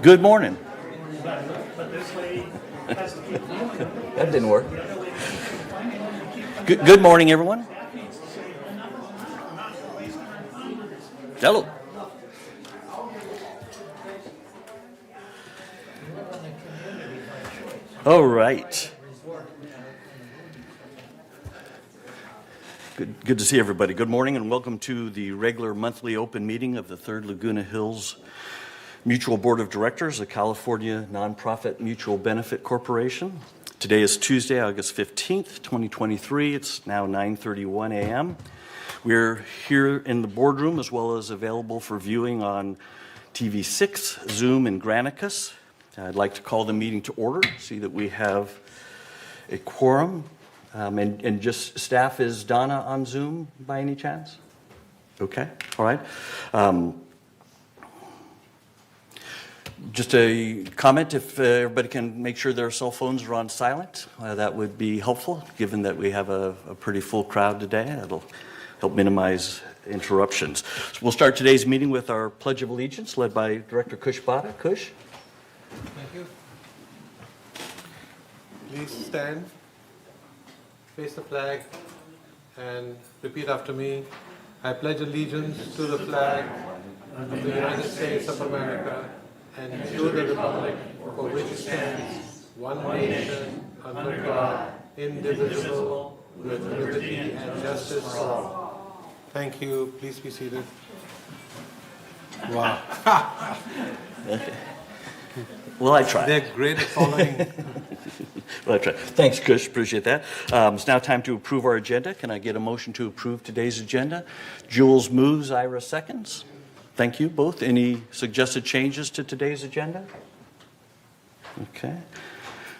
Good morning. That didn't work. Good morning, everyone. Hello. All right. Good to see everybody. Good morning and welcome to the regular monthly open meeting of the Third Laguna Hills Mutual Board of Directors, a California nonprofit mutual benefit corporation. Today is Tuesday, August 15th, 2023. It's now 9:31 a.m. We're here in the boardroom as well as available for viewing on TV6, Zoom, and Granicus. I'd like to call the meeting to order, see that we have a quorum. And just staff, is Donna on Zoom by any chance? Okay, all right. Just a comment, if everybody can make sure their cell phones are on silent, that would be helpful, given that we have a pretty full crowd today. That'll help minimize interruptions. So we'll start today's meeting with our Pledge of Allegiance, led by Director Kush Bada. Kush? Thank you. Please stand, face the flag, and repeat after me. I pledge allegiance to the flag of the United States of America and to the republic for which it stands, one nation, under God, indivisible, with liberty and justice for all. Thank you. Please be seated. Wow. Okay. Well, I tried. They're great at following. Well, I tried. Thanks, Kush. Appreciate that. It's now time to approve our agenda. Can I get a motion to approve today's agenda? Jules moves, Ira seconds. Thank you both. Any suggested changes to today's agenda? Okay.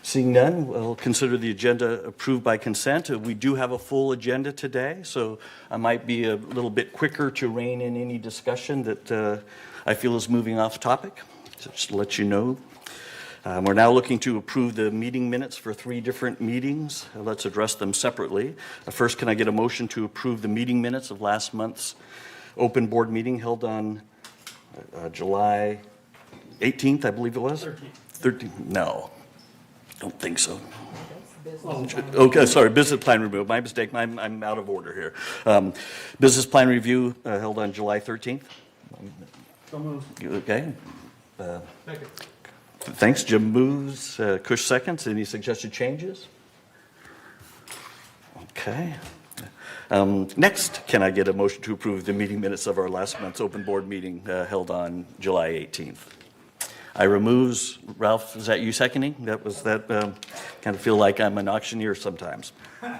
Seeing none, we'll consider the agenda approved by consent. We do have a full agenda today, so I might be a little bit quicker to rein in any discussion that I feel is moving off topic. Just to let you know. We're now looking to approve the meeting minutes for 3 different meetings. Let's address them separately. First, can I get a motion to approve the meeting minutes of last month's open board meeting held on July 18th, I believe it was? 13th. No, don't think so. Okay, sorry, business plan review. My mistake. I'm out of order here. Business plan review held on July 13th. So moved. Okay. Second. Thanks. Jim moves. Kush seconds. Any suggested changes? Okay. Next, can I get a motion to approve the meeting minutes of our last month's open board meeting held on July 18th? Ira moves. Ralph, is that you seconding? Kind of feel like I'm an auctioneer sometimes. All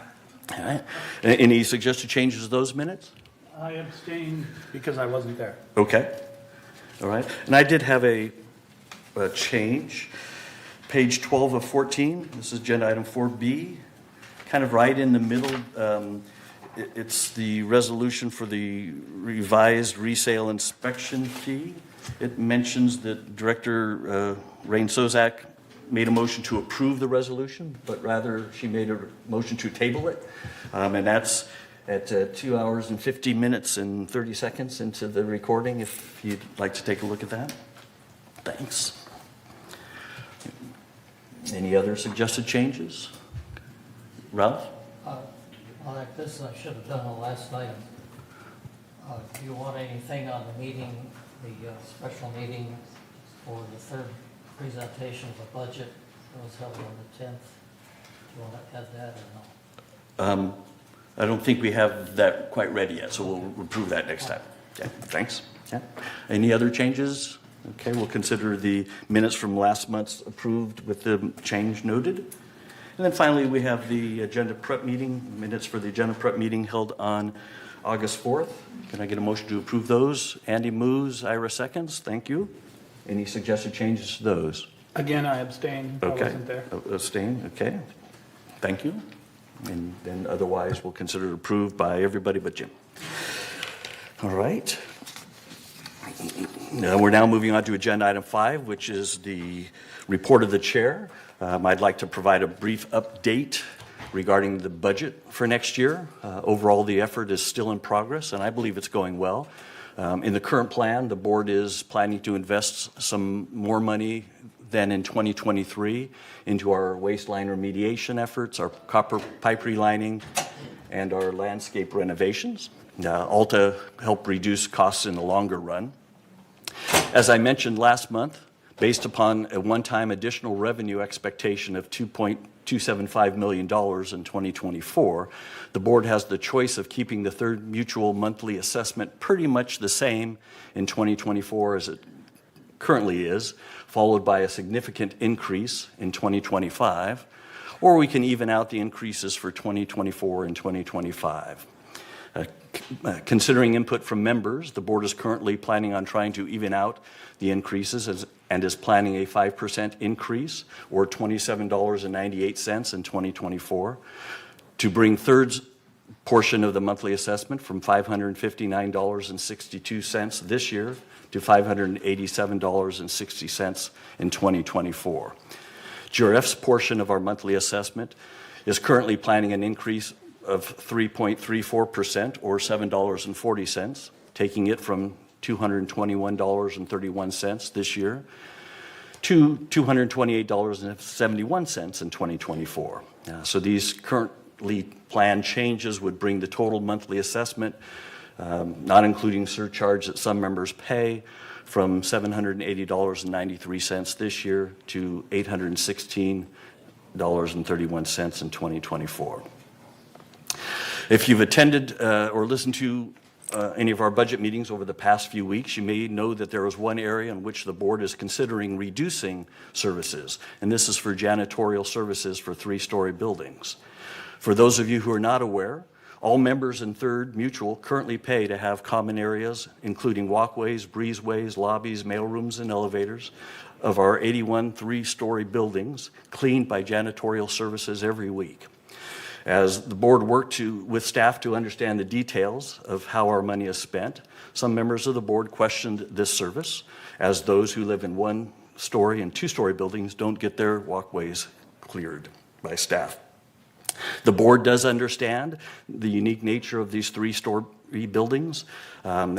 right. Any suggested changes to those minutes? I abstained because I wasn't there. Okay. All right. And I did have a change. Page 12 of 14. This is agenda item 4B. Kind of right in the middle. It's the resolution for the revised resale inspection fee. It mentions that Director Rain Sozak made a motion to approve the resolution, but rather she made a motion to table it. And that's at 2 hours and 50 minutes and 30 seconds into the recording, if you'd like to take a look at that. Thanks. Any other suggested changes? Ralph? Like this, I should have done the last item. Do you want anything on the meeting, the special meeting for the third presentation of the budget that was held on the 10th? Do you want to add that or no? I don't think we have that quite ready yet, so we'll approve that next time. Yeah, thanks. Yeah. Any other changes? Okay, we'll consider the minutes from last month's approved with the change noted. And then finally, we have the agenda prep meeting, minutes for the agenda prep meeting held on August 4th. Can I get a motion to approve those? Andy moves, Ira seconds. Thank you. Any suggested changes to those? Again, I abstained. I Okay. wasn't there. Abstain, okay. Thank you. And then otherwise, we'll consider it approved by everybody but Jim. All right. We're now moving on to agenda item 5, which is the report of the chair. I'd like to provide a brief update regarding the budget for next year. Overall, the effort is still in progress, and I believe it's going well. In the current plan, the board is planning to invest some more money than in 2023 into our wasteline remediation efforts, our copper pipe relining, and our landscape renovations, all to help reduce costs in the longer run. As I mentioned last month, based upon a one-time additional revenue expectation of $2.275 million in 2024, the board has the choice of keeping the third mutual monthly assessment pretty much the same in 2024 as it currently is, followed by a significant increase in 2025, or we can even out the increases for 2024 and 2025. Considering input from members, the board is currently planning on trying to even out the increases and is planning a 5% increase, or $27.98 in 2024, to bring third's portion of the monthly assessment from $559.62 this year to $587.60 in 2024. GRF's portion of our monthly assessment is currently planning an increase of 3.34%, or $7.40, taking it from $221.31 this year to $228.71 in 2024. So these currently planned changes would bring the total monthly assessment, not including surcharge that some members pay, from $780.93 this year to $816.31 in 2024. If you've attended or listened to any of our budget meetings over the past few weeks, you may know that there is one area in which the board is considering reducing services, and this is for janitorial services for three-story buildings. For those of you who are not aware, all members in Third Mutual currently pay to have common areas, including walkways, breezeways, lobbies, mailrooms, and elevators, of our 81 three-story buildings cleaned by janitorial services every week. As the board worked with staff to understand the details of how our money is spent, some members of the board questioned this service, as those who live in one-story and two-story buildings don't get their walkways cleared by staff. The board does understand the unique nature of these three-story buildings,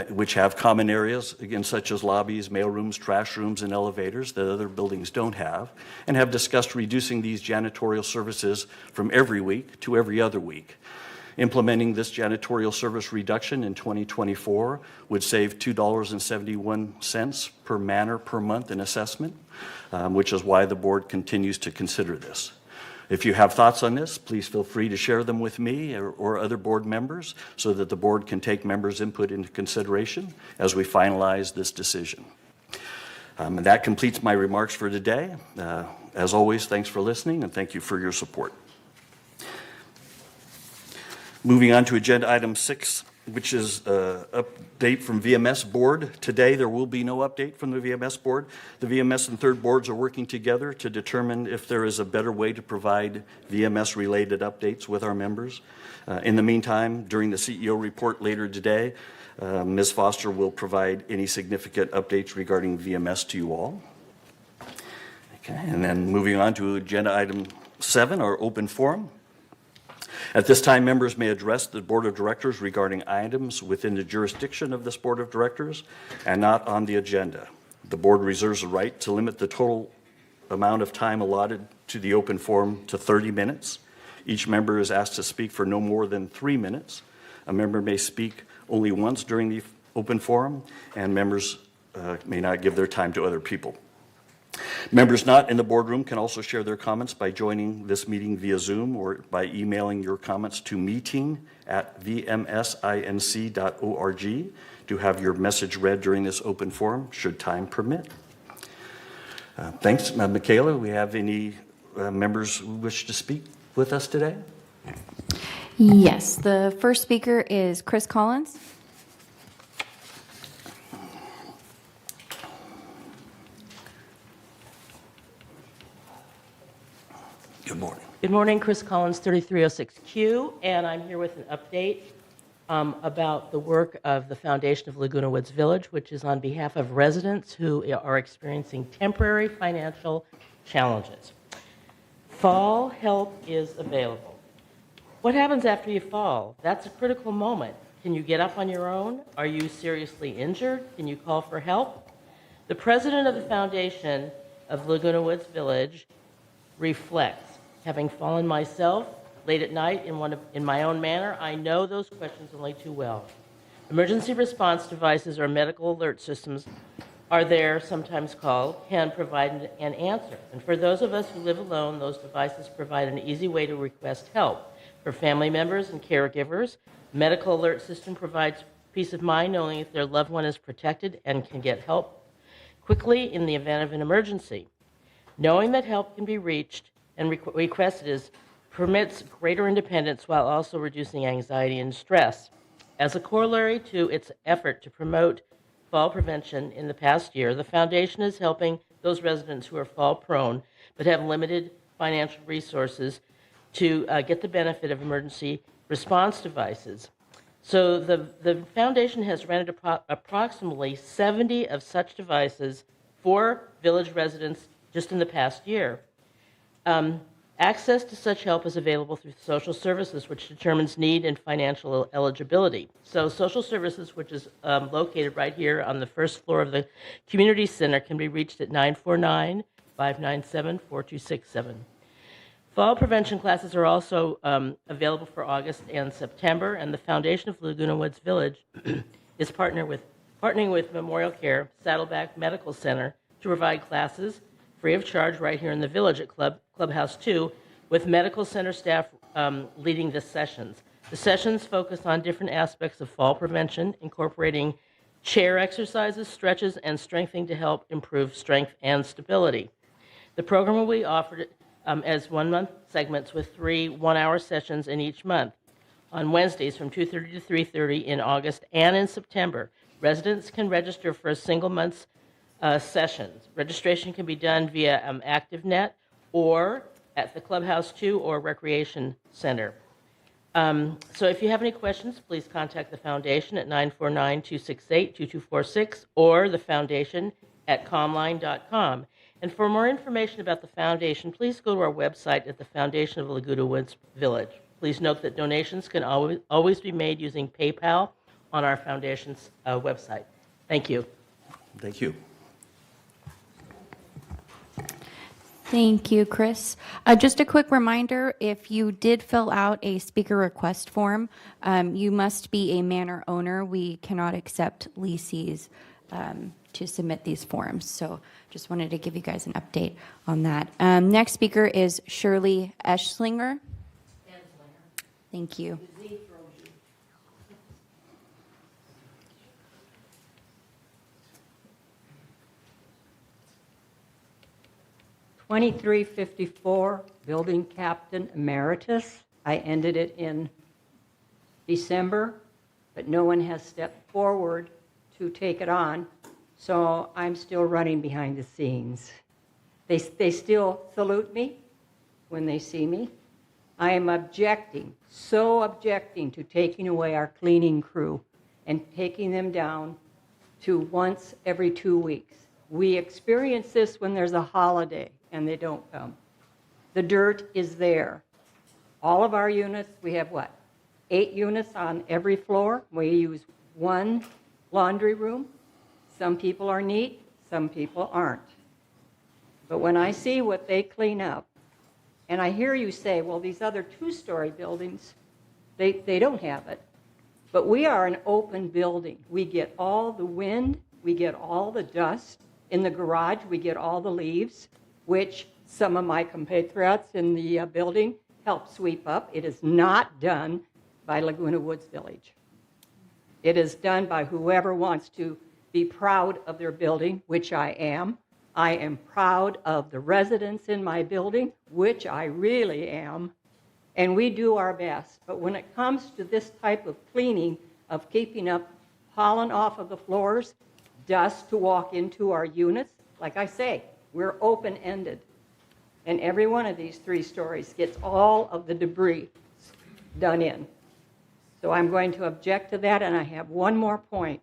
which have common areas, again, such as lobbies, mailrooms, trash rooms, and elevators that other buildings don't have, and have discussed reducing these janitorial services from every week to every other week. Implementing this janitorial service reduction in 2024 would save $2.71 per manor per month in assessment, which is why the board continues to consider this. If you have thoughts on this, please feel free to share them with me or other board members so that the board can take members' input into consideration as we finalize this decision. And that completes my remarks for today. As always, thanks for listening and thank you for your support. Moving on to agenda item 6, which is an update from VMS board. Today, there will be no update from the VMS board. The VMS and third boards are working together to determine if there is a better way to provide VMS-related updates with our members. In the meantime, during the CEO report later today, Ms. Foster will provide any significant updates regarding VMS to you all. Okay, and then moving on to agenda item 7, our open forum. At this time, members may address the Board of Directors regarding items within the jurisdiction of this Board of Directors and not on the agenda. The Board reserves the right to limit the total amount of time allotted to the open forum to 30 minutes. Each member is asked to speak for no more than 3 minutes. A member may speak only once during the open forum, and members may not give their time to other people. Members not in the boardroom can also share their comments by joining this meeting via Zoom or by emailing your comments to meeting@vmsinc.org to have your message read during this open forum, should time permit. Thanks, Michaela. We have any members who wish to speak with us today? Yes, the first speaker is Chris Collins. Good morning. Good morning, Chris Collins, 3306Q, and I'm here with an update about the work of the Foundation of Laguna Woods Village, which is on behalf of residents who are experiencing temporary financial challenges. Fall help is available. What happens after you fall? That's a critical moment Can you get up on your own? Are you seriously injured? Can you call for help? The president of the foundation of Laguna Woods Village reflects. Having fallen myself late at night in my own manner, I know those questions only too well. Emergency response devices or medical alert systems are there, sometimes called, can provide an answer. And for those of us who live alone, those devices provide an easy way to request help. For family members and caregivers, medical alert system provides peace of mind knowing if their loved one is protected and can get help quickly in the event of an emergency. Knowing that help can be reached and requested permits greater independence while also reducing anxiety and stress. As a corollary to its effort to promote fall prevention in the past year, the foundation is helping those residents who are fall prone but have limited financial resources to get the benefit of emergency response devices. So the foundation has rented approximately 70 of such devices for village residents just in the past year. Access to such help is available through social services, which determines need and financial eligibility. So social services, which is located right here on the first floor of the community center, can be reached at 949-597-4267. Fall prevention classes are also available for August and September, and the Foundation of Laguna Woods Village is partnering with Memorial Care Saddleback Medical Center to provide classes free of charge right here in the village at Clubhouse 2, with medical center staff leading the sessions. The sessions focus on different aspects of fall prevention, incorporating chair exercises, stretches, and strengthening to help improve strength and stability. The program will be offered as one-month segments with 3 one-hour sessions in each month. On Wednesdays from 2:30 to 3:30 in August and in September, residents can register for a single month's sessions. Registration can be done via ActiveNet or at the Clubhouse 2 or Recreation Center. So if you have any questions, please contact the foundation at 949-268-2246 or the foundation at comline.com. And for more information about the foundation, please go to our website at the Foundation of Laguna Woods Village. Please note that donations can always be made using PayPal on our foundation's website. Thank you. Thank you. Thank you, Chris. Just a quick reminder, if you did fill out a speaker request form, you must be a manor owner. We cannot accept leasees to submit these forms. So just wanted to give you guys an update on that. Next speaker is Shirley Eschlinger. Thank you. 2354, Building Captain Emeritus. I ended it in December, but no one has stepped forward to take it on, so I'm still running behind the scenes. They still salute me when they see me. I am objecting to taking away our cleaning crew and taking them down to once every 2 weeks. We experience this when there's a holiday and they don't come. The dirt is there. All of our units, we have what? 8 units on every floor. We use 1 laundry room. Some people are neat, some people aren't. But when I see what they clean up, and I hear you say, well, these other 2-story buildings, they don't have it. But we are an open building. We get all the wind, we get all the dust. In the garage, we get all the leaves, which some of my compatriots in the building help sweep up. It is not done by Laguna Woods Village. It is done by whoever wants to be proud of their building, which I am. I am proud of the residents in my building, which I really am, and we do our best. But when it comes to this type of cleaning, of keeping up pollen off of the floors, dust to walk into our units, like I say, we're open-ended. And every one of these 3 stories gets all of the debris done in. So I'm going to object to that, and I have one more point.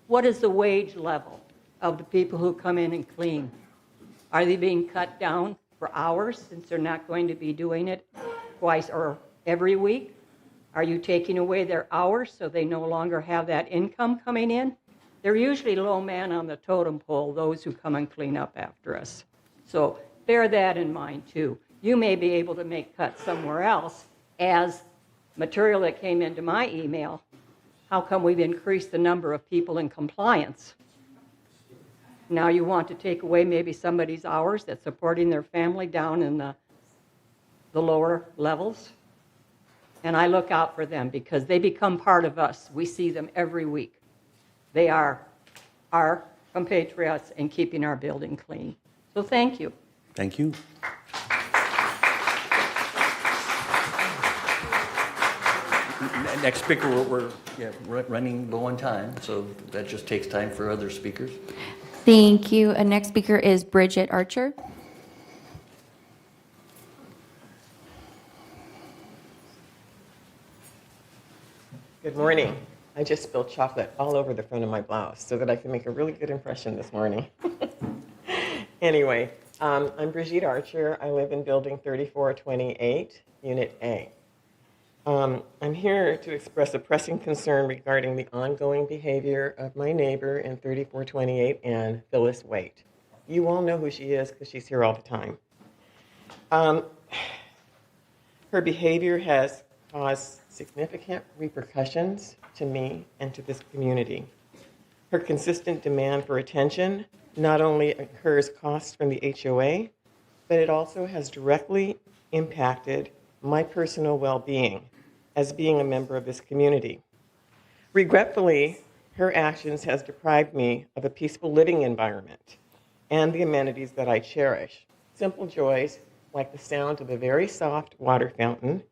What is the wage level of the people who come in and clean? Are they being cut down for hours since they're not going to be doing it twice or every week? Are you taking away their hours so they no longer have that income coming in? They're usually low man on the totem pole, those who come and clean up after us. So bear that in mind too. You may be able to make cuts somewhere else as material that came into my email. How come we've increased the number of people in compliance? Now you want to take away maybe somebody's hours that's supporting their family down in the lower levels? And I look out for them because they become part of us. We see them every week. They are our compatriots in keeping our building clean. So thank you. Thank you. Next speaker, we're running low on time, so that just takes time for other speakers. Thank you. Next speaker is Bridget Archer. Good morning. I just spilled chocolate all over the front of my blouse so that I can make a really good impression this morning. Anyway, I'm Brigitte Archer. I live in building 3428, Unit A. I'm here to express a pressing concern regarding the ongoing behavior of my neighbor in 3428 and Phyllis Waite. You all know who she is because she's here all the time. Her behavior has caused significant repercussions to me and to this community. Her consistent demand for attention not only incurs costs from the HOA, but it also has directly impacted my personal well-being as being a member of this community. Regretfully, her actions has deprived me of a peaceful living environment and the amenities that I cherish. Simple joys like the sound of a very soft water fountain,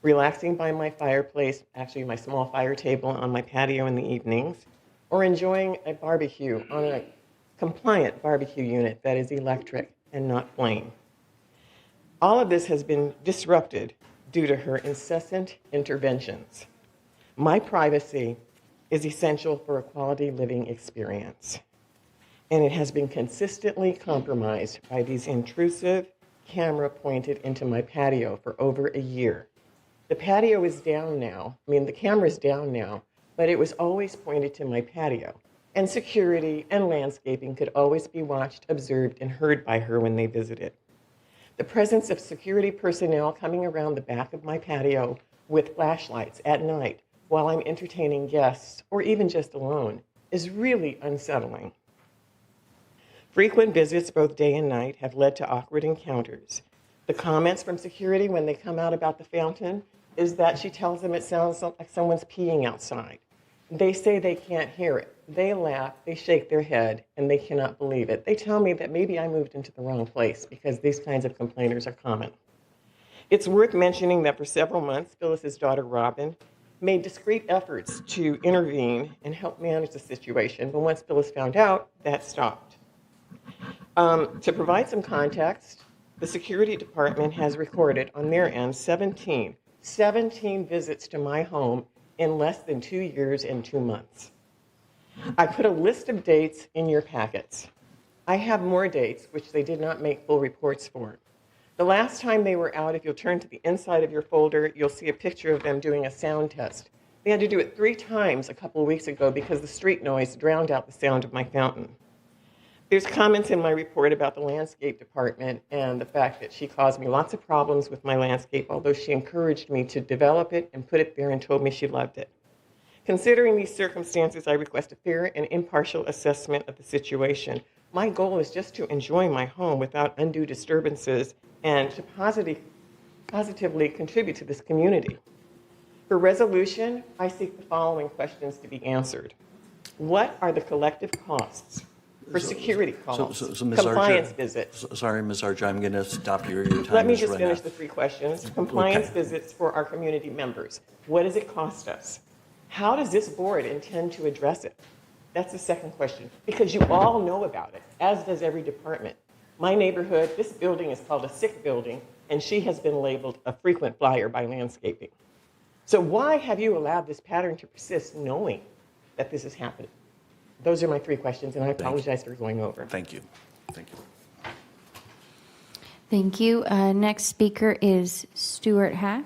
relaxing by my fireplace, actually my small fire table on my patio in the evenings, or enjoying a barbecue on a compliant barbecue unit that is electric and not flame. All of this has been disrupted due to her incessant interventions. My privacy is essential for a quality living experience, and it has been consistently compromised by these intrusive camera pointed into my patio for over a year. The patio is down now. The camera's down now, but it was always pointed to my patio. And security and landscaping could always be watched, observed, and heard by her when they visited. The presence of security personnel coming around the back of my patio with flashlights at night while I'm entertaining guests, or even just alone, is really unsettling. Frequent visits, both day and night, have led to awkward encounters. The comments from security when they come out about the fountain is that she tells them it sounds like someone's peeing outside. They say they can't hear it. They laugh, they shake their head, and they cannot believe it. They tell me that maybe I moved into the wrong place because these kinds of complainers are common. It's worth mentioning that for several months, Phyllis's daughter, Robin, made discreet efforts to intervene and help manage the situation, but once Phyllis found out, that stopped. To provide some context, the security department has recorded on their end 17 visits to my home in less than 2 years and 2 months. I put a list of dates in your packets. I have more dates, which they did not make full reports for. The last time they were out, if you'll turn to the inside of your folder, you'll see a picture of them doing a sound test. They had to do it 3 times a couple of weeks ago because the street noise drowned out the sound of my fountain. There's comments in my report about the landscape department and the fact that she caused me lots of problems with my landscape, although she encouraged me to develop it and put it there and told me she loved it. Considering these circumstances, I request a fair and impartial assessment of the situation. My goal is just to enjoy my home without undue disturbances and to positively contribute to this community. For resolution, I seek the following questions to be answered. What are the collective costs for security calls, So Ms. compliance Archer, visits? Sorry, Ms. Archer, I'm going to stop you. Your time Let me is just run finish out. the 3 questions. Compliance Okay. visits for our community members. What does it cost us? How does this board intend to address it? That's the second question, because you all know about it, as does every department. My neighborhood, this building is called a sick building, and she has been labeled a frequent flyer by landscaping. So why have you allowed this pattern to persist knowing that this is happening? Those are my 3 questions, and I apologize for going over. Thank you. Thank you. Thank you. Next speaker is Stuart Hack.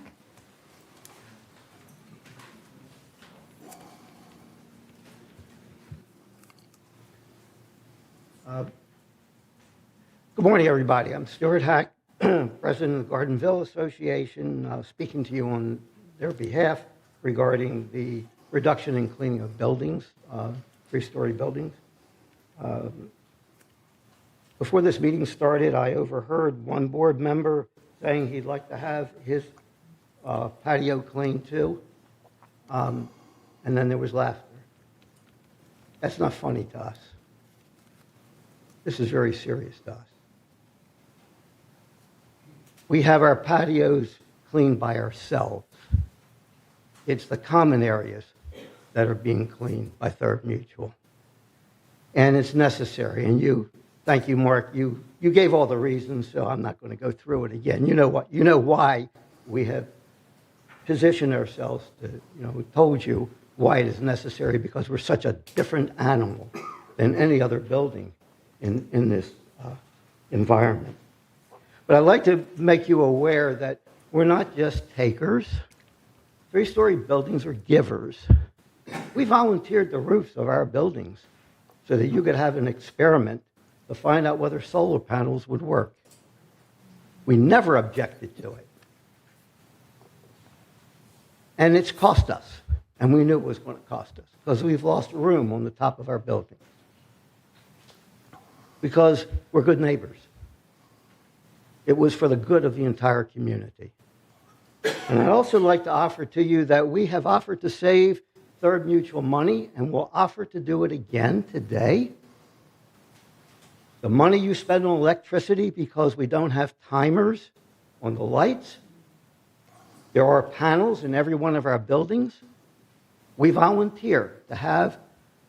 Good morning, everybody. I'm Stuart Hack, President of the Gardenville Association, speaking to you on their behalf regarding the reduction in cleaning of buildings, three-story buildings. Before this meeting started, I overheard one board member saying he'd like to have his patio cleaned too, and then there was laughter. That's not funny to us. This is very serious to us. We have our patios cleaned by ourselves. It's the common areas that are being cleaned by Third Mutual. And it's necessary. And thank you, Mark, you gave all the reasons, so I'm not going to go through it again. You know why we have positioned ourselves to, told you why it is necessary, because we're such a different animal than any other building in this environment. But I'd like to make you aware that we're not just takers. Three-story buildings are givers. We volunteered the roofs of our buildings so that you could have an experiment to find out whether solar panels would work. We never objected to it. And it's cost us. And we knew it was going to cost us because we've lost room on the top of our building. Because we're good neighbors. It was for the good of the entire community. And I'd also like to offer to you that we have offered to save Third Mutual money, and we'll offer to do it again today. The money you spend on electricity because we don't have timers on the lights. There are panels in every one of our buildings. We volunteer to have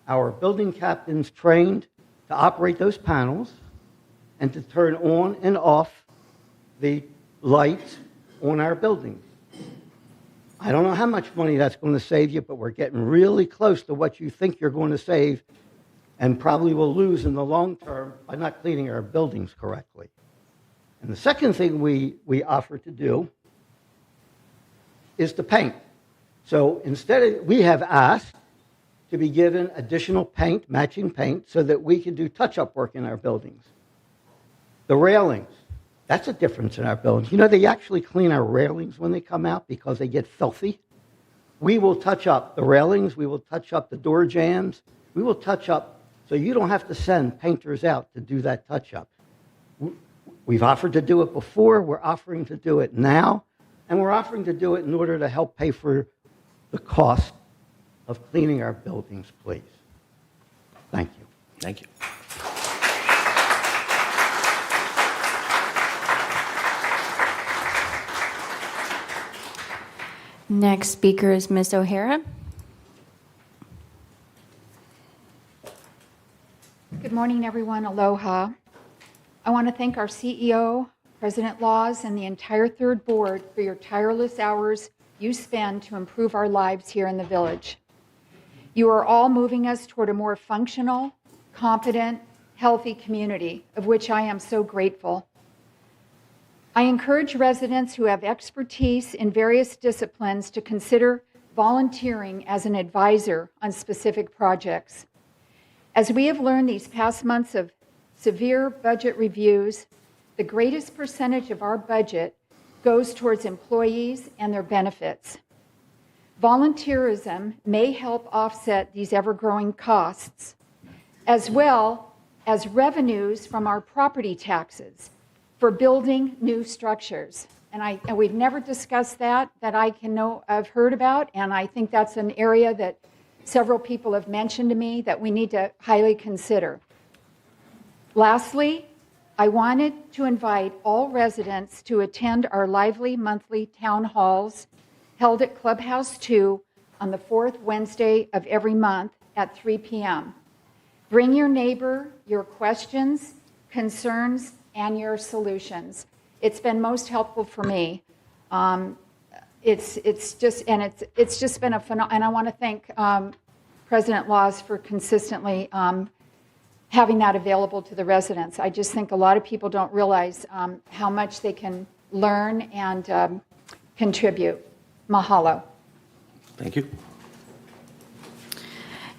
our building captains trained to operate those panels and to turn on and off the lights on our buildings. I don't know how much money that's going to save you, but we're getting really close to what you think you're going to save and probably will lose in the long term by not cleaning our buildings correctly. And the second thing we offer to do is to paint. So we have asked to be given additional paint, matching paint, so that we can do touch-up work in our buildings. The railings. That's a difference in our buildings. They actually clean our railings when they come out because they get filthy. We will touch up the railings. We will touch up the door jambs. We will touch up so you don't have to send painters out to do that touch-up. We've offered to do it before. We're offering to do it now. And we're offering to do it in order to help pay for the cost of cleaning our buildings, please. Thank you. Thank you. Next speaker is Ms. O'Hara. Good morning, everyone. Aloha. I want to thank our CEO, President Laws, and the entire Third Board for your tireless hours you spend to improve our lives here in the village. You are all moving us toward a more functional, competent, healthy community, of which I am so grateful. I encourage residents who have expertise in various disciplines to consider volunteering as an advisor on specific projects. As we have learned these past months of severe budget reviews, the greatest percentage of our budget goes towards employees and their benefits. Volunteerism may help offset these ever-growing costs, as well as revenues from our property taxes for building new structures. And we've never discussed that I have heard about, and I think that's an area that several people have mentioned to me that we need to highly consider. Lastly, I wanted to invite all residents to attend our lively monthly town halls held at Clubhouse 2 on the fourth Wednesday of every month at 3 p.m. Bring your neighbor, your questions, concerns, and your solutions. It's been most helpful for me. It's just been a phenomenal, and I want to thank President Laws for consistently having that available to the residents. I just think a lot of people don't realize how much they can learn and contribute. Mahalo. Thank you.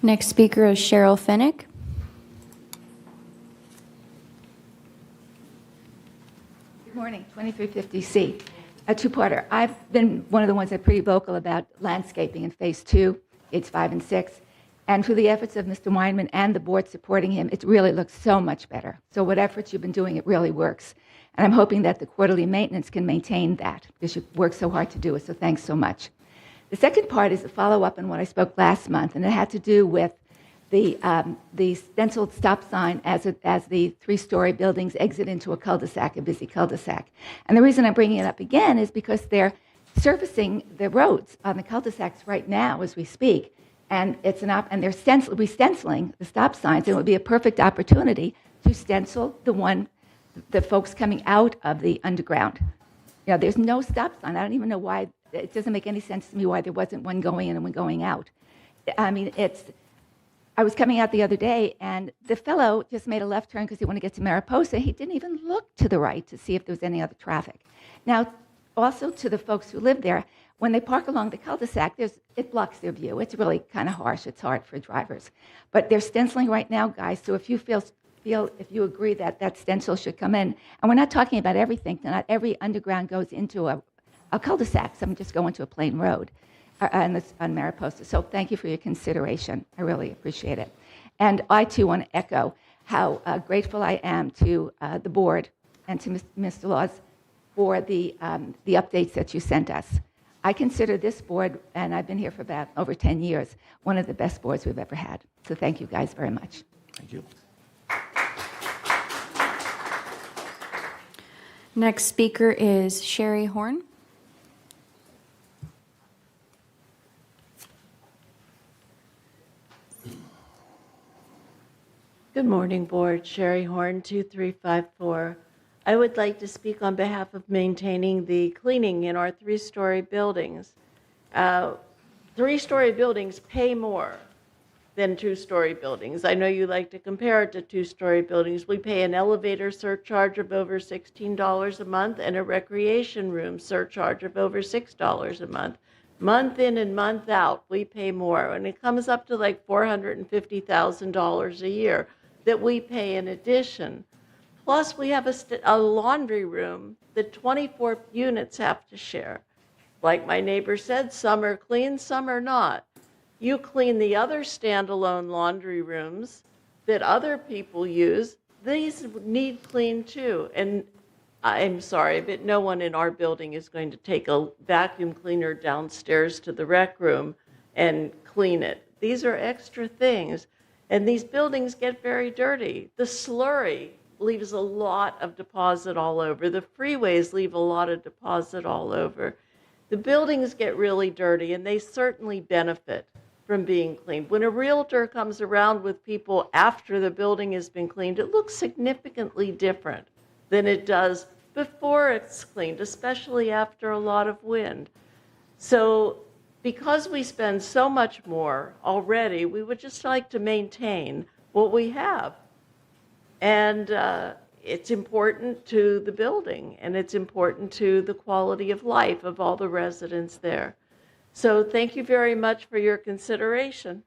Next speaker is Cheryl Fennick. 2350C, a two-parter. I've been one of the ones that are pretty vocal about landscaping in Phase 2, Gates 5 and 6. And through the efforts of Mr. Weinman and the board supporting him, it really looks so much better. So what efforts you've been doing, it really works. And I'm hoping that the quarterly maintenance can maintain that, because you worked so hard to do it, so thanks so much. The second part is a follow-up on what I spoke last month, and it had to do with the stenciled stop sign as the three-story buildings exit into a cul-de-sac, a busy cul-de-sac. And the reason I'm bringing it up again is because they're surfacing the roads on the cul-de-sacs right now as we speak. And and they're stenciling the stop signs. And it would be a perfect opportunity to stencil the folks coming out of the underground. You know, there's no stop sign. I don't even know why. It doesn't make any sense to me why there wasn't one going in and one going out. I mean, I was coming out the other day, and the fellow just made a left turn because he wanted to get to Mariposa. He didn't even look to the right to see if there was any other traffic. Now, also to the folks who live there, when they park along the cul-de-sac, it blocks their view. It's really kind of harsh. It's hard for drivers. But they're stenciling right now, guys, so if you if you agree that that stencil should come in, and we're not talking about everything. Not every underground goes into a cul-de-sac. Some just go into a plain road on Mariposa. So thank you for your consideration. I really appreciate it. And I, too, want to echo how grateful I am to the board and to Mr. Laws for the updates that you sent us. I consider this board, and I've been here for about over 10 years, one of the best boards we've ever had. So thank you guys very much. Thank you. Next speaker is Sherry Horn. Good morning, Board. Sherry Horn, 2354. I would like to speak on behalf of maintaining the cleaning in our three-story buildings. Three-story buildings pay more than two-story buildings. I know you like to compare it to two-story buildings. We pay an elevator surcharge of over $16 a month and a recreation room surcharge of over $6 a month. Month in and month out, we pay more, and it comes up to like $450,000 a year that we pay in addition. Plus, we have a laundry room that 24 units have to share. Like my neighbor said, some are clean, some are not. You clean the other standalone laundry rooms that other people use. These need clean too. And I'm sorry, but no one in our building is going to take a vacuum cleaner downstairs to the rec room and clean it. These are extra things. And these buildings get very dirty. The slurry leaves a lot of deposit all over. The freeways leave a lot of deposit all over. The buildings get really dirty, and they certainly benefit from being cleaned. When a realtor comes around with people after the building has been cleaned, it looks significantly different than it does before it's cleaned, especially after a lot of wind. So because we spend so much more already, we would just like to maintain what we have. And it's important to the building, and it's important to the quality of life of all the residents there. So thank you very much for your consideration.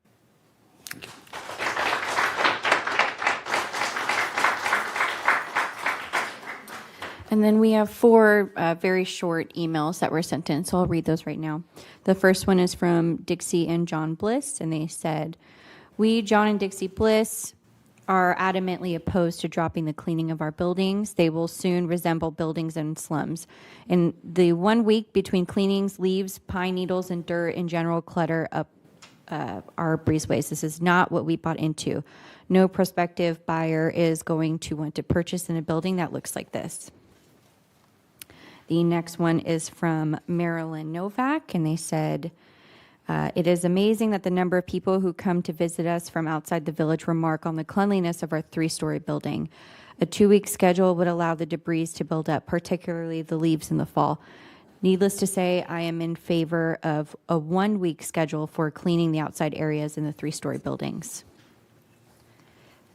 And then we have four very short emails that were sent in, so I'll read those right now. The first one is from Dixie and John Bliss, and they said, "We, John and Dixie Bliss, are adamantly opposed to dropping the cleaning of our buildings. They will soon resemble buildings in slums. In the 1 week between cleanings, leaves, pine needles, and dirt and general clutter up our breezeways. This is not what we bought into. No prospective buyer is going to want to purchase in a building that looks like this." The next one is from Marilyn Novak, and they said, "It is amazing that the number of people who come to visit us from outside the village remark on the cleanliness of our three-story building. A 2-week schedule would allow the debris to build up, particularly the leaves in the fall. Needless to say, I am in favor of a 1-week schedule for cleaning the outside areas in the three-story buildings."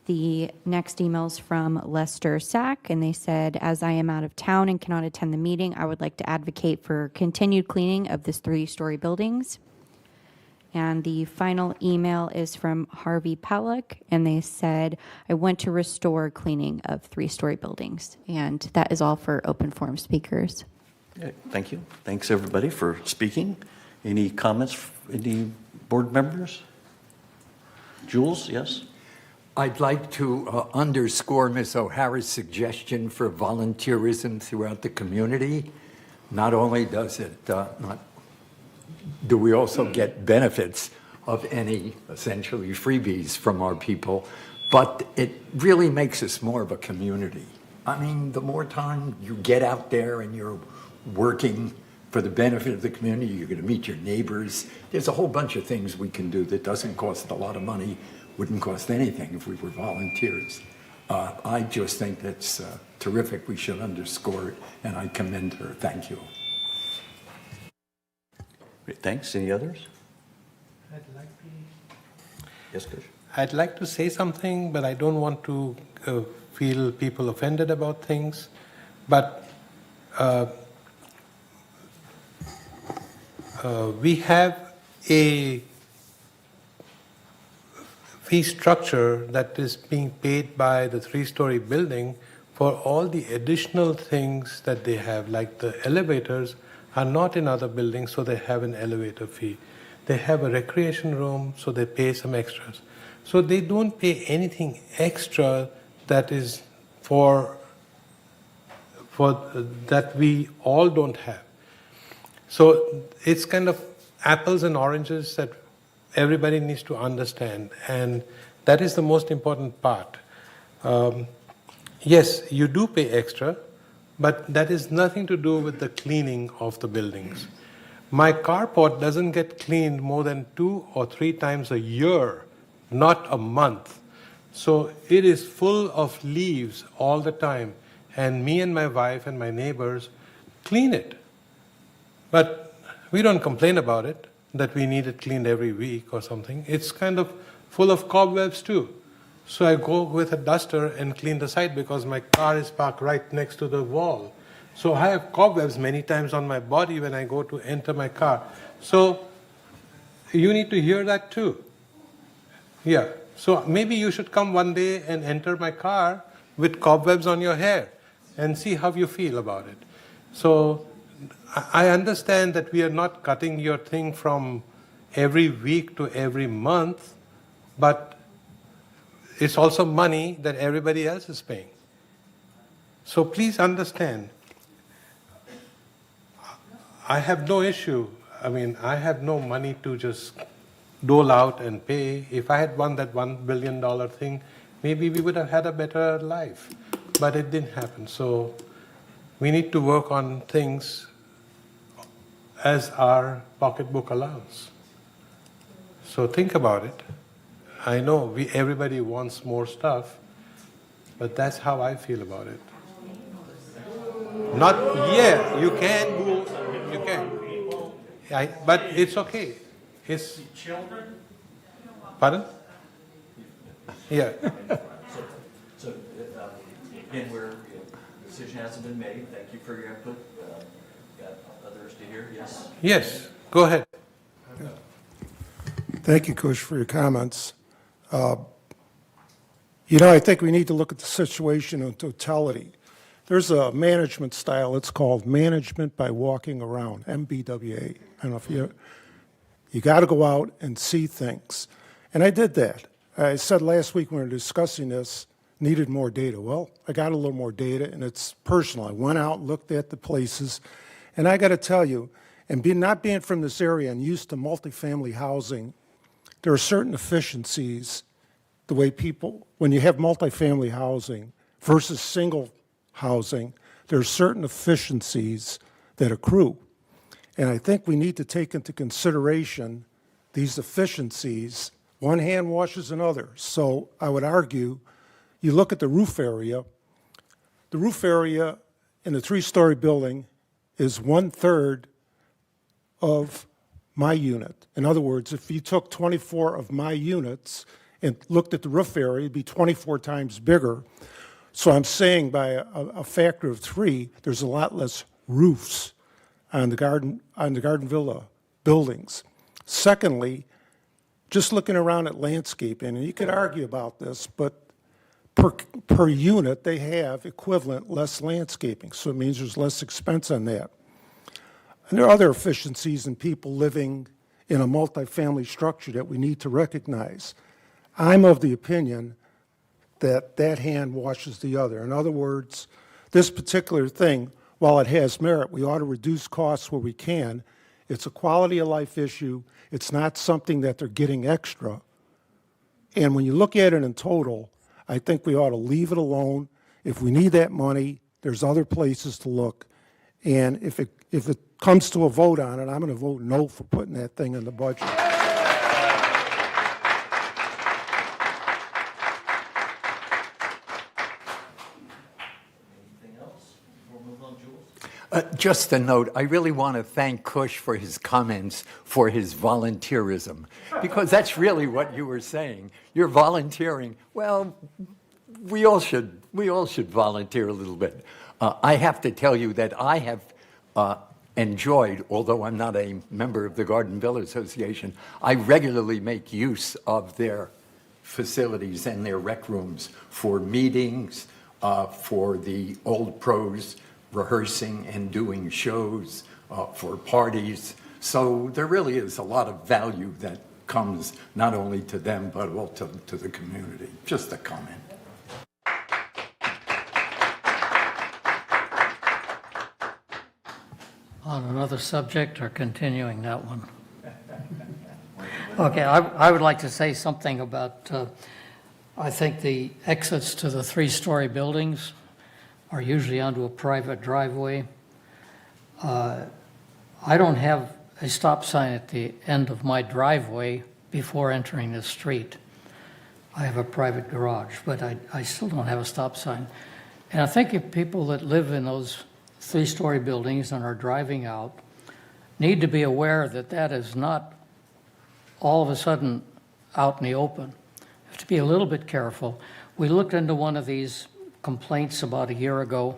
The next email is from Lester Sack, and they said, "As I am out of town and cannot attend the meeting, I would like to advocate for continued cleaning of this three-story buildings." And the final email is from Harvey Palak, and they said, I want to restore cleaning of three-story buildings. And that is all for open forum speakers. Okay, thank you. Thanks, everybody, for speaking. Any comments, any board members? Jules, yes? I'd like to underscore Ms. O'Hara's suggestion for volunteerism throughout the community. Not only does it do we also get benefits of any essentially freebies from our people, but it really makes us more of a community. I mean, the more time you get out there and you're working for the benefit of the community, you're going to meet your neighbors. There's a whole bunch of things we can do that doesn't cost a lot of money, wouldn't cost anything if we were volunteers. I just think that's terrific. We should underscore it, and I commend her. Thank you. Great, thanks. Any others? Yes, Kush? I'd like to say something, but I don't want to feel people offended about things. But we have a fee structure that is being paid by the three-story building for all the additional things that they have, like the elevators are not in other buildings, so they have an elevator fee. They have a recreation room, so they pay some extras. So they don't pay anything extra that is for that we all don't have. So it's kind of apples and oranges that everybody needs to understand, and that is the most important part. Yes, you do pay extra, but that is nothing to do with the cleaning of the buildings. My carport doesn't get cleaned more than 2 or 3 times a year, not a month. So it is full of leaves all the time, and me and my wife and my neighbors clean it. But we don't complain about it, that we need it cleaned every week or something. It's kind of full of cobwebs too. So I go with a duster and clean the side because my car is parked right next to the wall. So I have cobwebs many times on my body when I go to enter my car. So you need to hear that too. Yeah. So maybe you should come one day and enter my car with cobwebs on your hair and see how you feel about it. So I understand that we are not cutting your thing from every week to every month, but it's also money that everybody else is paying. So please understand, I have no issue. I mean, I have no money to just dole out and pay. If I had won that $1 billion thing, maybe we would have had a better life. But it didn't happen. So we need to work on things as our pocketbook allows. So think about it. I know everybody wants more stuff, but that's how I feel about it. Not, yeah, you can move, you can. But it's okay. It's children. Pardon? Yeah. So again, the decision hasn't been made. Thank you for your input. Got others to hear? Yes. Yes. Go ahead. Thank you, Kush, for your comments. I think we need to look at the situation in totality. There's a management style. It's called management by walking around, MBWA. I don't know if you got to go out and see things. And I did that. I said last week when we were discussing this, needed more data. Well, I got a little more data, and it's personal. I went out, looked at the places, and I got to tell you, and not being from this area and used to multifamily housing, there are certain efficiencies, the way people, when you have multifamily housing versus single housing, there are certain efficiencies that accrue. And I think we need to take into consideration these efficiencies. One hand washes another. So I would argue, you look at the roof area in a 3-story building is 1/3 of my unit. In other words, if you took 24 of my units and looked at the roof area, it'd be 24 times bigger. So I'm saying by a factor of 3, there's a lot less roofs on the garden villa buildings. Secondly, just looking around at landscaping, and you could argue about this, but per unit, they have equivalent less landscaping, so it means there's less expense on that. And there are other efficiencies in people living in a multifamily structure that we need to recognize. I'm of the opinion that that hand washes the other. In other words, this particular thing, while it has merit, we ought to reduce costs where we can. It's a quality of life issue. It's not something that they're getting extra. And when you look at it in total, I think we ought to leave it alone. If we need that money, there's other places to look. And if it comes to a vote on it, I'm going to vote no for putting that thing in the budget. Just a note, I really want to thank Kush for his comments, for his volunteerism, because that's really what you were saying. You're volunteering. Well, we all should volunteer a little bit. I have to tell you that I have enjoyed, although I'm not a member of the Gardenville Association, I regularly make use of their facilities and their rec rooms for meetings, for the old pros rehearsing and doing shows, for parties. So there really is a lot of value that comes not only to them, but also to the community. Just a comment. On another subject or continuing that one? Okay, I would like to say something about, I think the exits to the three-story buildings are usually onto a private driveway. I don't have a stop sign at the end of my driveway before entering the street. I have a private garage, but I still don't have a stop sign. And I think if people that live in those three-story buildings and are driving out need to be aware that that is not all of a sudden out in the open. You have to be a little bit careful. We looked into one of these complaints about a year ago,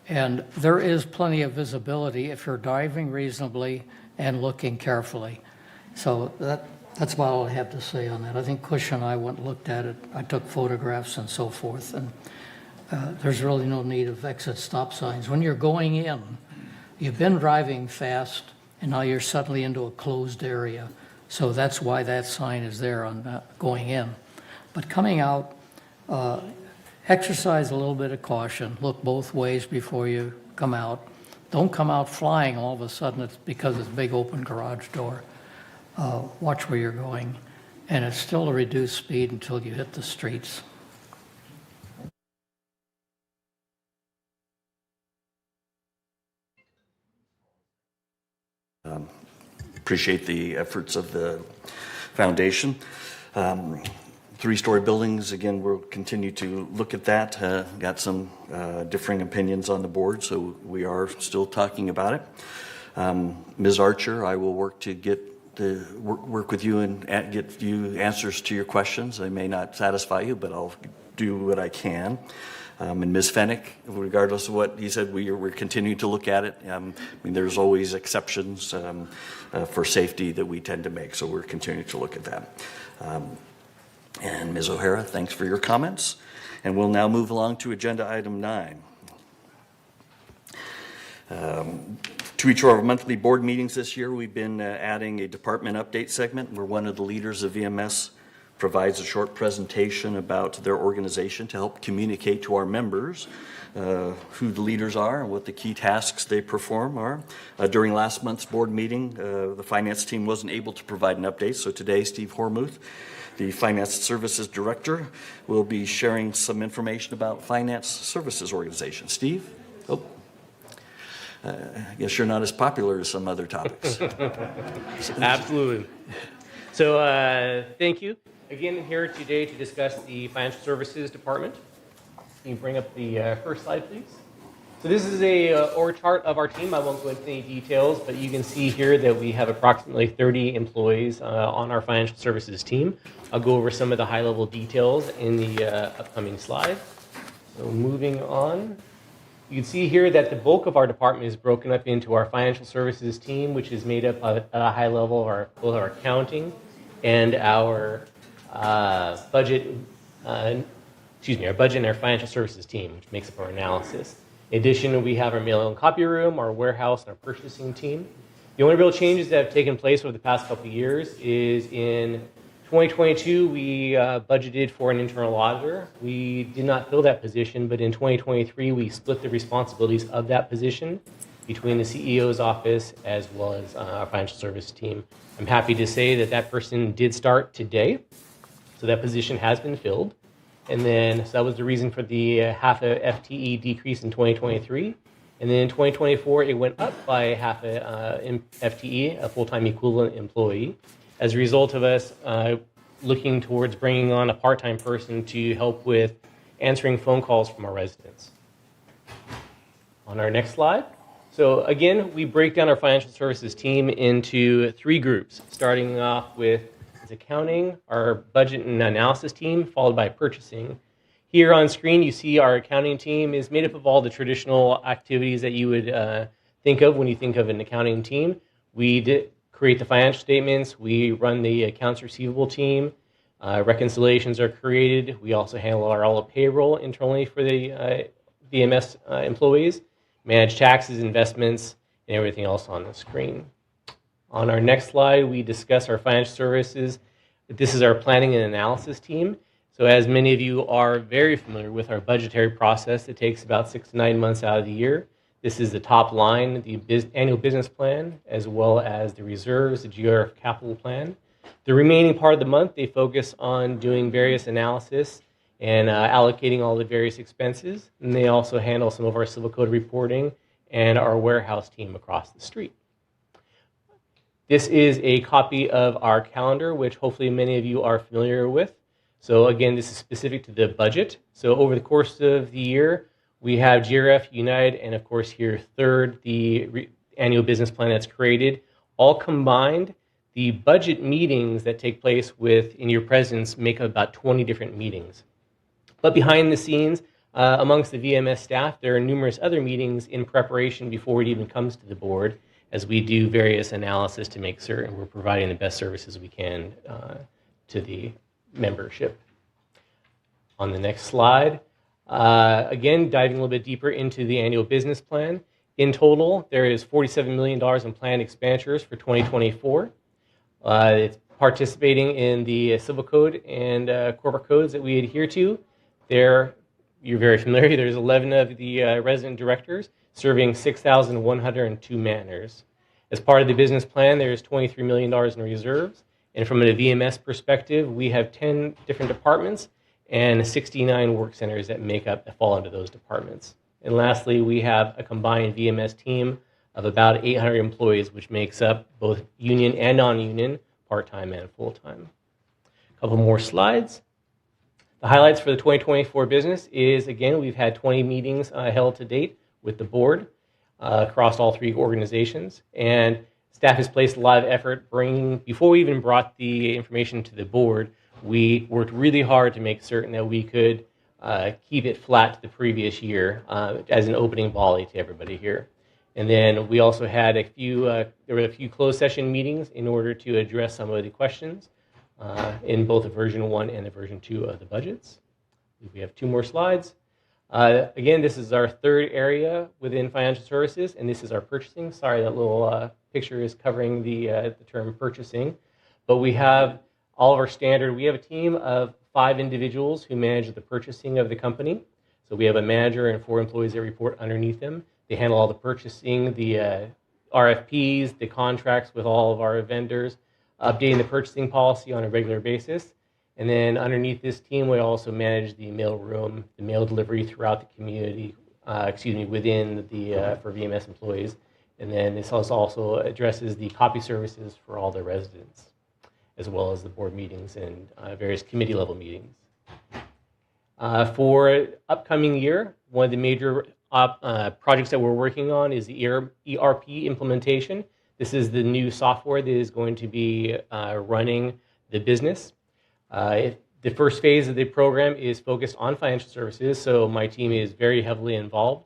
and there is plenty of visibility if you're driving reasonably and looking carefully. So that's about all I have to say on that. I think Kush and I went and looked at it. I took photographs and so forth, and there's really no need of exit stop signs. When you're going in, you've been driving fast, and now you're suddenly into a closed area. So that's why that sign is there on going in. But coming out, exercise a little bit of caution. Look both ways before you come out. Don't come out flying all of a sudden it's because it's a big open garage door. Watch where you're going. And it's still a reduced speed until you hit the streets. Appreciate the efforts of the foundation. Three-story buildings, again, we'll continue to look at that. Got some differing opinions on the board, so we are still talking about it. Ms. Archer, I will work to work with you and get you answers to your questions. I may not satisfy you, but I'll do what I can. And Ms. Fennick, regardless of what he said, we're continuing to look at it. I mean, there's always exceptions for safety that we tend to make, so we're continuing to look at that. And Ms. O'Hara, thanks for your comments. And we'll now move along to agenda item 9. To each of our monthly board meetings this year, we've been adding a department update segment where one of the leaders of VMS provides a short presentation about their organization to help communicate to our members who the leaders are and what the key tasks they perform are. During last month's board meeting, the finance team wasn't able to provide an update, so today Steve Hormuth, the Finance Services Director, will be sharing some information about Finance Services Organization. Steve? I guess you're not as popular as some other topics. Absolutely. So thank you. Again, here today to discuss the Financial Services Department. Can you bring up the first slide, please? So this is a org chart of our team. I won't go into any details, but you can see here that we have approximately 30 employees on our financial services team. I'll go over some of the high-level details in the upcoming slide. So moving on, you can see here that the bulk of our department is broken up into our financial services team, which is made up at a high level of both our accounting and our budget, our budget and our financial services team, which makes up our analysis. In addition, we have our mail and copy room, our warehouse, and our purchasing team. The only real changes that have taken place over the past couple of years is in 2022, we budgeted for an internal auditor. We did not fill that position, but in 2023, we split the responsibilities of that position between the CEO's office as well as our financial service team. I'm happy to say that that person did start today, so that position has been filled. And then, so that was the reason for the half a FTE decrease in 2023. And then in 2024, it went up by half a FTE, a full-time equivalent employee, as a result of us looking towards bringing on a part-time person to help with answering phone calls from our residents. On our next slide. So again, we break down our financial services team into 3 groups, starting off with accounting, our budget and analysis team, followed by purchasing. Here on screen, you see our accounting team is made up of all the traditional activities that you would think of when you think of an accounting team. We create the financial statements, we run the accounts receivable team, reconciliations are created, we also handle all the payroll internally for the VMS employees, manage taxes, investments, and everything else on the screen. On our next slide, we discuss our financial services. This is our planning and analysis team. So as many of you are very familiar with our budgetary process, it takes about 6 to 9 months out of the year. This is the top line, the annual business plan, as well as the reserves, the GRF capital plan. The remaining part of the month, they focus on doing various analysis and allocating all the various expenses. And they also handle some of our civil code reporting and our warehouse team across the street. This is a copy of our calendar, which hopefully many of you are familiar with. So again, this is specific to the budget. So over the course of the year, we have GRF, United, and of course here, third, the annual business plan that's created. All combined, the budget meetings that take place in your presence make up about 20 different meetings. But behind the scenes, amongst the VMS staff, there are numerous other meetings in preparation before it even comes to the board, as we do various analysis to make certain we're providing the best services we can to the membership. On the next slide, again, diving a little bit deeper into the annual business plan. In total, there is $47 million in planned expenditures for 2024. It's participating in the civil code and corporate codes that we adhere to. You're very familiar. There's 11 of the resident directors serving 6,102 manners. As part of the business plan, there's $23 million in reserves. And from a VMS perspective, we have 10 different departments and 69 work centers that fall into those departments. And lastly, we have a combined VMS team of about 800 employees, which makes up both union and non-union, part-time and full-time. A couple more slides. The highlights for the 2024 business is, again, we've had 20 meetings held to date with the board across all 3 organizations. And staff has placed a lot of effort before we even brought the information to the board, we worked really hard to make certain that we could keep it flat to the previous year as an opening volley to everybody here. And then we also had there were a few closed session meetings in order to address some of the questions in both the version 1 and the version 2 of the budgets. We have 2 more slides. Again, this is our 3rd area within financial services, and this is our purchasing. Sorry, that little picture is covering the term purchasing. But we have all of our standard. We have a team of 5 individuals who manage the purchasing of the company. So we have a manager and 4 employees that report underneath them. They handle all the purchasing, the RFPs, the contracts with all of our vendors, updating the purchasing policy on a regular basis. And then underneath this team, we also manage the mail room, the mail delivery throughout the community, within the, for VMS employees. And then this also addresses the copy services for all the residents, as well as the board meetings and various committee level meetings. For upcoming year, one of the major projects that we're working on is the ERP implementation. This is the new software that is going to be running the business. The first phase of the program is focused on financial services, so my team is very heavily involved.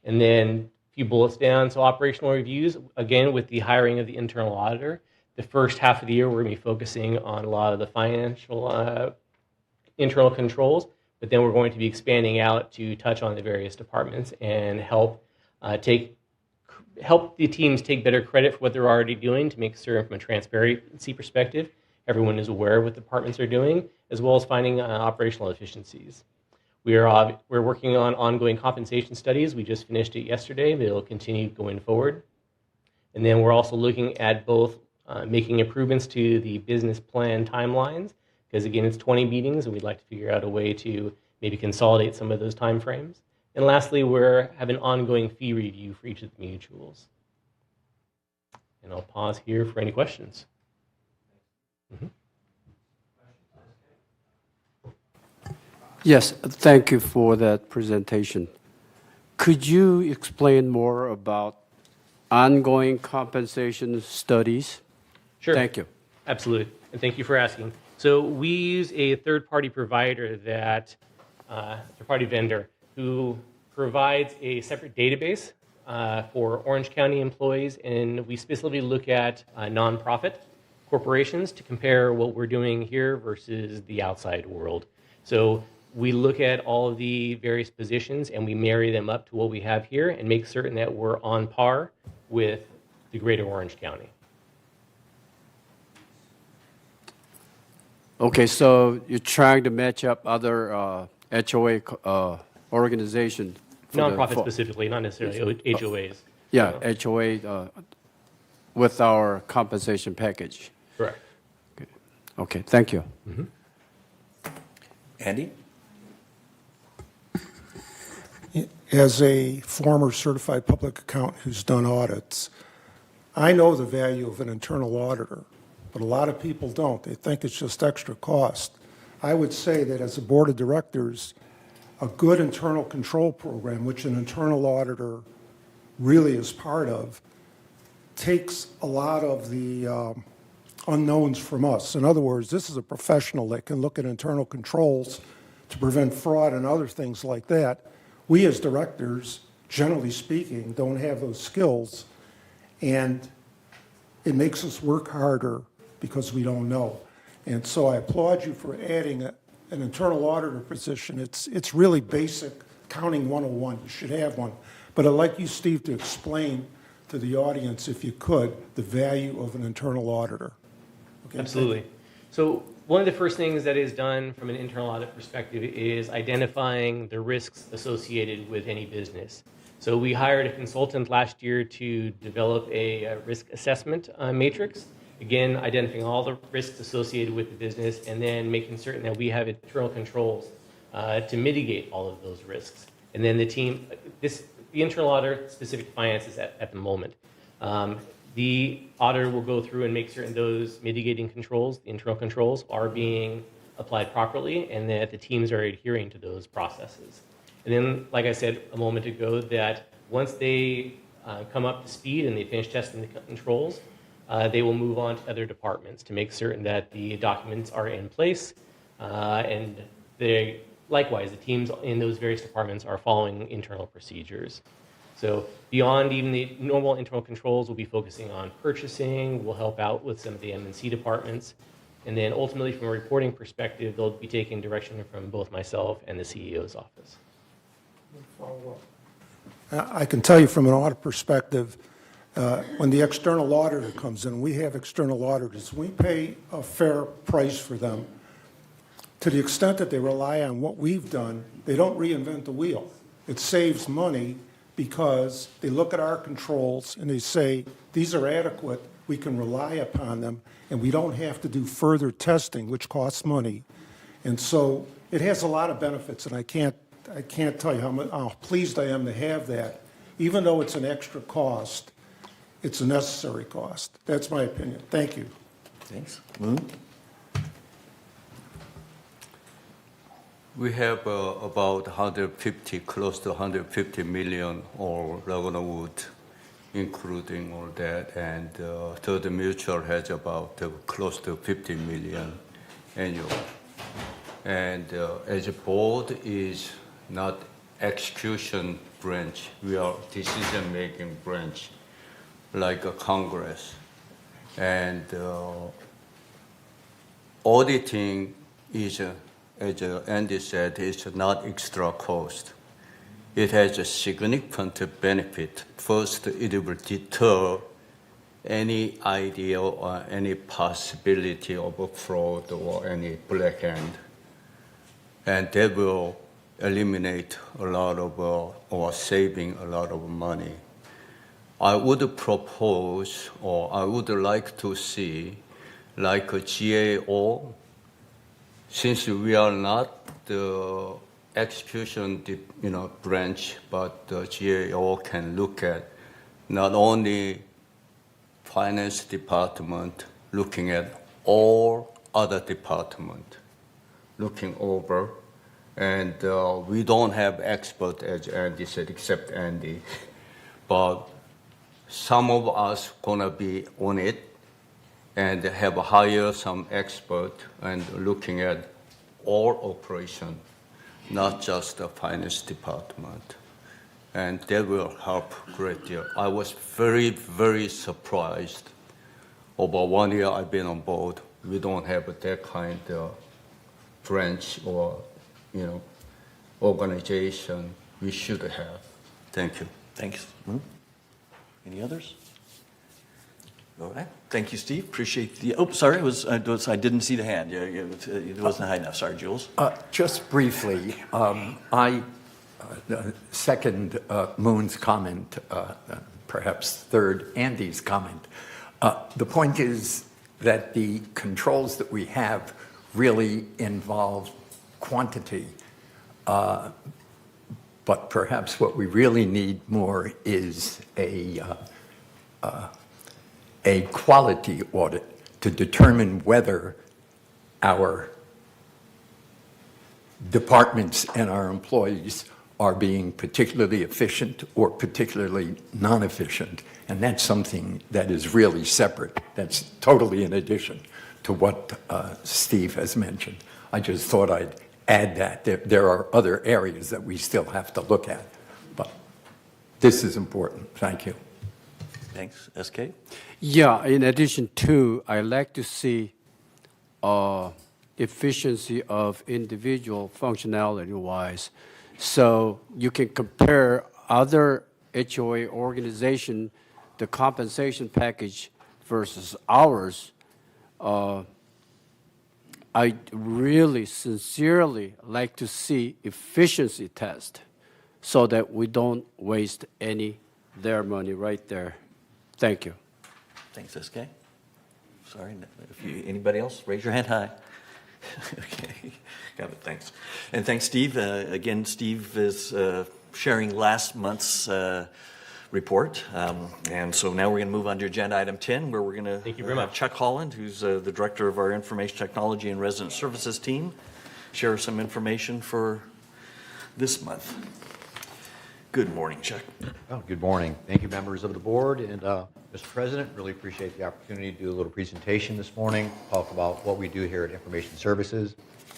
And then a few bullets down, so operational reviews, again with the hiring of the internal auditor. the first half of the year, we're going to be focusing on a lot of the financial internal controls, but then we're going to be expanding out to touch on the various departments and help the teams take better credit for what they're already doing to make certain from a transparency perspective, everyone is aware of what departments are doing, as well as finding operational efficiencies. We're working on ongoing compensation studies. We just finished it yesterday, but it'll continue going forward. And then we're also looking at both making improvements to the business plan timelines, because again, it's 20 meetings, and we'd like to figure out a way to maybe consolidate some of those timeframes. And lastly, we're having an ongoing fee review for each of the mutuals. And I'll pause here for any questions. Yes, thank you for that presentation. Could you explain more about ongoing compensation studies? Sure. Thank you. Absolutely, and thank you for asking. So we use a third-party provider third-party vendor who provides a separate database for Orange County employees, and we specifically look at nonprofit corporations to compare what we're doing here versus the outside world. So we look at all of the various positions and we marry them up to what we have here and make certain that we're on par with the greater Orange County. Okay, so you're trying to match up other HOA organizations? Nonprofit specifically, not necessarily HOAs. Yeah, HOA with our compensation package. Correct. Okay, thank you. Mm-hmm. Andy? As a former certified public accountant who's done audits, I know the value of an internal auditor, but a lot of people don't. They think it's just extra cost. I would say that as a board of directors, a good internal control program, which an internal auditor really is part of, takes a lot of the unknowns from us. In other words, this is a professional that can look at internal controls to prevent fraud and other things like that. We as directors, generally speaking, don't have those skills, and it makes us work harder because we don't know. And so I applaud you for adding an internal auditor position. It's really basic accounting 101. You should have one. But I'd like you, Steve, to explain to the audience, if you could, the value of an internal auditor. Okay, absolutely. So one of the first things that is done from an internal audit perspective is identifying the risks associated with any business. So we hired a consultant last year to develop a risk assessment matrix, again, identifying all the risks associated with the business and then making certain that we have internal controls to mitigate all of those risks. And then the team, the internal auditor specific finances at the moment. The auditor will go through and make certain those mitigating controls, the internal controls, are being applied properly and that the teams are adhering to those processes. And then, like I said a moment ago, that once they come up to speed and they finish testing the controls, they will move on to other departments to make certain that the documents are in place and likewise, the teams in those various departments are following internal procedures. So beyond even the normal internal controls, we'll be focusing on purchasing, we'll help out with some of the M&C departments, and then ultimately from a reporting perspective, they'll be taking direction from both myself and the CEO's office. I can tell you from an audit perspective, when the external auditor comes in, we have external auditors, we pay a fair price for them. To the extent that they rely on what we've done, they don't reinvent the wheel. It saves money because they look at our controls and they say, these are adequate, we can rely upon them, and we don't have to do further testing, which costs money. And so it has a lot of benefits, and I can't tell you how pleased I am to have that. Even though it's an extra cost, it's a necessary cost. That's my opinion. Thank you. Thanks. Moon? We have about 150, close to 150 million or Laguna Woods, including all that, and Third Mutual has about close to 50 million annual. And as a board is not execution branch, we are decision-making branch, like a Congress. And auditing is, as Andy said, is not extra cost. It has a significant benefit. First, it will deter any idea or any possibility of a fraud or any black hand. And that will eliminate a lot of, or saving a lot of money. I would propose, or I would like to see, like a GAO, since we are not the execution branch, but the GAO can look at not only finance department, looking at all other department, looking over, and we don't have expert, as Andy said, except Andy, but some of us gonna be on it and have hired some expert and looking at all operation, not just the finance department. And that will help a great deal. I was very, very surprised. Over 1 year I've been on board, we don't have that kind of branch or organization we should have. Thank you. Thanks. Any others? All right. Thank you, Steve. Appreciate the. Oh, sorry. I didn't see the hand. Yeah, it wasn't high enough. Sorry, Jules. Just briefly, I second Moon's comment, perhaps third Andy's comment. The point is that the controls that we have really involve quantity, but perhaps what we really need more is a quality audit to determine whether our departments and our employees are being particularly efficient or particularly non-efficient. And that's something that is really separate. That's totally in addition to what Steve has mentioned. I just thought I'd add that. There are other areas that we still have to look at, but this is important. Thank you. Thanks. SK? Yeah, in addition to, I like to see efficiency of individual functionality-wise. So you can compare other HOA organization, the compensation package versus ours. I really sincerely like to see efficiency test so that we don't waste their money right there. Thank you. Thanks, SK. Sorry, anybody else? Raise your hand high. Okay, got it, thanks. And thanks, Steve. Again, Steve is sharing last month's report. And so now we're going to move on to agenda item 10, where we're going to Thank you very much. Chuck Holland, who's the director of our Information Technology and Resident Services team, share some information for this month. Good morning, Chuck. Oh, good morning. Thank you, members of the board. And Mr. President, really appreciate the opportunity to do a little presentation this morning, talk about what we do here at Information Services.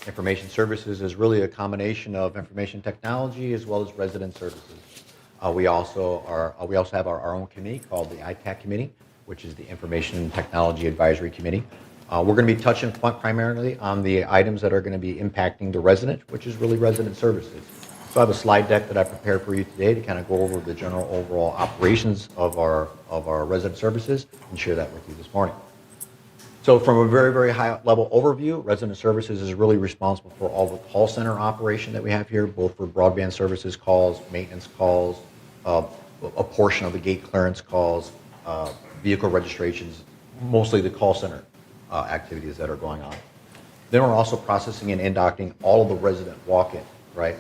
Information Services is really a combination of information technology as well as resident services. We also have our own committee called the ITAC Committee, which is the Information Technology Advisory Committee. We're going to be touching primarily on the items that are going to be impacting the resident, which is really resident services. So I have a slide deck that I prepared for you today to kind of go over the general overall operations of our resident services and share that with you this morning. So from a very, very high level overview, resident services is really responsible for all the call center operation that we have here, both for broadband services calls, maintenance calls, a portion of the gate clearance calls, vehicle registrations, mostly the call center activities that are going on. Then we're also processing and inducting all of the resident walk-in, right?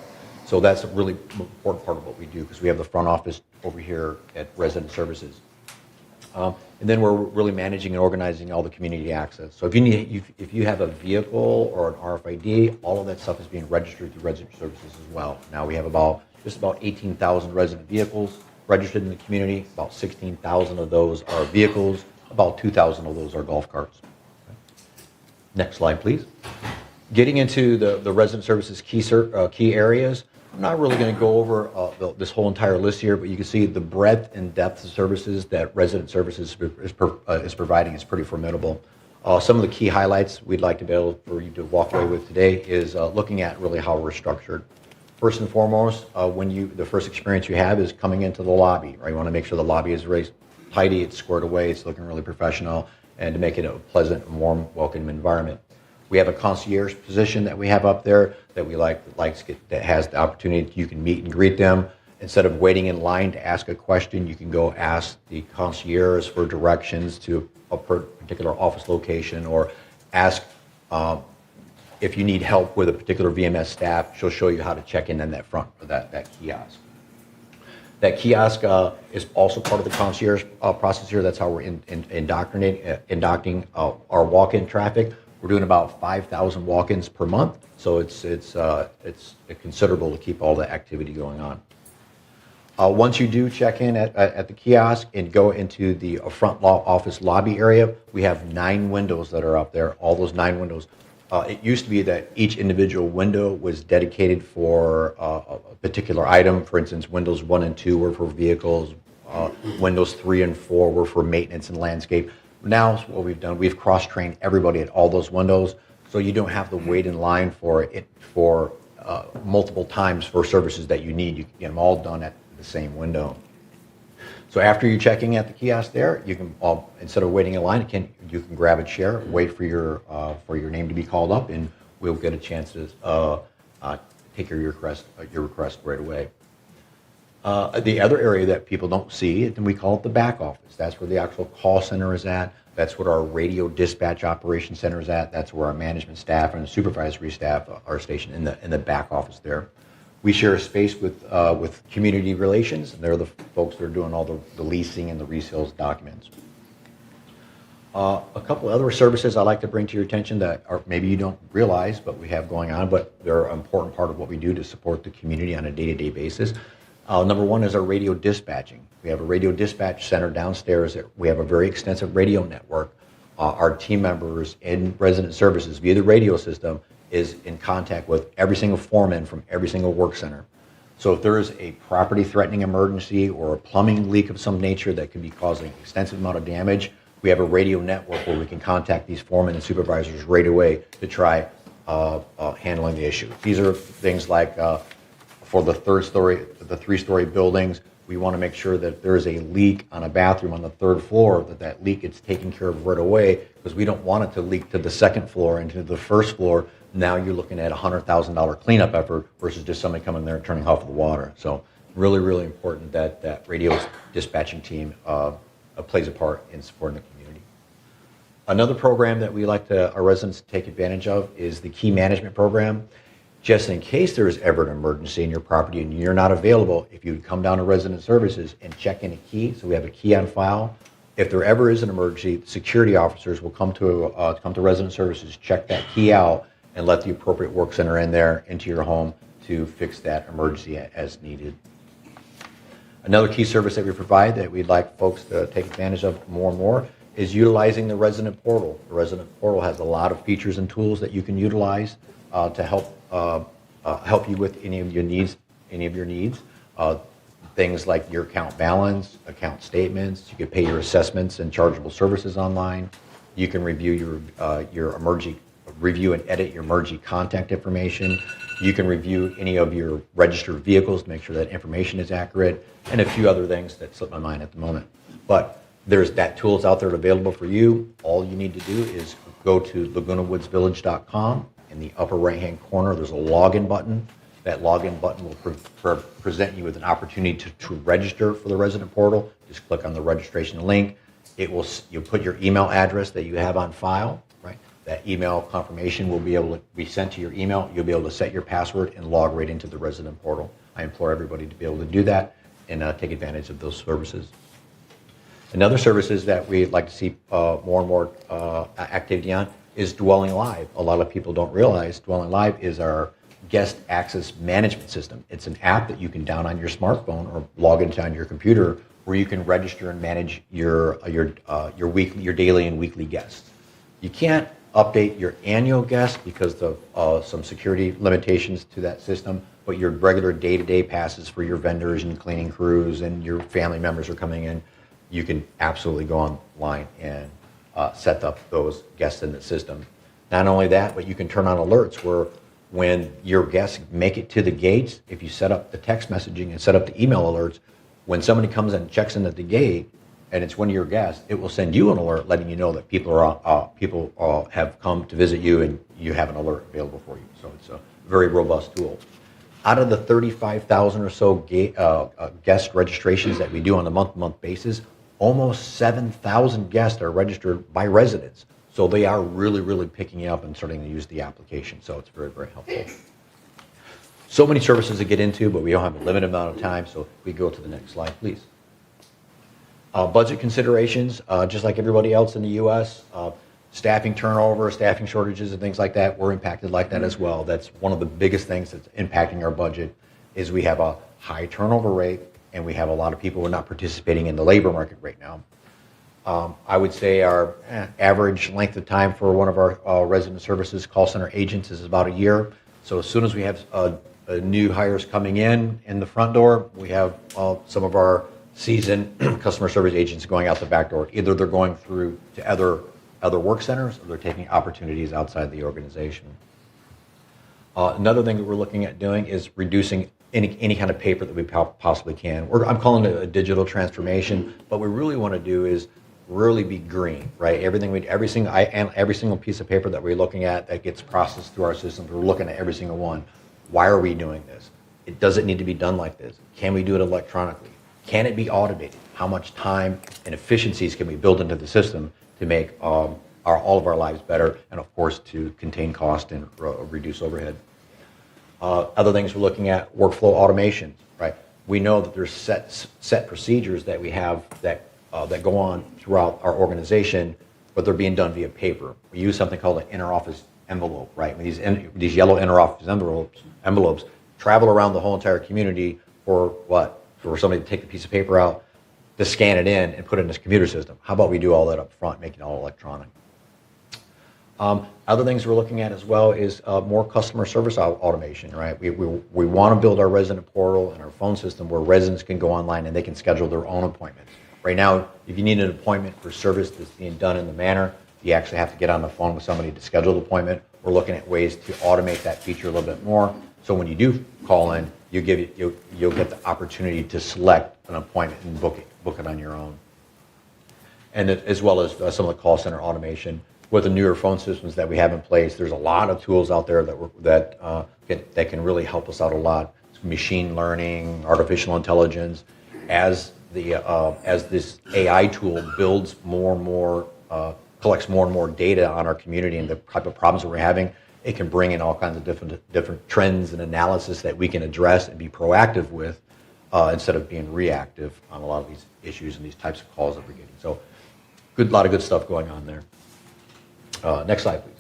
So that's a really important part of what we do because we have the front office over here at Resident Services. And then we're really managing and organizing all the community access. So if you have a vehicle or an RFID, all of that stuff is being registered through Resident Services as well. Now we have just about 18,000 resident vehicles registered in the community. About 16,000 of those are vehicles. About 2,000 of those are golf carts. Next slide, please. Getting into the resident services key areas, I'm not really going to go over this whole entire list here, but you can see the breadth and depth of services that Resident Services is providing is pretty formidable. Some of the key highlights we'd like to be able for you to walk away with today is looking at really how we're structured. First and foremost, the first experience you have is coming into the lobby, right? You want to make sure the lobby is very tidy, it's squared away, it's looking really professional, and to make it a pleasant, warm, welcoming environment. We have a concierge position that we have up there that we that has the opportunity you can meet and greet them. Instead of waiting in line to ask a question, you can go ask the concierge for directions to a particular office location, or ask if you need help with a particular VMS staff. She'll show you how to check in that front of that kiosk. That kiosk is also part of the concierge process here. That's how we're indoctrinating our walk-in traffic. We're doing about 5,000 walk-ins per month, so it's considerable to keep all the activity going on. Once you do check in at the kiosk and go into the front office lobby area, we have 9 windows that are up there. All those 9 windows. It used to be that each individual window was dedicated for a particular item. For instance, windows 1 and 2 were for vehicles. Windows 3 and 4 were for maintenance and landscape. Now what we've done, we've cross-trained everybody at all those windows, so you don't have to wait in line for multiple times for services that you need. You can get them all done at the same window. So after you're checking at the kiosk there, you can instead of waiting in line, you can grab a chair, wait for your name to be called up, and we'll get a chance to take your request right away. The other area that people don't see, and we call it the back office. That's where the actual call center is at. That's what our radio dispatch operation center is at. That's where our management staff and the supervisory staff are stationed in the back office there. We share a space with community relations, and they're the folks that are doing all the leasing and the resales documents. A couple other services I'd like to bring to your attention that maybe you don't realize, but we have going on, but they're an important part of what we do to support the community on a day-to-day basis. Number one is our radio dispatching. We have a radio dispatch center downstairs. We have a very extensive radio network. Our team members in Resident Services via the radio system is in contact with every single foreman from every single work center. So if there is a property-threatening emergency or a plumbing leak of some nature that could be causing extensive amount of damage, we have a radio network where we can contact these foremen and supervisors right away to try handling the issue. These are things like for the 3-story buildings, we want to make sure that there is a leak on a bathroom on the 3rd floor, that leak gets taken care of right away, because we don't want it to leak to the 2nd floor and to the 1st floor. Now you're looking at a $100,000 cleanup effort versus just somebody coming there and turning off the water. So really, really important that radio dispatching team plays a part in supporting the community. Another program that we like our residents to take advantage of is the key management program. Just in case there is ever an emergency in your property and you're not available, if you would come down to Resident Services and check in a key, so we have a key on file. If there ever is an emergency, security officers will come to Resident Services, check that key out, and let the appropriate work center in there into your home to fix that emergency as needed. Another key service that we provide that we'd like folks to take advantage of more and more is utilizing the Resident Portal. The Resident Portal has a lot of features and tools that you can utilize to help you with any of your needs. Things like your account balance, account statements. You can pay your assessments and chargeable services online. You can review review and edit your emergency contact information. You can review any of your registered vehicles to make sure that information is accurate, and a few other things that slip my mind at the moment. But there's that tool's out there available for you. All you need to do is go to LagunaWoodsVillage.com. In the upper right-hand corner, there's a login button. That login button will present you with an opportunity to register for the Resident Portal. Just click on the registration link. You'll put your email address that you have on file. Right. That email confirmation will be able to be sent to your email. You'll be able to set your password and log right into the Resident Portal. I implore everybody to be able to do that and take advantage of those services. Another services that we'd like to see more and more activity on is Dwelling Live. A lot of people don't realize Dwelling Live is our guest access management system. It's an app that you can download on your smartphone or log into on your computer, where you can register and manage your daily and weekly guests. You can't update your annual guests because of some security limitations to that system, but your regular day-to-day passes for your vendors and cleaning crews and your family members are coming in, you can absolutely go online and set up those guests in the system. Not only that, but you can turn on alerts where when your guests make it to the gates, if you set up the text messaging and set up the email alerts, when somebody comes and checks in at the gate and it's one of your guests, it will send you an alert letting you know that people have come to visit you and you have an alert available for you. So it's a very robust tool. Out of the 35,000 or so guest registrations that we do on a month-to-month basis, almost 7,000 guests are registered by residents. So they are really, really picking up and starting to use the application. So it's very, very helpful. So many services to get into, but we don't have a limited amount of time. So we go to the next slide, please. Budget considerations, just like everybody else in the U.S., staffing turnover, staffing shortages, and things like that, we're impacted like that as well. That's one of the biggest things that's impacting our budget is we have a high turnover rate, and we have a lot of people who are not participating in the labor market right now. I would say our average length of time for one of our resident services call center agents is about a year. So as soon as we have new hires coming in the front door, we have some of our seasoned customer service agents going out the back door. Either they're going through to other work centers or they're taking opportunities outside the organization. Another thing that we're looking at doing is reducing any kind of paper that we possibly can. I'm calling it a digital transformation, but what we really want to do is really be green, right? Every single piece of paper that we're looking at that gets processed through our systems, we're looking at every single one. Why are we doing this? It doesn't need to be done like this. Can we do it electronically? Can it be automated? How much time and efficiencies can we build into the system to make all of our lives better, and of course to contain cost and reduce overhead? Other things we're looking at, workflow automation, right? We know that there's set procedures that we have that go on throughout our organization, but they're being done via paper. We use something called an interoffice envelope, right? These yellow interoffice envelopes travel around the whole entire community for what? For somebody to take the piece of paper out, to scan it in and put it in this computer system. How about we do all that up front, making it all electronic? Other things we're looking at as well is more customer service automation, right? We want to build our resident portal and our phone system where residents can go online and they can schedule their own appointments. Right now, if you need an appointment for service that's being done in the manor, you actually have to get on the phone with somebody to schedule the appointment. We're looking at ways to automate that feature a little bit more. So when you do call in, you'll get the opportunity to select an appointment and book it on your own. And as well as some of the call center automation. With the newer phone systems that we have in place, there's a lot of tools out there that can really help us out a lot. Machine learning, artificial intelligence. As this AI tool builds more and more, collects more and more data on our community and the type of problems that we're having, it can bring in all kinds of different trends and analysis that we can address and be proactive with instead of being reactive on a lot of these issues and these types of calls that we're getting. So a lot of good stuff going on there. Next slide, please.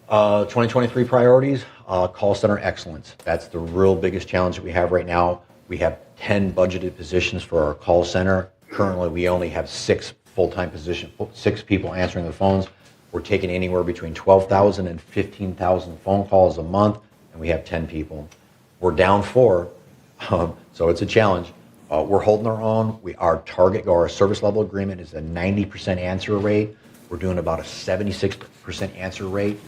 2023 priorities, call center excellence. That's the real biggest challenge that we have right now. We have 10 budgeted positions for our call center. Currently, we only have 6 full-time positions, 6 people answering the phones. We're taking anywhere between 12,000 and 15,000 phone calls a month, and we have 10 people. We're down 4, so it's a challenge. We're holding our own. Our service level agreement is a 90% answer rate. We're doing about a 76% answer rate.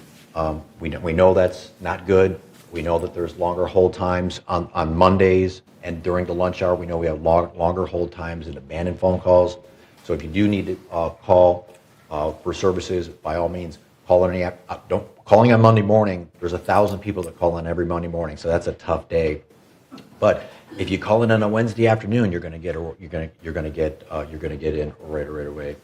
We know that's not good. We know that there's longer hold times on Mondays and during the lunch hour. We know we have longer hold times in abandoned phone calls. So if you do need to call for services, by all means, call in. Calling on Monday morning, there's 1,000 people that call in every Monday morning, so that's a tough day. But if you call in on a Wednesday afternoon, you're going to get in right away.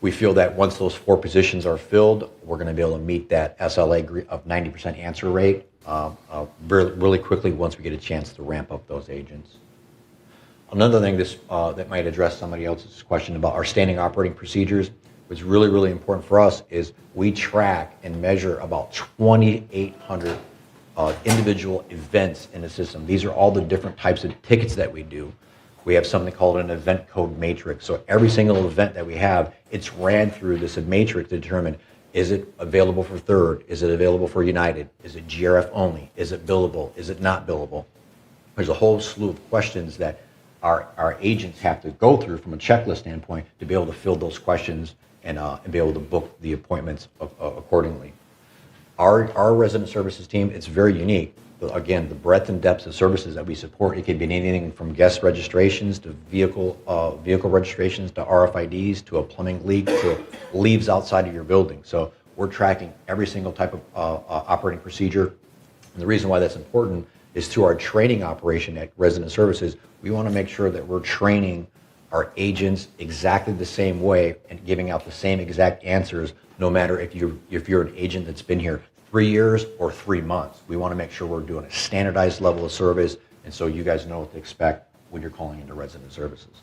We feel that once those 4 positions are filled, we're going to be able to meet that SLA of 90% answer rate really quickly once we get a chance to ramp up those agents. Another thing that might address somebody else's question about our standing operating procedures, what's really, really important for us is we track and measure about 2,800 individual events in the system. These are all the different types of tickets that we do. We have something called an event code matrix. So every single event that we have, it's ran through this matrix to determine, is it available for Third? Is it available for United? Is it GRF only? Is it billable? Is it not billable? There's a whole slew of questions that our agents have to go through from a checklist standpoint to be able to fill those questions and be able to book the appointments accordingly. Our resident services team, it's very unique. Again, the breadth and depth of services that we support, it could be anything from guest registrations to vehicle registrations to RFIDs to a plumbing leak to leaves outside of your building. So we're tracking every single type of operating procedure. And the reason why that's important is through our training operation at Resident Services, we want to make sure that we're training our agents exactly the same way and giving out the same exact answers, no matter if you're an agent that's been here 3 years or 3 months. We want to make sure we're doing a standardized level of service, and so you guys know what to expect when you're calling into Resident Services.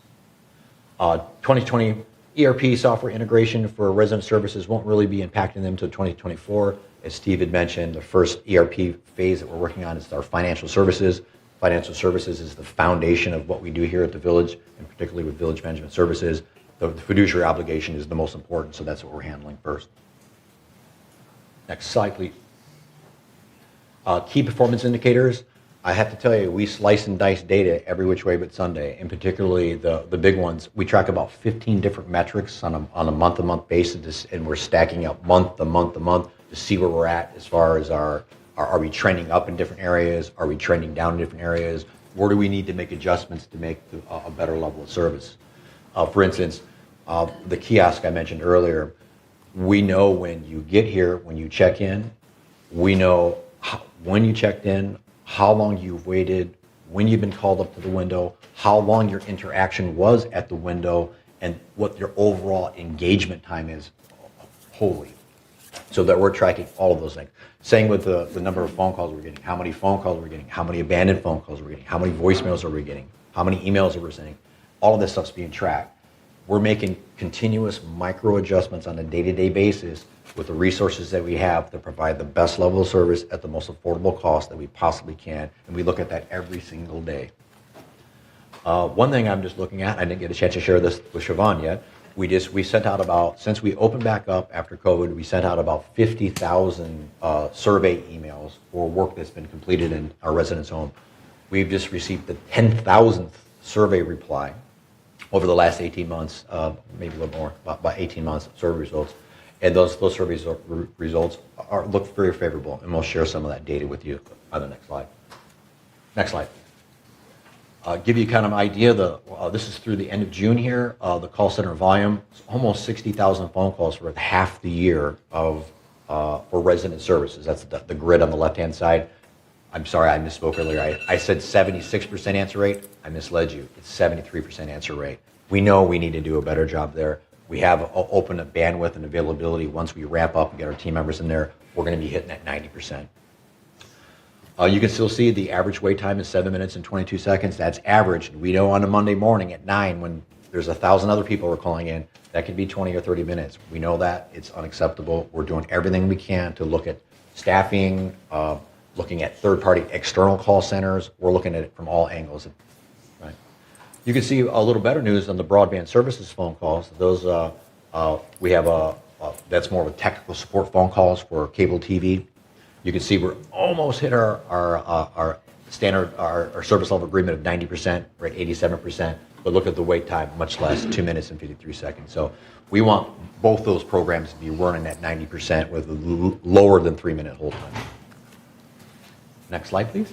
2020 ERP software integration for Resident Services won't really be impacting them until 2024. As Steve had mentioned, the first ERP phase that we're working on is our financial services. Financial services is the foundation of what we do here at the Village, and particularly with Village Management Services. The fiduciary obligation is the most important, so that's what we're handling first. Next slide, please. Key performance indicators. I have to tell you, we slice and dice data every which way but Sunday, and particularly the big ones. We track about 15 different metrics on a month-to-month basis, and we're stacking up month to month to month to see where we're at as far as are we trending up in different areas? Are we trending down in different areas? Where do we need to make adjustments to make a better level of service? For instance, the kiosk I mentioned earlier, we know when you get here, when you check in, we know when you checked in, how long you've waited, when you've been called up to the window, how long your interaction was at the window, and what your overall engagement time is. Holy. So that we're tracking all of those things. Same with the number of phone calls we're getting, how many phone calls we're getting, how many abandoned phone calls we're getting, how many voicemails are we getting, how many emails are we sending. All of this stuff's being tracked. We're making continuous micro adjustments on a day-to-day basis with the resources that we have to provide the best level of service at the most affordable cost that we possibly can, and we look at that every single day. One thing I'm just looking at, I didn't get a chance to share this with Siobhan yet, we sent out about, since we opened back up after COVID, we sent out about 50,000 survey emails for work that's been completed in our residence home. We've just received the 10,000th survey reply over the last 18 months, maybe a little more, about 18 months of survey results. And those survey results look very favorable, and we'll share some of that data with you on the next slide. Next slide. Give you kind of an idea, this is through the end of June here, the call center volume, it's almost 60,000 phone calls for half the year for resident services. That's the grid on the left-hand side. I'm sorry, I misspoke earlier. I said 76% answer rate. I misled you. It's 73% answer rate. We know we need to do a better job there. We have open a bandwidth and availability. Once we ramp up and get our team members in there, we're going to be hitting at 90%. You can still see the average wait time is 7 minutes and 22 seconds. That's average. We know on a Monday morning at 9 when there's 1,000 other people who are calling in, that could be 20 or 30 minutes. We know that. It's unacceptable. We're doing everything we can to look at staffing, looking at third-party external call centers. We're looking at it from all angles. Right. You can see a little better news on the broadband services phone calls. Those we have that's more of a technical support phone calls for cable TV. You can see we're almost hit our standard, our service level agreement of 90%. We're at 87%. But look at the wait time, much less, 2 minutes and 53 seconds. So we want both those programs to be running at 90% with lower than 3-minute hold time. Next slide, please.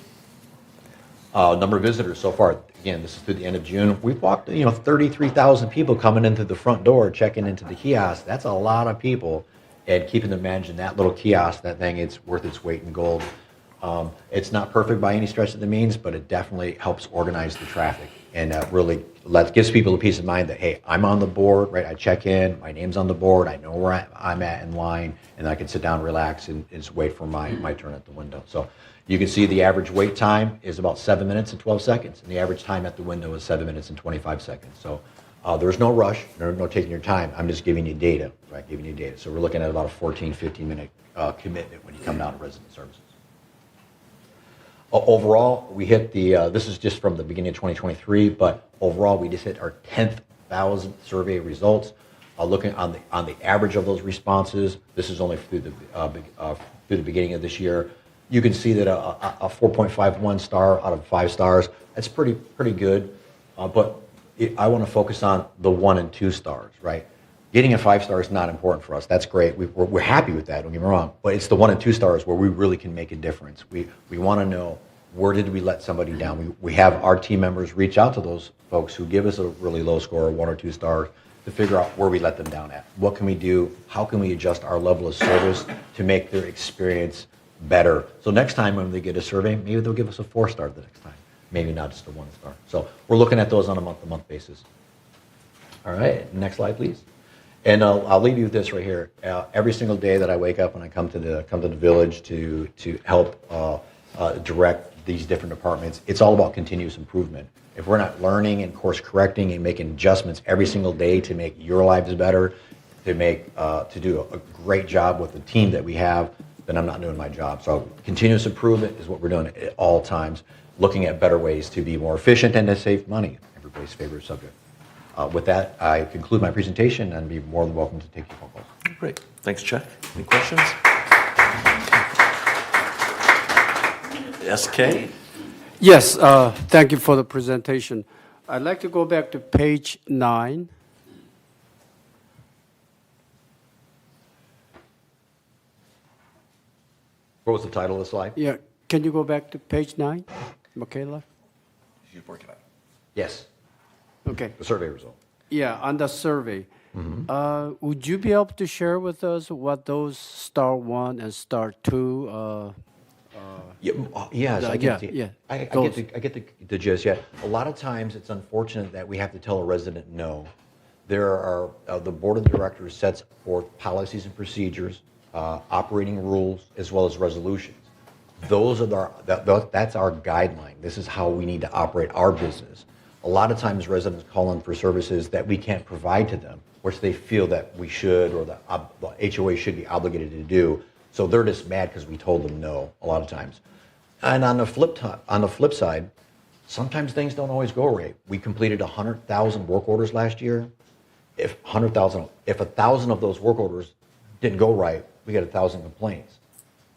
Number of visitors so far. Again, this is through the end of June. We've walked, 33,000 people coming into the front door, checking into the kiosk. That's a lot of people. And keeping them managing that little kiosk, that thing, it's worth its weight in gold. It's not perfect by any stretch of the means, but it definitely helps organize the traffic. And really gives people a peace of mind that, hey, I'm on the board, right? I check in, my name's on the board, I know where I'm at in line, and I can sit down, relax, and just wait for my turn at the window. So you can see the average wait time is about 7 minutes and 12 seconds, and the average time at the window is 7 minutes and 25 seconds. So there's no rush, no taking your time. I'm just giving you data, right? Giving you data. So we're looking at about a 14, 15-minute commitment when you come down to resident services. Overall, we hit this is just from the beginning of 2023, but overall, we just hit our 10th 1,000 survey results. Looking on the average of those responses, this is only through the beginning of this year. You can see that a 4.51 star out of 5 stars, that's pretty good. But I want to focus on the 1 and 2 stars, right? Getting a 5 star is not important for us. That's great. We're happy with that, don't get me wrong. But it's the 1 and 2 stars where we really can make a difference. We want to know, where did we let somebody down? We have our team members reach out to those folks who give us a really low score, 1 or 2 stars, to figure out where we let them down at. What can we do? How can we adjust our level of service to make their experience better? So next time when they get a survey, maybe they'll give us a 4 star the next time. Maybe not just a 1 star. So we're looking at those on a month-to-month basis. All right, next slide, please. And I'll leave you with this right here. Every single day that I wake up and I come to the village to help direct these different departments, it's all about continuous improvement. If we're not learning and course correcting and making adjustments every single day to make your lives better, to do a great job with the team that we have, then I'm not doing my job. So continuous improvement is what we're doing at all times, looking at better ways to be more efficient and to save money, everybody's favorite subject. With that, I conclude my presentation and be more than welcome to take your phone calls. Great. Thanks, Chuck. Any questions? SK? Yes, thank you for the presentation. I'd like to go back to page 9. What was the title of the slide? Yeah, can you go back to page 9, Michaela? She's working on it. Yes. Okay. The survey result. Yeah, on the survey. Would you be able to share with us what those star 1 and star 2 yes, I get those. I get the gist. Yeah, a lot of times it's unfortunate that we have to tell a resident no. There are the board of directors sets forth policies and procedures, operating rules, as well as resolutions. Those are that's our guideline. This is how we need to operate our business. A lot of times residents call in for services that we can't provide to them, which they feel that we should or the HOA should be obligated to do. So they're just mad because we told them no a lot of times. And on the flip side, sometimes things don't always go right. We completed 100,000 work orders last year. If 1,000 of those work orders didn't go right, we got 1,000 complaints.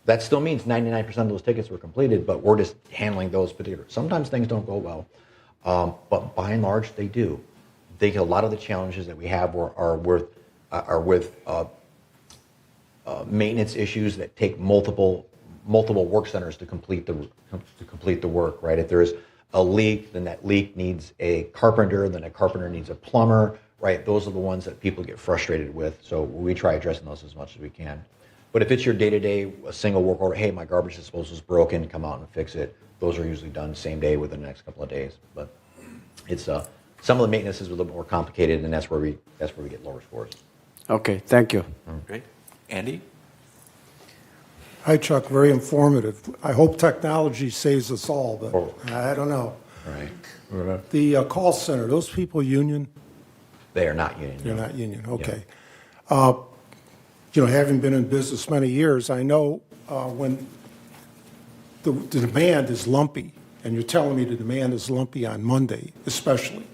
That still means 99% of those tickets were completed, but we're just handling those particular. Sometimes things don't go well, but by and large, they do. I think a lot of the challenges that we have are with maintenance issues that take multiple work centers to complete the work. Right? If there's a leak, then that leak needs a carpenter, then a carpenter needs a plumber. Right? Those are the ones that people get frustrated with. So we try addressing those as much as we can. But if it's your day-to-day, a single work order, hey, my garbage disposal is broken, come out and fix it. Those are usually done same day within the next couple of days. But it's some of the maintenance is a little bit more complicated, and that's where we get lower scores. Okay, thank you. Great. Andy? Hi, Chuck. Very informative. I hope technology saves us all, but I don't know. All right. The call center, those people union? They are not union. They're not union, okay. Having been in business many years, I know when the demand is lumpy, and you're telling me the demand is lumpy on Monday, especially.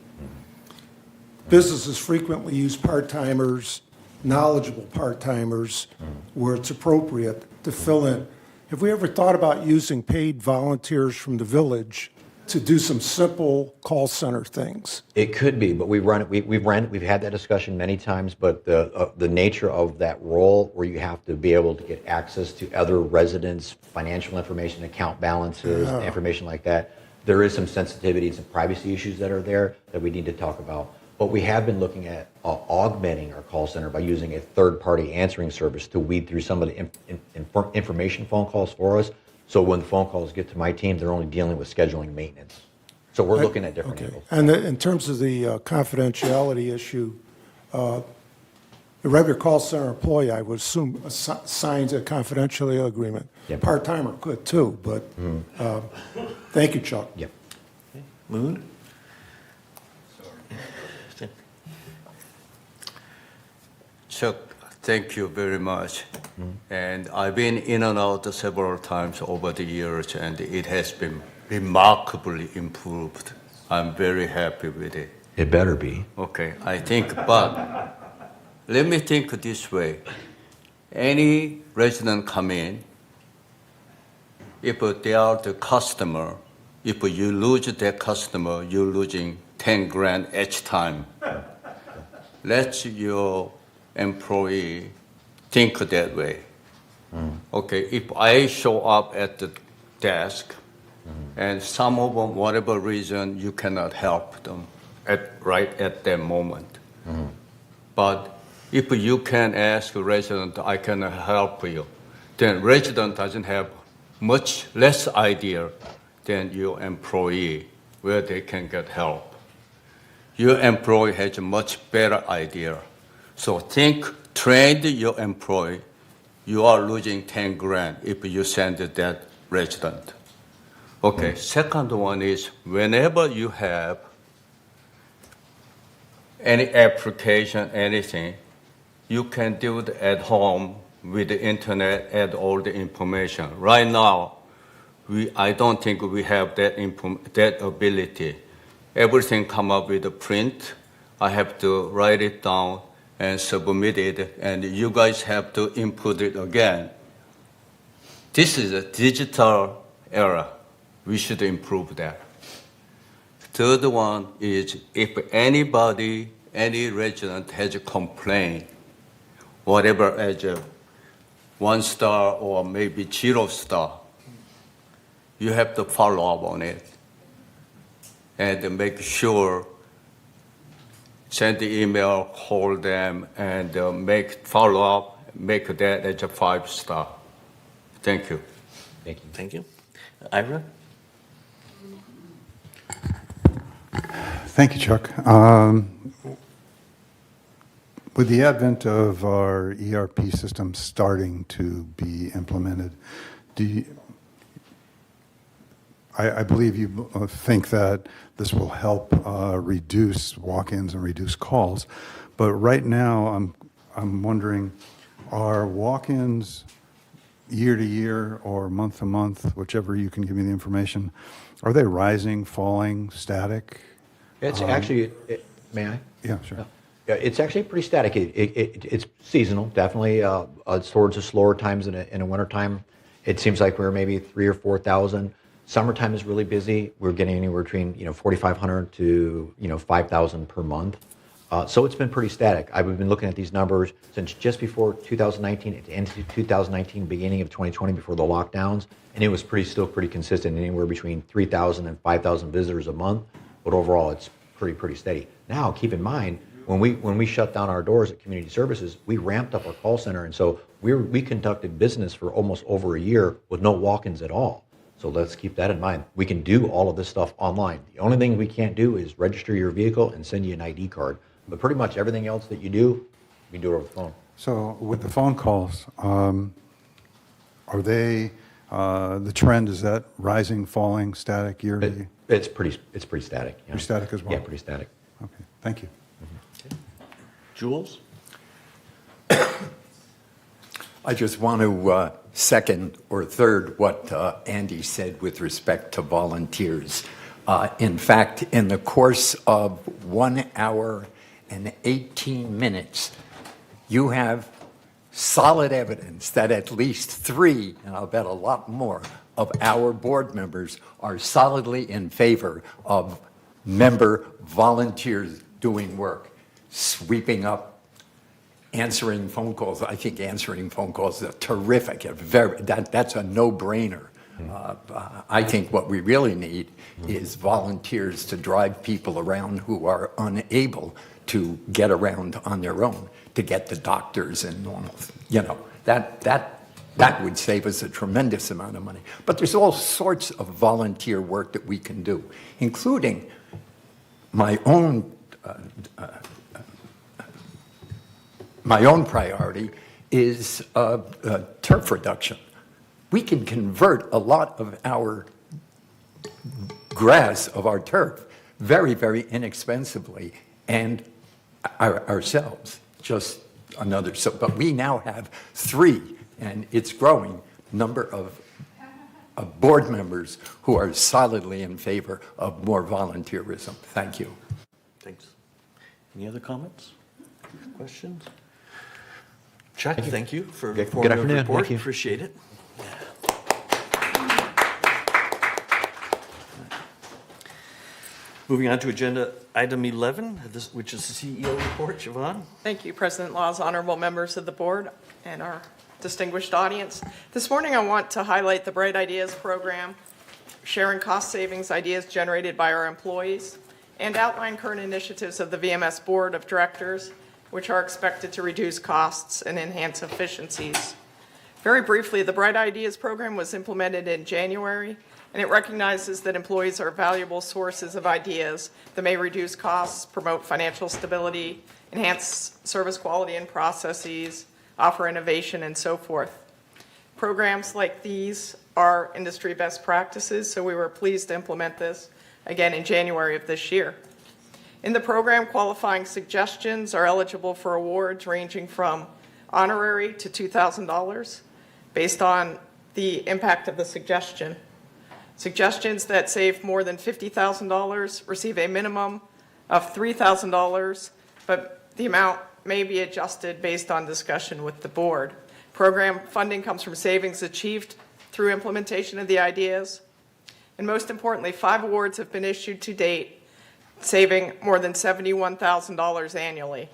Businesses frequently use part-timers, knowledgeable part-timers, where it's appropriate to fill in. Have we ever thought about using paid volunteers from the village to do some simple call center things? It could be, but we've had that discussion many times. But the nature of that role, where you have to be able to get access to other residents' financial information, account balances, information like that, there is some sensitivities and privacy issues that are there that we need to talk about. But we have been looking at augmenting our call center by using a third-party answering service to weed through some of the information phone calls for us. So when the phone calls get to my team, they're only dealing with scheduling maintenance. So we're looking at different angles. And in terms of the confidentiality issue, the regular call center employee, I would assume, signs a confidentiality agreement. Yep. Part-timer could too, but thank you, Chuck. Yep. Moon? Chuck, thank you very much. And I've been in and out several times over the years, and it has been remarkably improved. I'm very happy with it. It better be. Okay, I think, but let me think this way. Any resident come in, if they are the customer, if you lose that customer, you're losing 10 grand each time. Let your employee think that way. Okay, if I show up at the desk and some of them, whatever reason, you cannot help them right at that moment. But if you can ask a resident, I can help you, then resident doesn't have much less idea than your employee where they can get help. Your employee has a much better idea. So train your employee. You are losing 10 grand if you send that resident. Okay, second one is whenever you have any application, anything, you can do it at home with the internet, add all the information. Right now, I don't think we have that ability. Everything come up with a print. I have to write it down and submit it, and you guys have to input it again. This is a digital era. We should improve that. Third one is if anybody, any resident has a complaint, whatever as a 1 star or maybe 0 star, you have to follow up on it and make sure, send the email, call them, and follow up, make that as a 5 star. Thank you. Thank you. Thank you. Ira? Thank you, Chuck. With the advent of our ERP system starting to be implemented, I believe you think that this will help reduce walk-ins and reduce calls. But right now, I'm wondering, are walk-ins year to year or month to month, whichever you can give me the information, are they rising, falling, static? It's actually, may I? Yeah, sure. Yeah, it's actually pretty static. It's seasonal, definitely. Towards the slower times in a wintertime, it seems like we're maybe 3,000 or 4,000. Summertime is really busy. We're getting anywhere between 4,500 to 5,000 per month. So it's been pretty static. I've been looking at these numbers since just before 2019, at the end of 2019, beginning of 2020, before the lockdowns, and it was still pretty consistent, anywhere between 3,000 and 5,000 visitors a month. But overall, it's pretty steady. Now, keep in mind, when we shut down our doors at Community Services, we ramped up our call center, and so we conducted business for almost over a year with no walk-ins at all. So let's keep that in mind. We can do all of this stuff online. The only thing we can't do is register your vehicle and send you an ID card. But pretty much everything else that you do, you can do it over the phone. So with the phone calls, are they, the trend, is that rising, falling, static, year to year? It's pretty static. Yeah. Pretty static as well? Yeah, pretty static. Okay, thank you. Jules? I just want to second or third what Andy said with respect to volunteers. In fact, in the course of 1 hour and 18 minutes, you have solid evidence that at least 3, and I'll bet a lot more, of our board members are solidly in favor of member volunteers doing work, sweeping up, answering phone calls. I think answering phone calls is terrific. That's a no-brainer. I think what we really need is volunteers to drive people around who are unable to get around on their own, to get to doctors and normal, that would save us a tremendous amount of money. But there's all sorts of volunteer work that we can do, including my own priority is turf reduction. We can convert a lot of our grass, of our turf, very, very inexpensively, and ourselves, just another. But we now have 3 and it's growing, number of board members who are solidly in favor of more volunteerism. Thank you. Thanks. Any other comments, questions? Chuck, thank you for the Good informative afternoon. report. Thank you. Appreciate it. Moving on to agenda item 11, which is the CEO report. Siobhan? Thank you, President Laws, honorable members of the board, and our distinguished audience. This morning, I want to highlight the Bright Ideas program, sharing cost savings ideas generated by our employees, and outline current initiatives of the VMS Board of Directors, which are expected to reduce costs and enhance efficiencies. Very briefly, the Bright Ideas program was implemented in January, and it recognizes that employees are valuable sources of ideas that may reduce costs, promote financial stability, enhance service quality and processes, offer innovation, and so forth. Programs like these are industry best practices, so we were pleased to implement this again in January of this year. In the program, qualifying suggestions are eligible for awards ranging from honorary to $2,000 based on the impact of the suggestion. Suggestions that save more than $50,000 receive a minimum of $3,000, but the amount may be adjusted based on discussion with the board. Program funding comes from savings achieved through implementation of the ideas. And most importantly, 5 awards have been issued to date, saving more than $71,000 annually.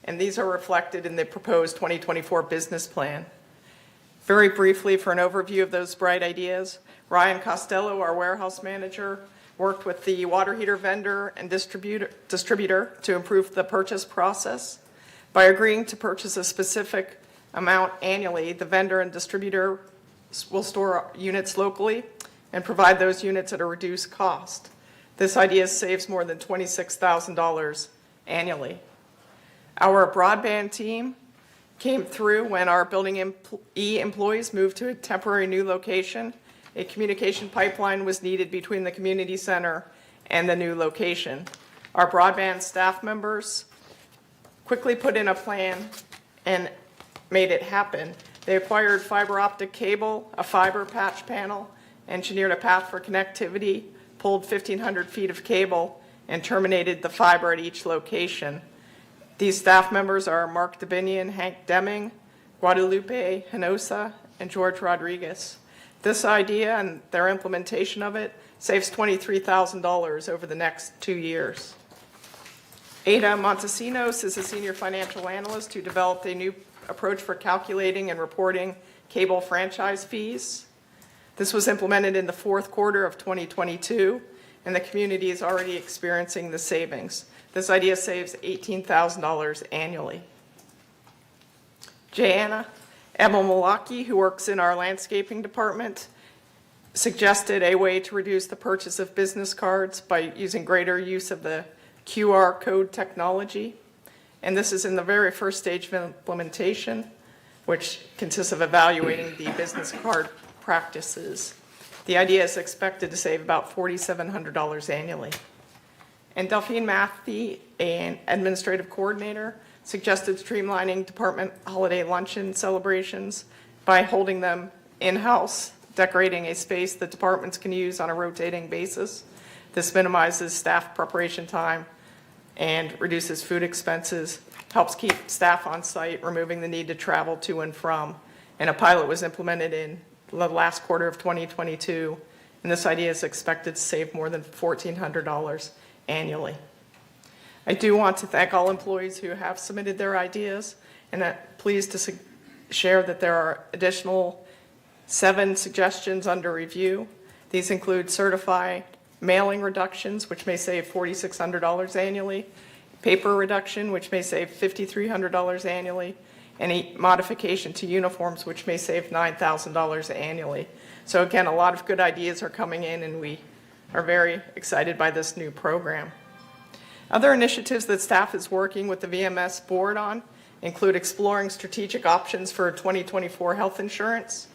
And these are reflected in the proposed 2024 business plan. Very briefly, for an overview of those bright ideas, Ryan Costello, our warehouse manager, worked with the water heater vendor and distributor to improve the purchase process. By agreeing to purchase a specific amount annually, the vendor and distributor will store units locally and provide those units at a reduced cost. This idea saves more than $26,000 annually. Our broadband team came through when our Building E employees moved to a temporary new location. A communication pipeline was needed between the community center and the new location. Our broadband staff members quickly put in a plan and made it happen. They acquired fiber optic cable, a fiber patch panel, engineered a path for connectivity, pulled 1,500 feet of cable, and terminated the fiber at each location. These staff members are Mark Dabinian, Hank Deming, Guadalupe Hinosa, and George Rodriguez. This idea and their implementation of it saves $23,000 over the next 2 years. Ada Montesinos is a senior financial analyst who developed a new approach for calculating and reporting cable franchise fees. This was implemented in the 4th quarter of 2022, and the community is already experiencing the savings. This idea saves $18,000 annually. Jayana Emil-Malaki, who works in our landscaping department, suggested a way to reduce the purchase of business cards by using greater use of the QR code technology. And this is in the very first stage of implementation, which consists of evaluating the business card practices. The idea is expected to save about $4,700 annually. And Delphine Matthey, an administrative coordinator, suggested streamlining department holiday luncheon celebrations by holding them in-house, decorating a space that departments can use on a rotating basis. This minimizes staff preparation time and reduces food expenses, helps keep staff on site, removing the need to travel to and from. And a pilot was implemented in the last quarter of 2022, and this idea is expected to save more than $1,400 annually. I do want to thank all employees who have submitted their ideas, and I'm pleased to share that there are additional 7 suggestions under review. These include certify mailing reductions, which may save $4,600 annually, paper reduction, which may save $5,300 annually, and a modification to uniforms, which may save $9,000 annually. So again, a lot of good ideas are coming in, and we are very excited by this new program. Other initiatives that staff is working with the VMS board on include exploring strategic options for 2024 health insurance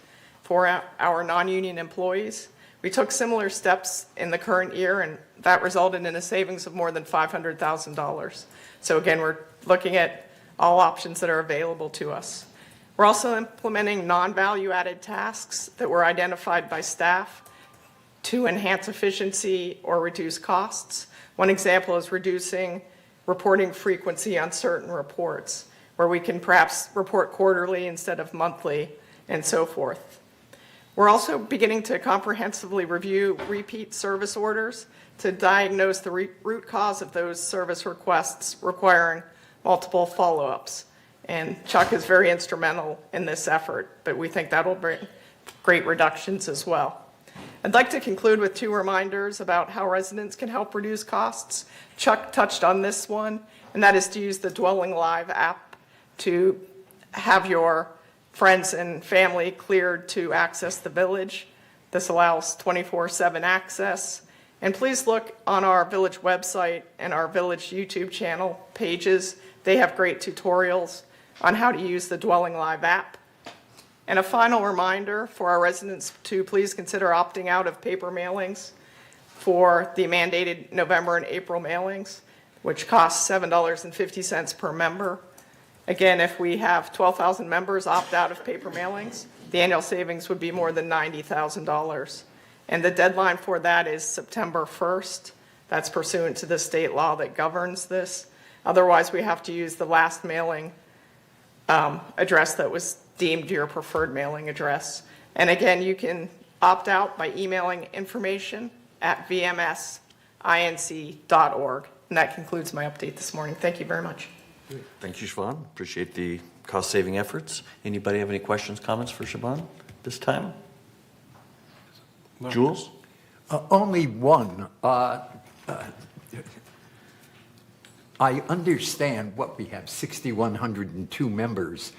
for our non-union employees. We took similar steps in the current year, and that resulted in a savings of more than $500,000. So again, we're looking at all options that are available to us. We're also implementing non-value added tasks that were identified by staff to enhance efficiency or reduce costs. One example is reducing reporting frequency on certain reports, where we can perhaps report quarterly instead of monthly, and so forth. We're also beginning to comprehensively review repeat service orders to diagnose the root cause of those service requests requiring multiple follow-ups. And Chuck is very instrumental in this effort, but we think that will bring great reductions as well. I'd like to conclude with 2 reminders about how residents can help reduce costs. Chuck touched on this one, and that is to use the Dwelling Live app to have your friends and family cleared to access the village. This allows 24/7 access. And please look on our village website and our village YouTube channel pages. They have great tutorials on how to use the Dwelling Live app. And a final reminder for our residents to please consider opting out of paper mailings for the mandated November and April mailings, which cost $7.50 per member. Again, if we have 12,000 members opt out of paper mailings, the annual savings would be more than $90,000. And the deadline for that is September 1st. That's pursuant to the state law that governs this. Otherwise, we have to use the last mailing address that was deemed your preferred mailing address. And again, you can opt out by emailing information@vmsinc.org. And that concludes my update this morning. Thank you very much. Thank you, Siobhan. Appreciate the cost-saving efforts. Anybody have any questions, comments for Siobhan this time? Jules? Only one. I understand what we have, 6,102 members.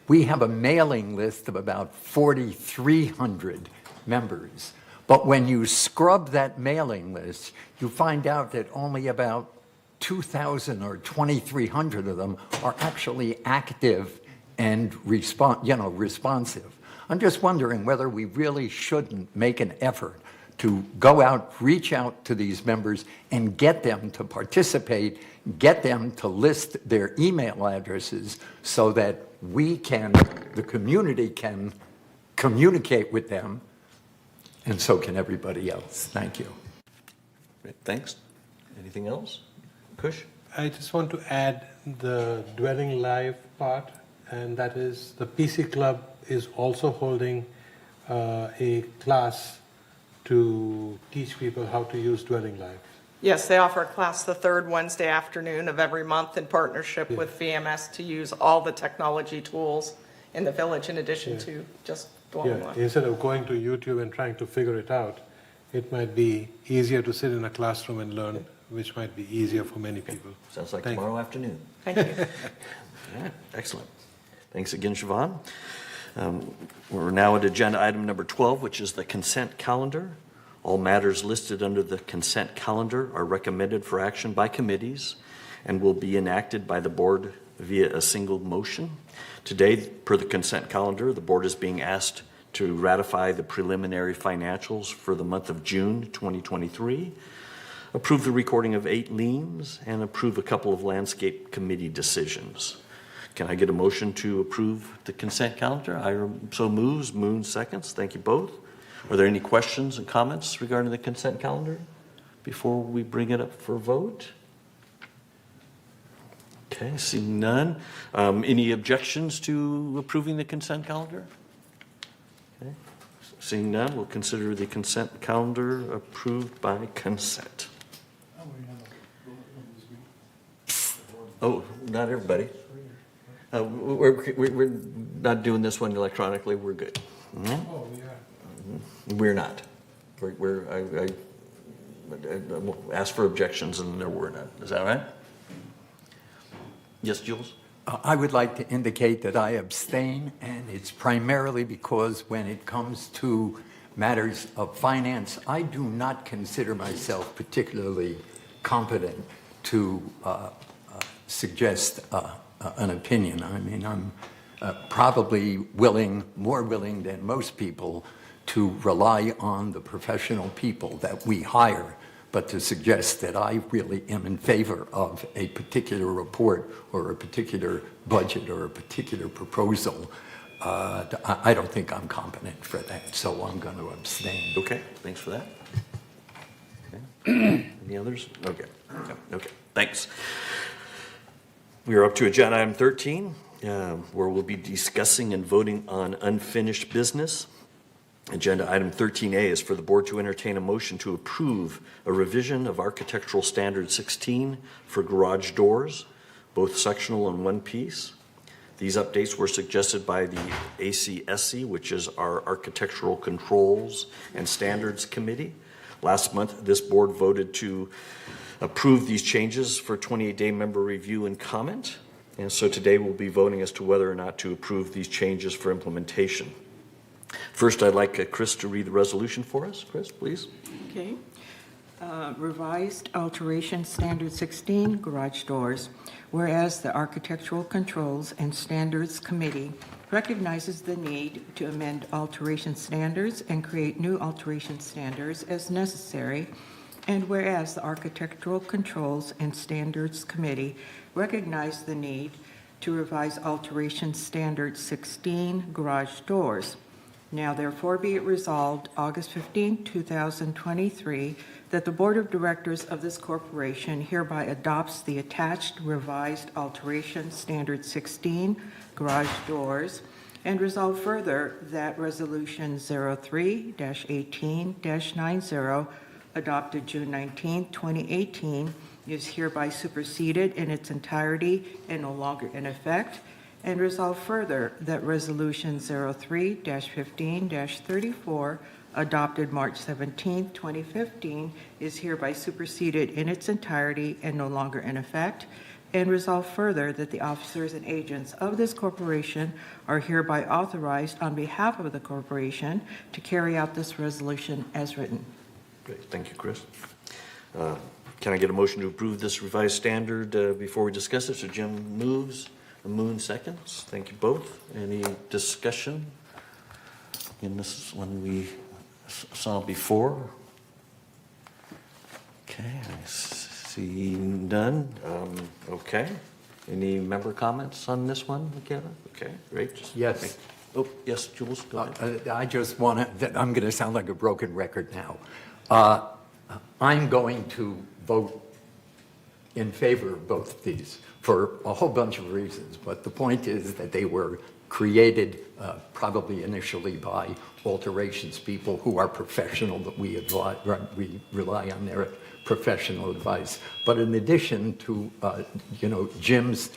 We have a mailing list of about 4,300 members. But when you scrub that mailing list, you find out that only about 2,000 or 2,300 of them are actually active and responsive. I'm just wondering whether we really shouldn't make an effort to go out, reach out to these members and get them to participate, get them to list their email addresses so that the community can communicate with them, and so can everybody else. Thank you. Great, thanks. Anything else? Kush? I just want to add the Dwelling Live part, and that is the PC Club is also holding a class to teach people how to use Dwelling Live. Yes, they offer a class the 3rd Wednesday afternoon of every month in partnership with VMS to use all the technology tools in the village in addition to just Dwelling Live. Instead of going to YouTube and trying to figure it out, it might be easier to sit in a classroom and learn, which might be easier for many people. Sounds like Thank tomorrow you. afternoon. Thank you. Yeah, excellent. Thanks again, Siobhan. We're now at agenda item number 12, which is the consent calendar. All matters listed under the consent calendar are recommended for action by committees and will be enacted by the board via a single motion. Today, per the consent calendar, the board is being asked to ratify the preliminary financials for the month of June 2023, approve the recording of 8 liens, and approve a couple of landscape committee decisions. Can I get a motion to approve the consent calendar? I so moves, Moon seconds. Thank you both. Are there any questions and comments regarding the consent calendar before we bring it up for vote? Okay, seeing none. Any objections to approving the consent calendar? Okay, seeing none, we'll consider the consent calendar approved by consent. Oh, not everybody. We're not doing this one electronically. We're good. Mm-hmm. Oh, yeah. We're not. I asked for objections and there were none. Is that right? Yes, Jules? I would like to indicate that I abstain, and it's primarily because when it comes to matters of finance, I do not consider myself particularly competent to suggest an opinion. I mean, I'm probably more willing than most people to rely on the professional people that we hire, but to suggest that I really am in favor of a particular report or a particular budget or a particular proposal, I don't think I'm competent for that, so I'm going to abstain. Okay, thanks for that. Okay. Any others? Okay. Okay, thanks. We are up to agenda item 13, where we'll be discussing and voting on unfinished business. Agenda item 13A is for the board to entertain a motion to approve a revision of Architectural Standard 16 for garage doors, both sectional and one piece. These updates were suggested by the ACSC, which is our Architectural Controls and Standards Committee. Last month, this board voted to approve these changes for 28-day member review and comment. And so today we'll be voting as to whether or not to approve these changes for implementation. First, I'd like Chris to read the resolution for us. Chris, please. Okay. Revised Alteration Standard 16, garage doors. Whereas the Architectural Controls and Standards Committee recognizes the need to amend alteration standards and create new alteration standards as necessary, and whereas the Architectural Controls and Standards Committee recognizes the need to revise Alteration Standard 16, garage doors. Now therefore be it resolved, August 15, 2023, that the Board of Directors of this corporation hereby adopts the attached revised Alteration Standard 16 garage doors, and resolve further that Resolution 03-18-90 adopted June 19, 2018 is hereby superseded in its entirety and no longer in effect, and resolve further that Resolution 03-15-34 adopted March 17, 2015 is hereby superseded in its entirety and no longer in effect, and resolve further that the officers and agents of this corporation are hereby authorized on behalf of the corporation to carry out this resolution as written. Great, thank you, Chris. Can I get a motion to approve this revised standard before we discuss it? So Jim moves, Moon seconds. Thank you both. Any discussion? And this is one we saw before. Okay, I see none. Okay. Any member comments on this one, Kevin? Okay, great. Yes. Oh, yes, Jules, go ahead. I just want to, I'm going to sound like a broken record now. I'm going to vote in favor of both of these for a whole bunch of reasons, but the point is that they were created probably initially by alterations people who are professional, that we rely on their professional advice. But in addition to, Jim's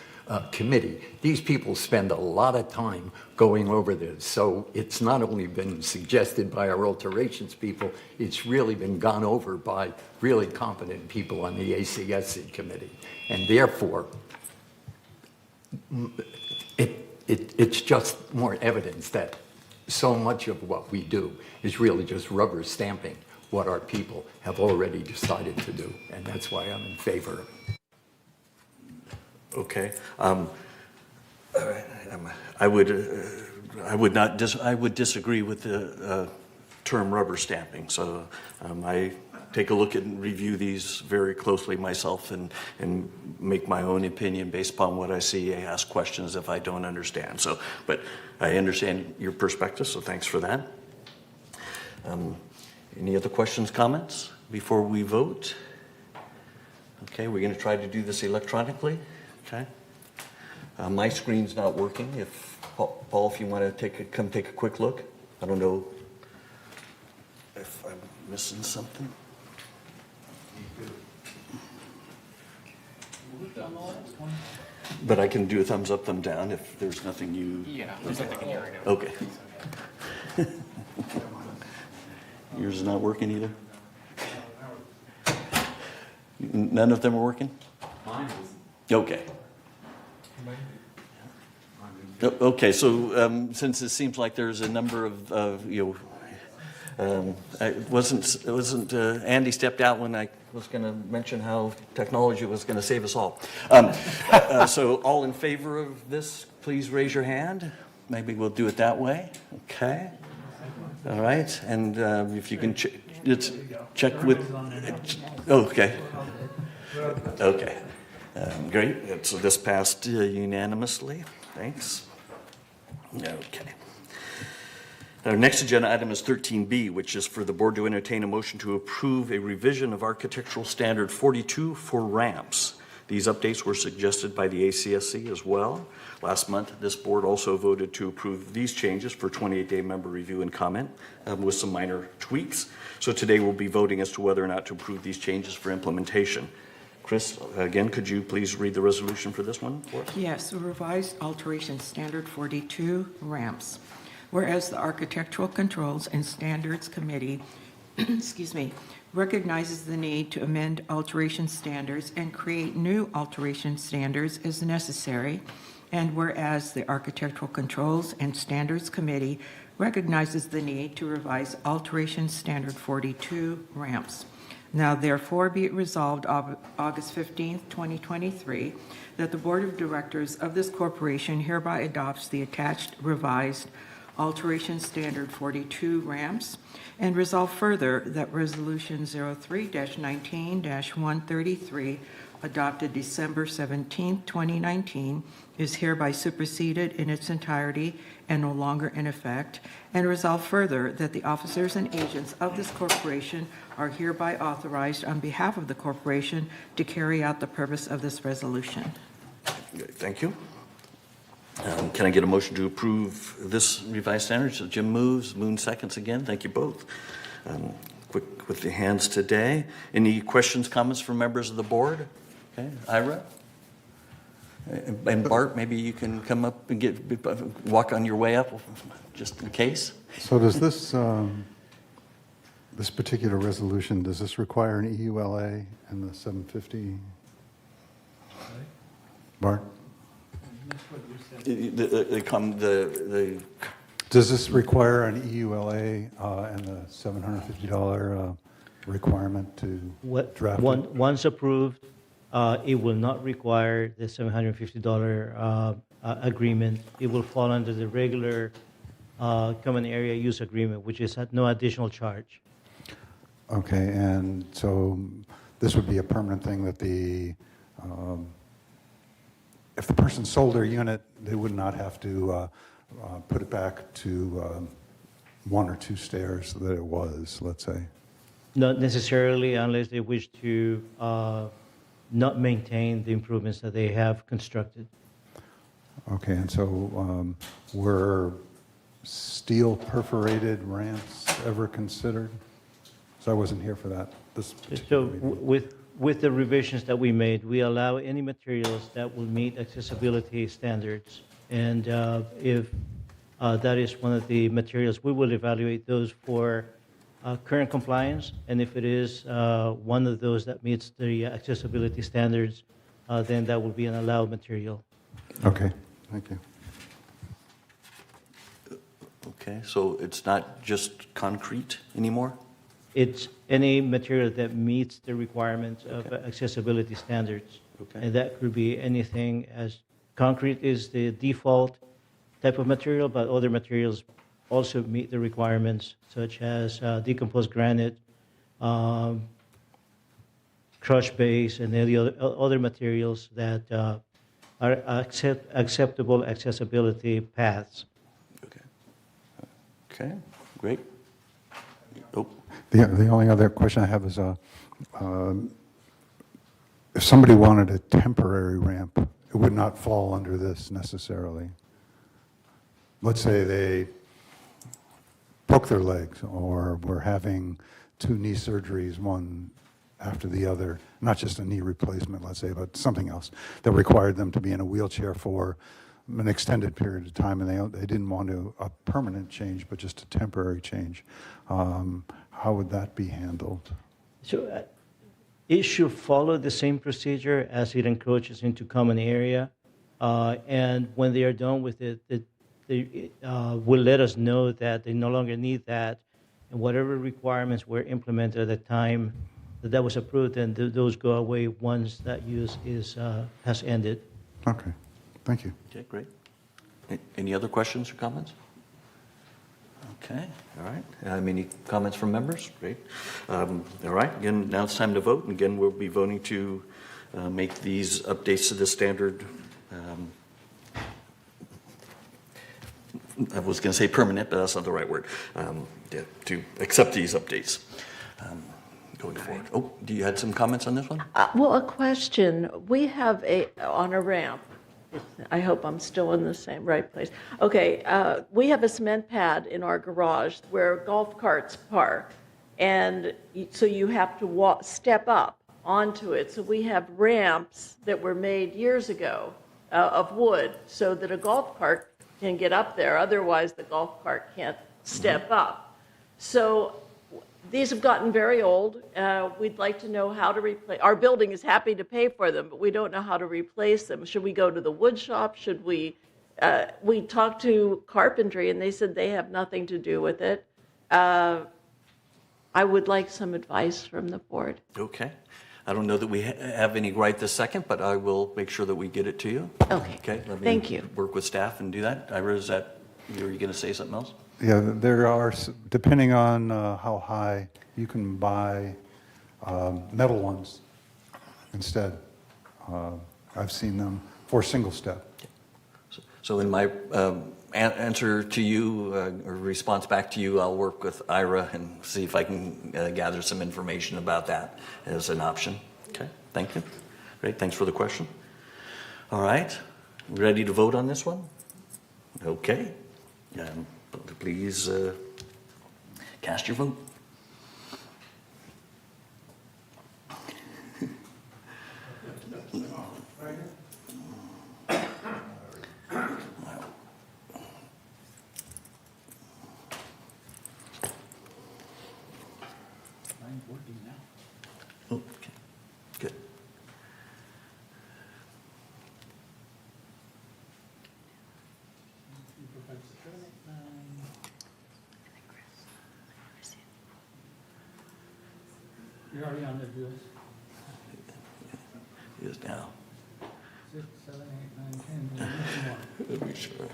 committee, these people spend a lot of time going over this. So it's not only been suggested by our alterations people, it's really been gone over by really competent people on the ACSC committee. And therefore, it's just more evidence that so much of what we do is really just rubber stamping what our people have already decided to do. And that's why I'm in favor of it. Okay. All right. I would disagree with the term rubber stamping. So I take a look and review these very closely myself and make my own opinion based upon what I see. I ask questions if I don't understand. So, but I understand your perspective, so thanks for that. Any other questions, comments before we vote? Okay, we're going to try to do this electronically. Okay. My screen's not working. If Paul, if you want to come take a quick look. I don't know if I'm missing something. But I can do a thumbs up, thumb down if there's nothing you... Yeah, there's nothing in here right now. Okay. Yours is not working either? None of them are working? Mine is. Okay. Okay, so since it seems like there's a number of it wasn't Andy stepped out when I was going to mention how technology was going to save us all. So all in favor of this, please raise your hand. Maybe we'll do it that way. Okay. All right, and if you can check with. Okay. Okay. Great. So this passed unanimously. Thanks. Okay. Our next agenda item is 13B, which is for the board to entertain a motion to approve a revision of Architectural Standard 42 for ramps. These updates were suggested by the ACSC as well. Last month, this board also voted to approve these changes for 28-day member review and comment with some minor tweaks. So today we'll be voting as to whether or not to approve these changes for implementation. Chris, again, could you please read the resolution for this one for us? Yes, revised alteration standard 42 ramps. Whereas the Architectural Controls and Standards Committee, excuse me, recognizes the need to amend alteration standards and create new alteration standards as necessary, and whereas the Architectural Controls and Standards Committee recognizes the need to revise alteration standard 42 ramps. Now therefore be it resolved August 15th, 2023, that the Board of Directors of this corporation hereby adopts the attached revised alteration standard 42 ramps, and resolve further that Resolution 03-19-133, adopted December 17, 2019, is hereby superseded in its entirety and no longer in effect, and resolve further that the officers and agents of this corporation are hereby authorized on behalf of the corporation to carry out the purpose of this resolution. Good, thank you. Can I get a motion to approve this revised standard? So Jim moves, Moon seconds again. Thank you both. Quick with the hands today. Any questions, comments from members of the board? Okay, Ira? And Bart, maybe you can come up and walk on your way up, just in case. So does this, this particular resolution, does this require an EULA and the 750? Bart? Does this require an EULA and the $750 requirement to draft it? Once approved, it will not require the $750 agreement. It will fall under the regular common area use agreement, which is at no additional charge. Okay, and so this would be a permanent thing that if the person sold their unit, they would not have to put it back to one or two stairs that it was, let's say. Not necessarily, unless they wish to not maintain the improvements that they have constructed. Okay, and so were steel perforated ramps ever considered? So I wasn't here for that. So with the revisions that we made, we allow any materials that will meet accessibility standards. And if that is one of the materials, we will evaluate those for current compliance. And if it is one of those that meets the accessibility standards, then that will be an allowed material. Okay, thank you. Okay, so it's not just concrete anymore? It's any material that meets the requirements of accessibility standards. Okay. And that could be anything, as concrete is the default type of material, but other materials also meet the requirements, such as decomposed granite, crushed base, and any other materials that are acceptable accessibility paths. Okay, great. Oh. The only other question I have is, if somebody wanted a temporary ramp, it would not fall under this necessarily. Let's say they broke their legs or were having 2 knee surgeries, one after the other, not just a knee replacement, let's say, but something else that required them to be in a wheelchair for an extended period of time, and they didn't want a permanent change, but just a temporary change. How would that be handled? So it should follow the same procedure as it encroaches into common area. And when they are done with it, they will let us know that they no longer need that. And whatever requirements were implemented at the time that was approved, and those go away once that use has ended. Okay, thank you. Okay, great. Any other questions or comments? Okay, all right. Any comments from members? Great. All right, again, now it's time to vote. And again, we'll be voting to make these updates to the standard I was going to say permanent, but that's not the right word, to accept these updates going forward. Oh, do you had some comments on this one? Well, a question. We have on a ramp. I hope I'm still in the right place. Okay, we have a cement pad in our garage where golf carts park, and so you have to step up onto it. So we have ramps that were made years ago of wood so that a golf cart can get up there. Otherwise, the golf cart can't step up. So these have gotten very old. We'd like to know how to replace. Our building is happy to pay for them, but we don't know how to replace them. Should we go to the wood shop? Should we? We talked to carpentry, and they said they have nothing to do with it. I would like some advice from the board. Okay. I don't know that we have any right this second, but I will make sure that we get it to you. Okay. Okay. Let me Thank you. work with staff and do that. Ira, is that, are you going to say something else? Yeah, there are, depending on how high, you can buy metal ones instead. I've seen them for single step. So in my answer to you, or response back to you, I'll work with Ira and see if I can gather some information about that as an option. Okay, thank you. Great, thanks for the question. All right, ready to vote on this one? Okay. Please cast your vote. Okay, good. You're already on the list. He is now. 6, 7, 8, 9, 10. You're missing one. Let me sure.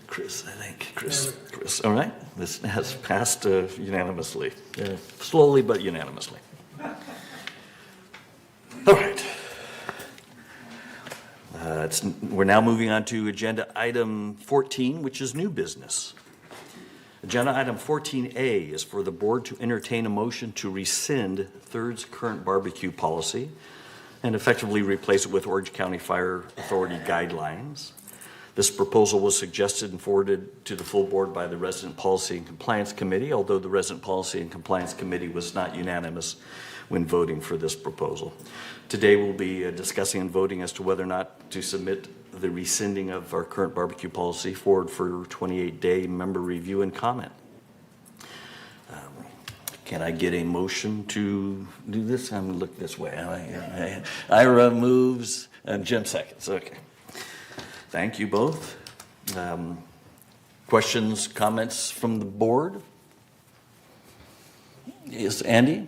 Chris, I think. Chris. All right. This has passed unanimously. Slowly, but unanimously. All right. We're now moving on to agenda item 14, which is new business. Agenda item 14A is for the board to entertain a motion to rescind Third's current barbecue policy and effectively replace it with Orange County Fire Authority guidelines. This proposal was suggested and forwarded to the full board by the Resident Policy and Compliance Committee, although the Resident Policy and Compliance Committee was not unanimous when voting for this proposal. Today we'll be discussing and voting as to whether or not to submit the rescinding of our current barbecue policy forward for 28-day member review and comment. Can I get a motion to do this? I'm going to look this way. Ira moves and Jim seconds. Okay. Thank you both. Questions, comments from the board? Yes, Andy?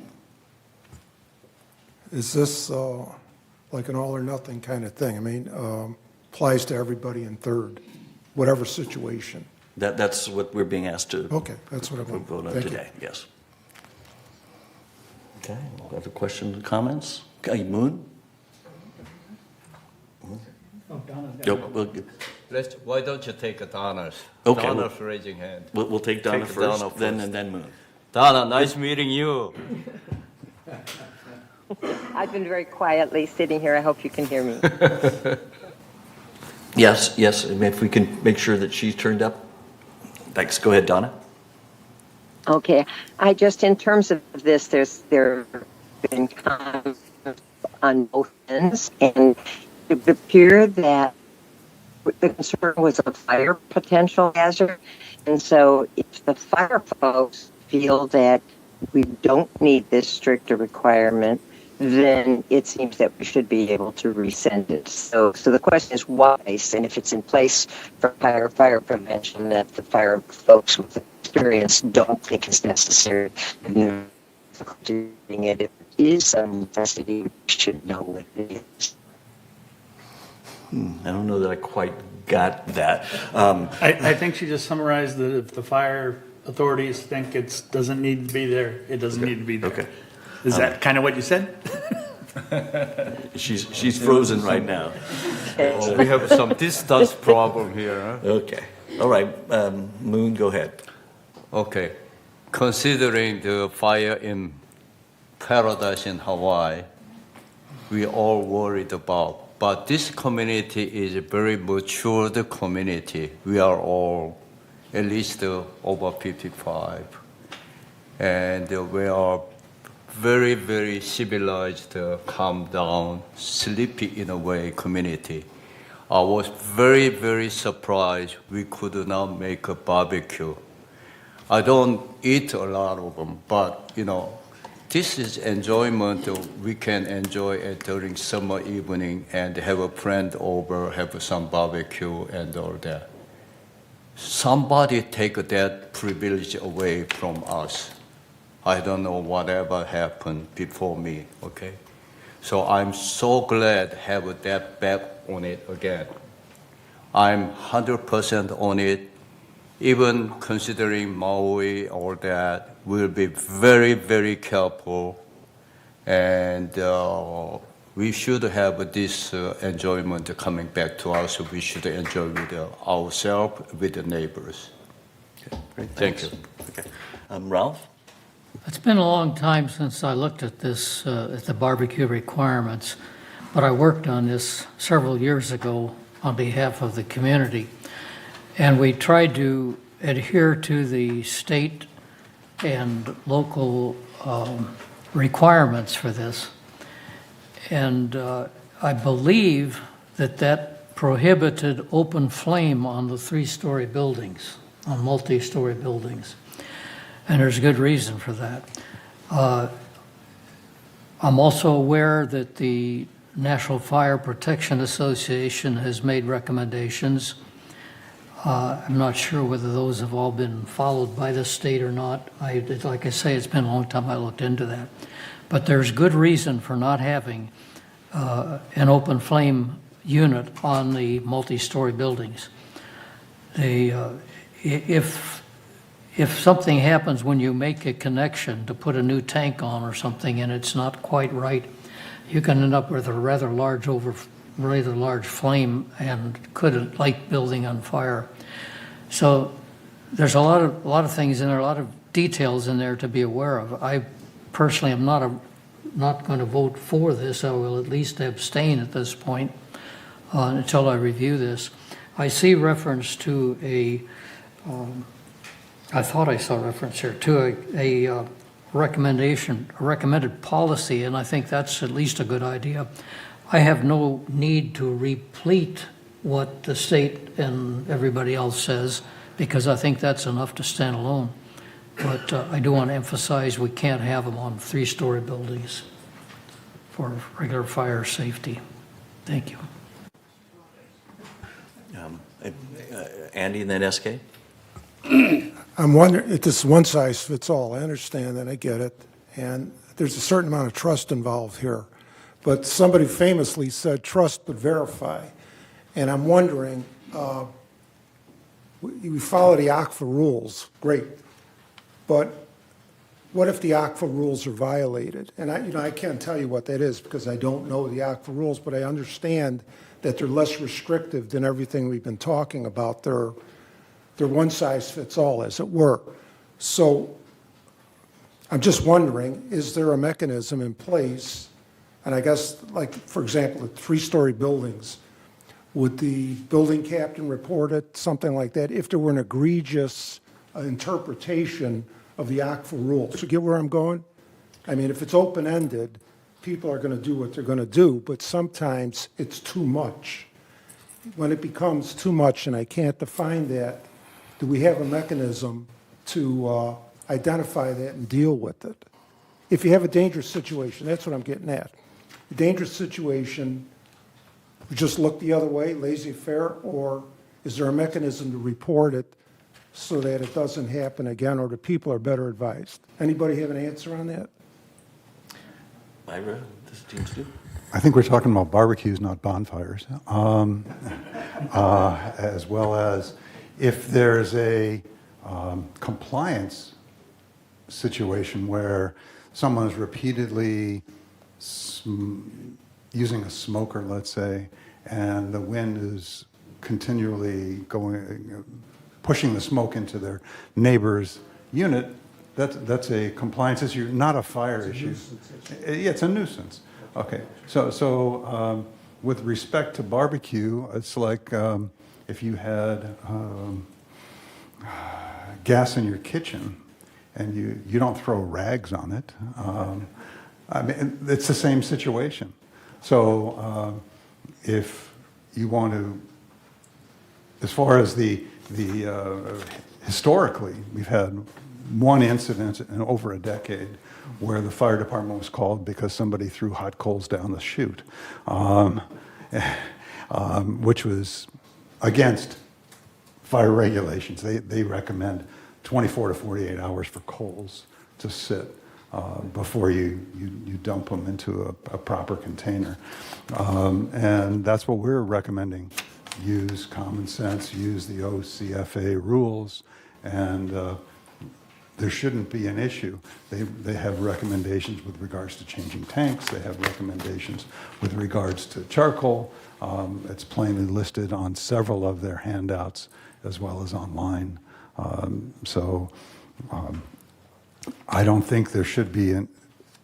Is this like an all or nothing kind of thing? I mean, applies to everybody in Third, whatever situation. That's what we're being asked to. Okay, that's what I want. Vote on Thank you. today. Yes. Okay. Other questions, comments? Okay, Moon. Oh, Donna's got Yep. We'll, Why don't you take Donna's? Okay, Donna's raising hand. we'll take Donna Take first, Donna then first. and then Moon. Donna, nice meeting you. I've been very quietly sitting here. I hope you can hear me. Yes. And if we can make sure that she's turned up. Thanks. Go ahead, Donna. Okay. I just, in terms of this, there have been comments on both ends, and it would appear that the concern was a fire potential hazard. And so if the fire folks feel that we don't need this stricter requirement, then it seems that we should be able to rescind it. So the question is why, and if it's in place for fire prevention, that the fire folks with experience don't think it's necessary. And doing it, if it is a necessity, we should know what it is. I don't know that I quite got that. I think she just summarized that if the fire authorities think it doesn't need to be there, it doesn't need to be there. Okay. Is that kind of what you said? She's frozen right now. We have some distance problem here. Huh? Okay. All right, Moon, go ahead. Okay. Considering the fire in Paradise in Hawaii, we all worried about. But this community is a very matured community. We are all at least over 55. And we are very, very civilized, calm down, sleepy in a way community. I was very, very surprised we could not make a barbecue. I don't eat a lot of them, but this is enjoyment we can enjoy it during summer evening and have a friend over, have some barbecue and all that. Somebody take that privilege away from us. I don't know whatever happened before me, okay? So I'm so glad to have that back on it again. I'm 100% on it. Even considering Maui or that, we'll be very, very careful. And we should have this enjoyment coming back to us. We should enjoy with ourselves, with the neighbors. Okay, great. Thank Thanks. you. Okay. Ralph? It's been a long time since I looked at this, at the barbecue requirements, but I worked on this several years ago on behalf of the community. And we tried to adhere to the state and local requirements for this. And I believe that prohibited open flame on the 3-story buildings, on multi-story buildings. And there's good reason for that. I'm also aware that the National Fire Protection Association has made recommendations. I'm not sure whether those have all been followed by the state or not. Like I say, it's been a long time I looked into that. But there's good reason for not having an open flame unit on the multi-story buildings. If something happens when you make a connection to put a new tank on or something and it's not quite right, you can end up with a rather large flame and could light building on fire. So there's a lot of things in there, a lot of details in there to be aware of. I personally am not going to vote for this. I will at least abstain at this point until I review this. I see reference to I thought I saw reference here to a recommended policy, and I think that's at least a good idea. I have no need to replete what the state and everybody else says, because I think that's enough to stand alone. But I do want to emphasize we can't have them on 3-story buildings for regular fire safety. Thank you. Andy and then SK? I'm wondering, if this is one size fits all, I understand that, I get it, and there's a certain amount of trust involved here. But somebody famously said, trust but verify. And I'm wondering, we follow the ACFA rules, great. But what if the ACFA rules are violated? And I can't tell you what that is because I don't know the ACFA rules, but I understand that they're less restrictive than everything we've been talking about. They're one size fits all, as it were. So I'm just wondering, is there a mechanism in place? And I guess, like, for example, the 3-story buildings, would the building captain report it, something like that, if there were an egregious interpretation of the ACFA rules? You get where I'm going? I mean, if it's open-ended, people are going to do what they're going to do, but sometimes it's too much. When it becomes too much and I can't define that, do we have a mechanism to identify that and deal with it? If you have a dangerous situation, that's what I'm getting at. A dangerous situation, we just look the other way, laissez-faire, or is there a mechanism to report it so that it doesn't happen again, or the people are better advised? Anybody have an answer on that? Ira, this seems to. I think we're talking about barbecues, not bonfires, as well as if there's a compliance situation where someone is repeatedly using a smoker, let's say, and the wind is continually pushing the smoke into their neighbor's unit, that's a compliance issue, not a fire issue. Yeah, it's a nuisance. Okay, so with respect to barbecue, it's like if you had gas in your kitchen and you don't throw rags on it. I mean, it's the same situation. So if you want to, as far as the historically, we've had one incident in over a decade where the fire department was called because somebody threw hot coals down the chute, which was against fire regulations. They recommend 24 to 48 hours for coals to sit before you dump them into a proper container. And that's what we're recommending. Use common sense, use the OCFA rules, and there shouldn't be an issue. They have recommendations with regards to changing tanks. They have recommendations with regards to charcoal. It's plainly listed on several of their handouts as well as online. I don't think there should be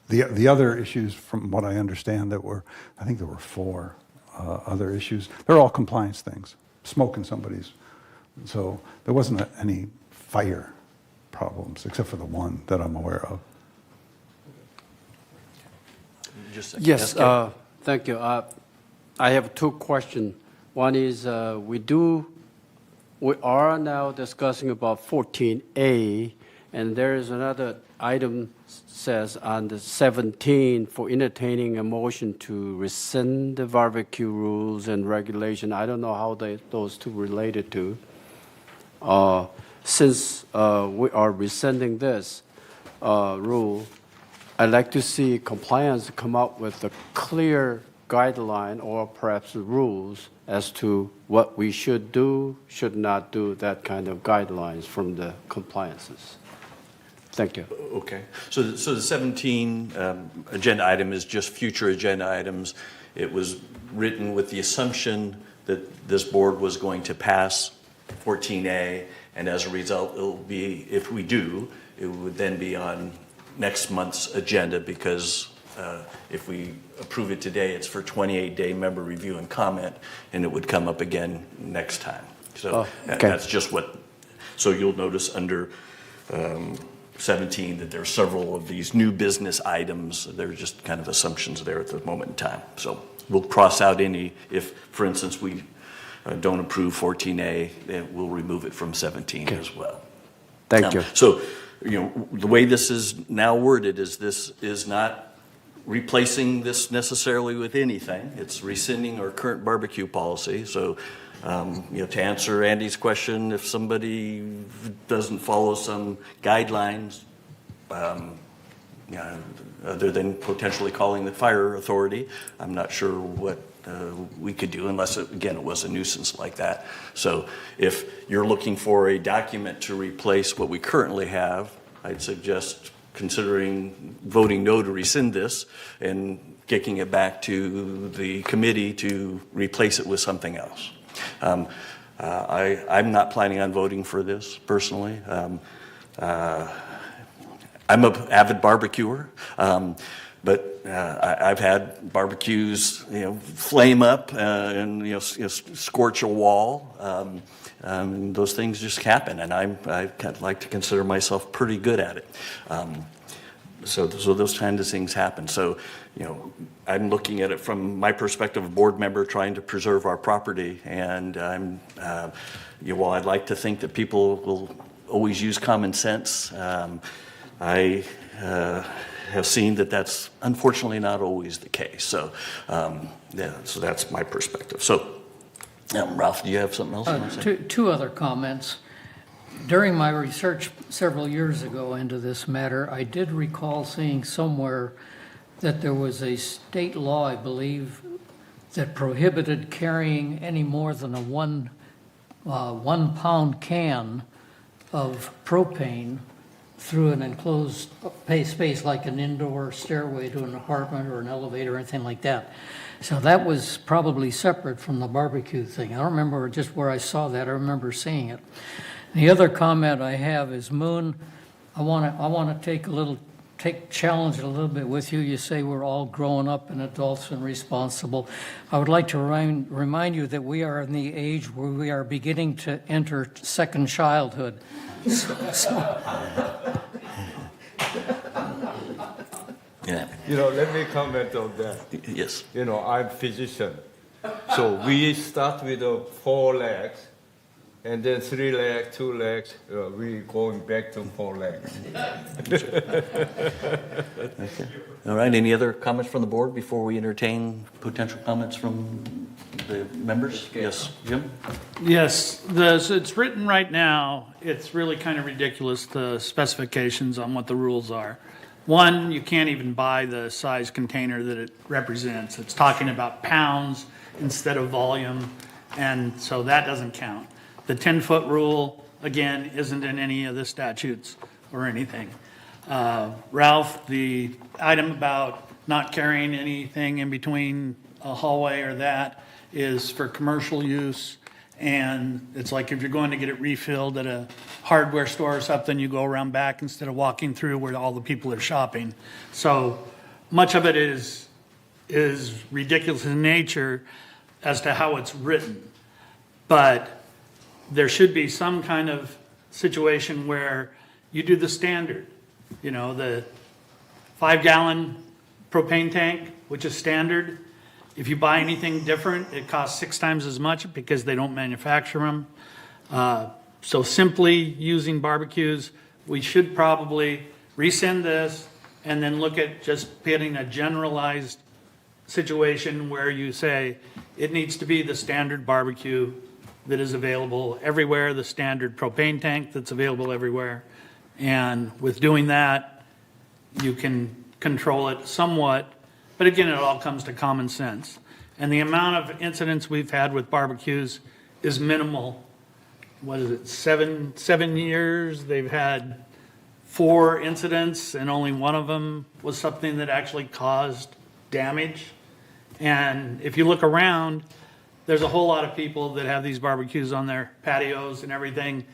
the other issues, from what I understand, I think there were 4 other issues. They're all compliance things, smoke in somebody's. So there wasn't any fire problems, except for the one that I'm aware of. Yes, thank you. I have 2 questions. One is we are now discussing about 14A, and there is another item says on the 17 for entertaining a motion to rescind the barbecue rules and regulation. I don't know how those two related to. Since we are rescinding this rule, I'd like to see compliance come up with a clear guideline or perhaps rules as to what we should do, should not do, that kind of guidelines from the compliances. Thank you. Okay. So the 17 agenda item is just future agenda items. It was written with the assumption that this board was going to pass 14A, and as a result, it'll be, if we do, it would then be on next month's agenda, because if we approve it today, it's for 28-day member review and comment, and it would come up again next time. So that's just what, so you'll notice under 17 that there are several of these new business items. They're just kind of assumptions there at the moment in time. So we'll cross out any, if, for instance, we don't approve 14A, then we'll remove it from 17 as well. Thank you. So, the way this is now worded is this is not replacing this necessarily with anything. It's rescinding our current barbecue policy. So, to answer Andy's question, if somebody doesn't follow some guidelines, other than potentially calling the fire authority, I'm not sure what we could do, unless, again, it was a nuisance like that. So if you're looking for a document to replace what we currently have, I'd suggest considering voting no to rescind this and kicking it back to the committee to replace it with something else. I'm not planning on voting for this personally. I'm an avid barbecuer. But I've had barbecues, flame up and scorch a wall. Those things just happen, and I kind of like to consider myself pretty good at it. So those kinds of things happen. So, I'm looking at it from my perspective, a board member trying to preserve our property, and I'm, while I'd like to think that people will always use common sense, I have seen that that's unfortunately not always the case. So, so that's my perspective. So, Ralph, do you have something else you want to say? Two other comments. During my research several years ago into this matter, I did recall seeing somewhere that there was a state law, I believe, that prohibited carrying any more than a 1 pound can of propane through an enclosed space like an indoor stairway to an apartment or an elevator or anything like that. So that was probably separate from the barbecue thing. I don't remember just where I saw that. I remember seeing it. The other comment I have is, Moon, I want to challenge it a little bit with you. You say we're all grown up and adults and responsible. I would like to remind you that we are in the age where we are beginning to enter second childhood. Yeah. Let me comment on that. Yes. I'm a physician. So we start with 4 legs, and then 3 legs, 2 legs. We're going back to 4 legs. Okay. All right. Any other comments from the board before we entertain potential comments from the members? Yes, Jim? Yes, as it's written right now, it's really kind of ridiculous, the specifications on what the rules are. One, you can't even buy the size container that it represents. It's talking about pounds instead of volume, and so that doesn't count. The 10-foot rule, again, isn't in any of the statutes or anything. Ralph, the item about not carrying anything in between a hallway or that is for commercial use. And it's like if you're going to get it refilled at a hardware store or something, you go around back instead of walking through where all the people are shopping. So much of it is ridiculous in nature as to how it's written. But there should be some kind of situation where you do the standard, the 5-gallon propane tank, which is standard. If you buy anything different, it costs 6 times as much because they don't manufacture them. So simply using barbecues, we should probably rescind this and then look at just getting a generalized situation where you say it needs to be the standard barbecue that is available everywhere, the standard propane tank that's available everywhere. And with doing that, you can control it somewhat. But again, it all comes to common sense. And the amount of incidents we've had with barbecues is minimal. What is it, 7 years? They've had 4 incidents, and only one of them was something that actually caused damage. And if you look around, there's a whole lot of people that have these barbecues on their patios and everything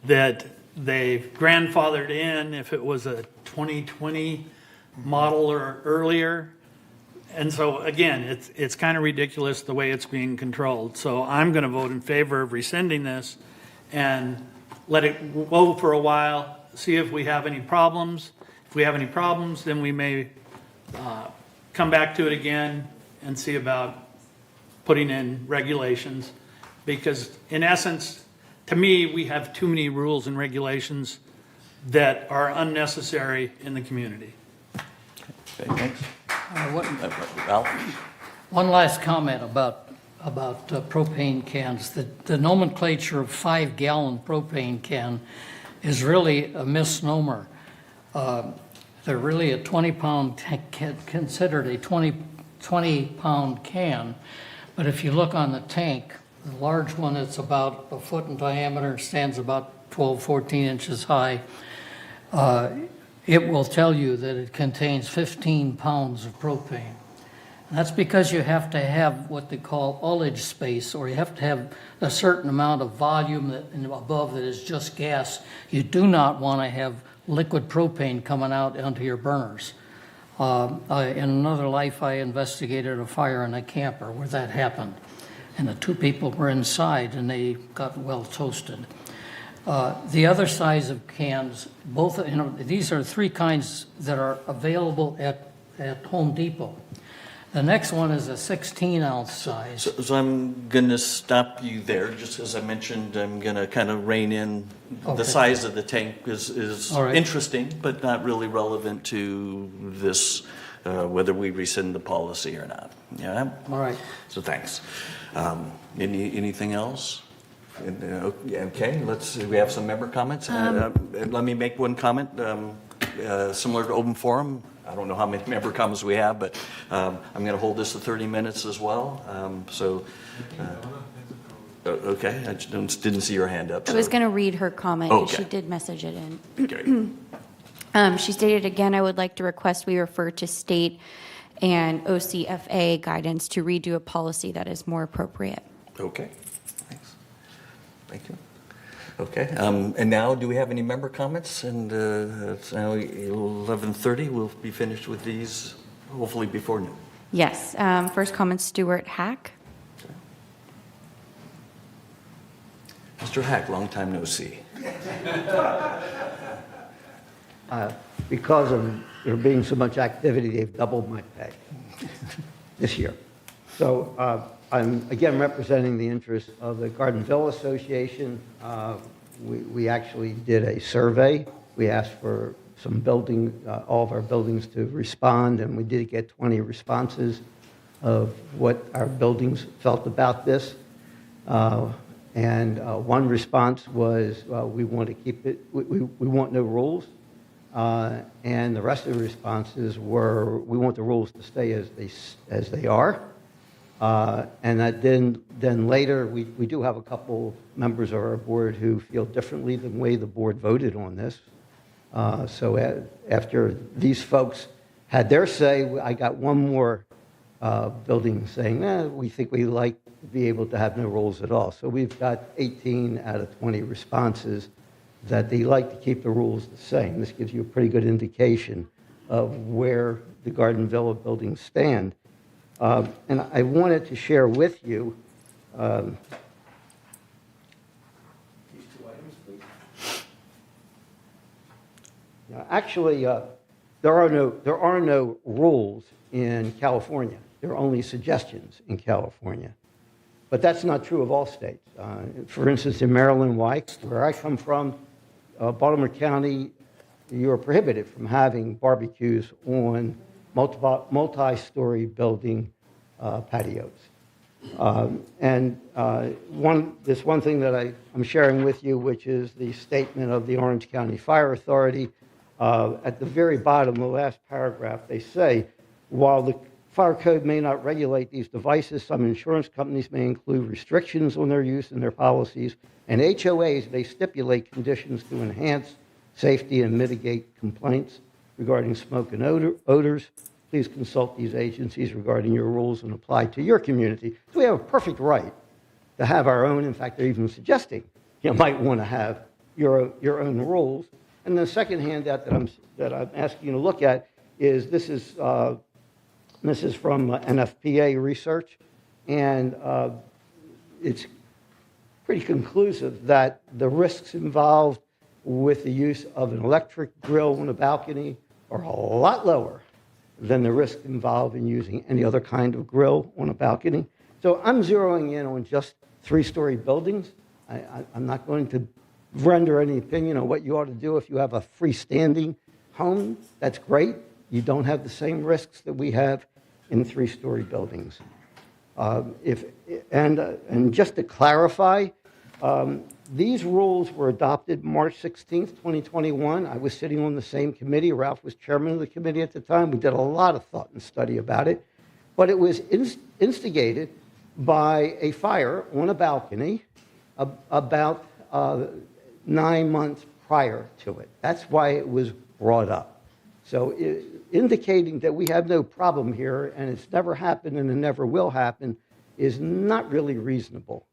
that they've grandfathered in if it was a 2020 model or earlier. And so, again, it's kind of ridiculous the way it's being controlled. So I'm going to vote in favor of rescinding this and let it go for a while, see if we have any problems. If we have any problems, then we may come back to it again and see about putting in regulations. Because in essence, to me, we have too many rules and regulations that are unnecessary in the community. Okay, thanks. Ralph? One last comment about propane cans. The nomenclature of 5-gallon propane can is really a misnomer. They're really a 20-pound, considered a 20-pound can. But if you look on the tank, the large one, it's about a foot in diameter, stands about 12, 14 inches high. It will tell you that it contains 15 pounds of propane. And that's because you have to have what they call ullage space, or you have to have a certain amount of volume above that is just gas. You do not want to have liquid propane coming out onto your burners. In another life, I investigated a fire in a camper where that happened. And the 2 people were inside and they got well toasted. The other size of cans, these are 3 kinds that are available at Home Depot. The next one is a 16-ounce size. So I'm going to stop you there. Just as I mentioned, I'm going to kind of rein in the size of the tank is right. Interesting, but not really relevant to this, whether we rescind the policy or not. Yeah? All right. So thanks. Anything else? Okay, we have some member comments. Let me make one comment, similar to open forum. I don't know how many member comments we have, but I'm going to hold this to 30 minutes as well. Okay, I just didn't see your hand up. I was going to read her comment, because she did message it in. She stated, again, I would like to request we refer to state and OCFA guidance to redo a policy that is more appropriate. Okay, thanks. Thank you. Okay, and now, do we have any member comments? And it's now 11:30. We'll be finished with these hopefully before noon. Yes. First comment, Stuart Hack. Mr. Hack, long time no see. Because of there being so much activity, they've doubled my pay this year. So I'm again representing the interests of the Gardenville Association. We actually did a survey. We asked for some all of our buildings to respond, and we did get 20 responses of what our buildings felt about this. And one response was, we want to keep it, we want no rules. And the rest of the responses were, we want the rules to stay as they are. And that then later, we do have a couple members of our board who feel differently than the way the board voted on this. So after these folks had their say, I got one more building saying, we think we like to be able to have no rules at all. So we've got 18 out of 20 responses that they like to keep the rules the same. This gives you a pretty good indication of where the Garden Villa buildings stand. And I wanted to share with you these two items, please. Now, actually, there are no rules in California. There are only suggestions in California. But that's not true of all states. For instance, in Maryland, where I come from, Baltimore County, you are prohibited from having barbecues on multi-story building patios. And this one thing that I'm sharing with you, which is the statement of the Orange County Fire Authority. At the very bottom, the last paragraph, they say, while the fire code may not regulate these devices, some insurance companies may include restrictions on their use in their policies, and HOAs may stipulate conditions to enhance safety and mitigate complaints regarding smoke and odors. Please consult these agencies regarding your rules and apply to your community. So we have a perfect right to have our own. In fact, they're even suggesting you might want to have your own rules. And the second handout that I'm asking you to look at is this is from NFPA research, and it's pretty conclusive that the risks involved with the use of an electric grill on a balcony are a lot lower than the risk involved in using any other kind of grill on a balcony. So I'm zeroing in on just 3-story buildings. I'm not going to render any opinion on what you ought to do if you have a freestanding home. That's great. You don't have the same risks that we have in 3-story buildings. And just to clarify, these rules were adopted March 16th, 2021. I was sitting on the same committee. Ralph was chairman of the committee at the time. We did a lot of thought and study about it. But it was instigated by a fire on a balcony about 9 months prior to it. That's why it was brought up. So indicating that we have no problem here and it's never happened and it never will happen is not really reasonable.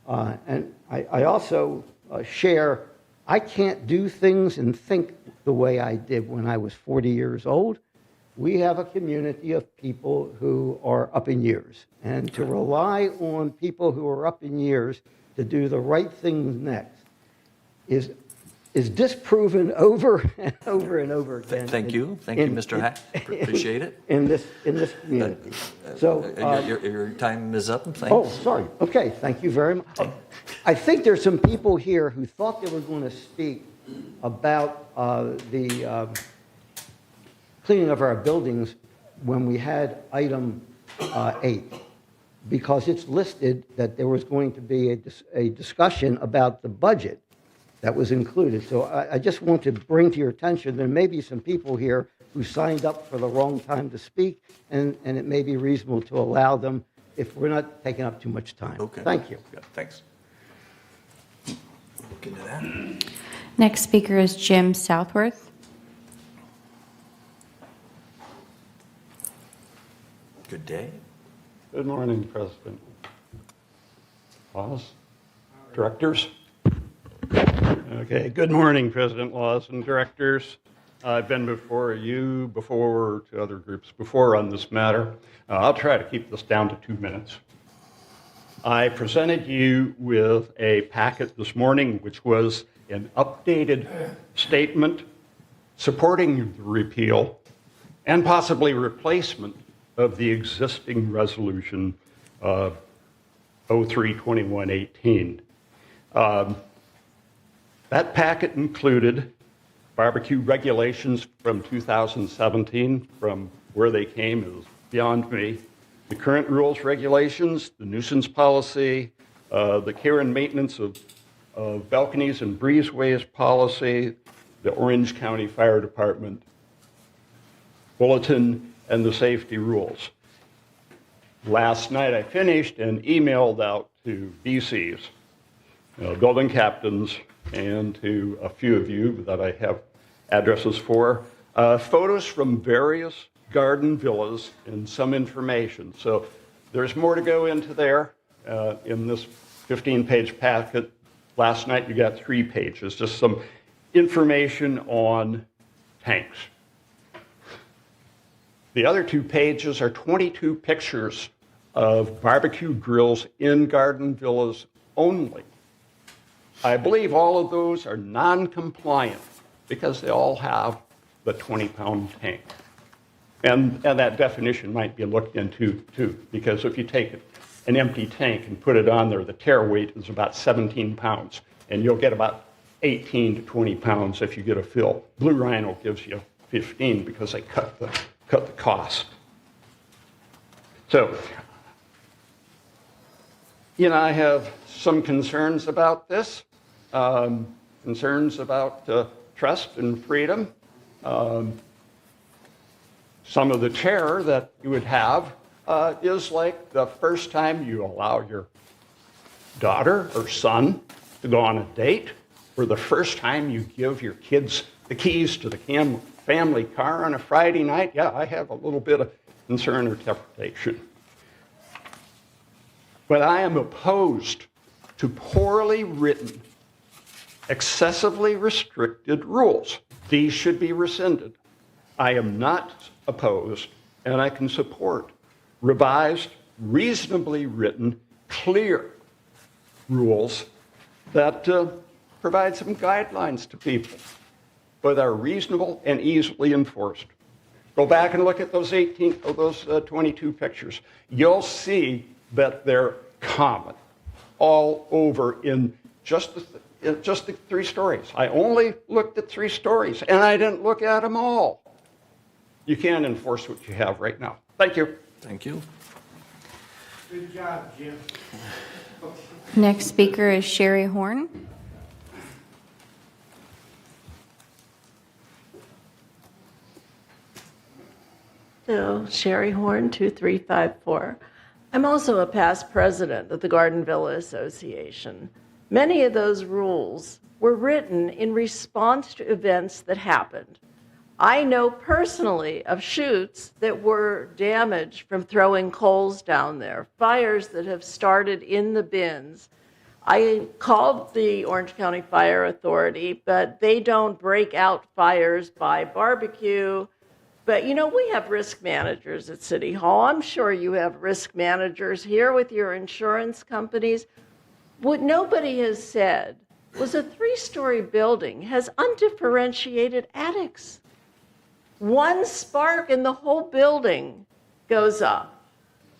And I also share, I can't do things and think the way I did when I was 40 years old. We have a community of people who are up in years. And to rely on people who are up in years to do the right things next is disproven over and over and over again. Thank you, Mr. Hack. Appreciate it. In this community. So your time is up. Thanks. Oh, sorry. Okay, thank you very much. I think there's some people here who thought they were going to speak about the cleaning of our buildings when we had item 8, because it's listed that there was going to be a discussion about the budget that was included. So I just want to bring to your attention there may be some people here who signed up for the wrong time to speak, and it may be reasonable to allow them if we're not taking up too much time. Okay. Thank you. Yeah, thanks. Look into that. Next speaker is Jim Southworth. Good day. Good morning, President. Boss, directors. Okay, good morning, President Laws and directors. I've been before you before, to other groups before on this matter. I'll try to keep this down to 2 minutes. I presented you with a packet this morning, which was an updated statement supporting the repeal and possibly replacement of the existing resolution 03-2118. That packet included barbecue regulations from 2017. From where they came is beyond me. The current rules, regulations, the nuisance policy, the care and maintenance of balconies and breezeways policy, the Orange County Fire Department bulletin, and the safety rules. Last night I finished and emailed out to BCs, building captains, and to a few of you that I have addresses for, photos from various garden villas and some information. So there's more to go into there in this 15-page packet. Last night you got 3 pages, just some information on tanks. The other 2 pages are 22 pictures of barbecue grills in garden villas only. I believe all of those are non-compliant because they all have the 20-pound tank. And that definition might be looked into too, because if you take an empty tank and put it on there, the tare weight is about 17 pounds, and you'll get about 18 to 20 pounds if you get a fill. Blue Rhino gives you 15 because they cut the cost. So, I have some concerns about this, concerns about trust and freedom. Some of the terror that you would have is like the first time you allow your daughter or son to go on a date, or the first time you give your kids the keys to the family car on a Friday night. Yeah, I have a little bit of concern or trepidation. But I am opposed to poorly written, excessively restricted rules. These should be rescinded. I am not opposed, and I can support revised, reasonably written, clear rules that provide some guidelines to people, but are reasonable and easily enforced. Go back and look at those 22 pictures. You'll see that they're common all over in just the 3 stories. I only looked at 3 stories, and I didn't look at them all. You can't enforce what you have right now. Thank you. Thank you. Good job, Jim. Next speaker is Sherry Horn. So, Sherry Horn, 2354. I'm also a past president of the Garden Villa Association. Many of those rules were written in response to events that happened. I know personally of chutes that were damaged from throwing coals down there, fires that have started in the bins. I called the Orange County Fire Authority, but they don't break out fires by barbecue. But we have risk managers at City Hall. I'm sure you have risk managers here with your insurance companies. What nobody has said was a 3-story building has undifferentiated attics. 1 spark and the whole building goes up.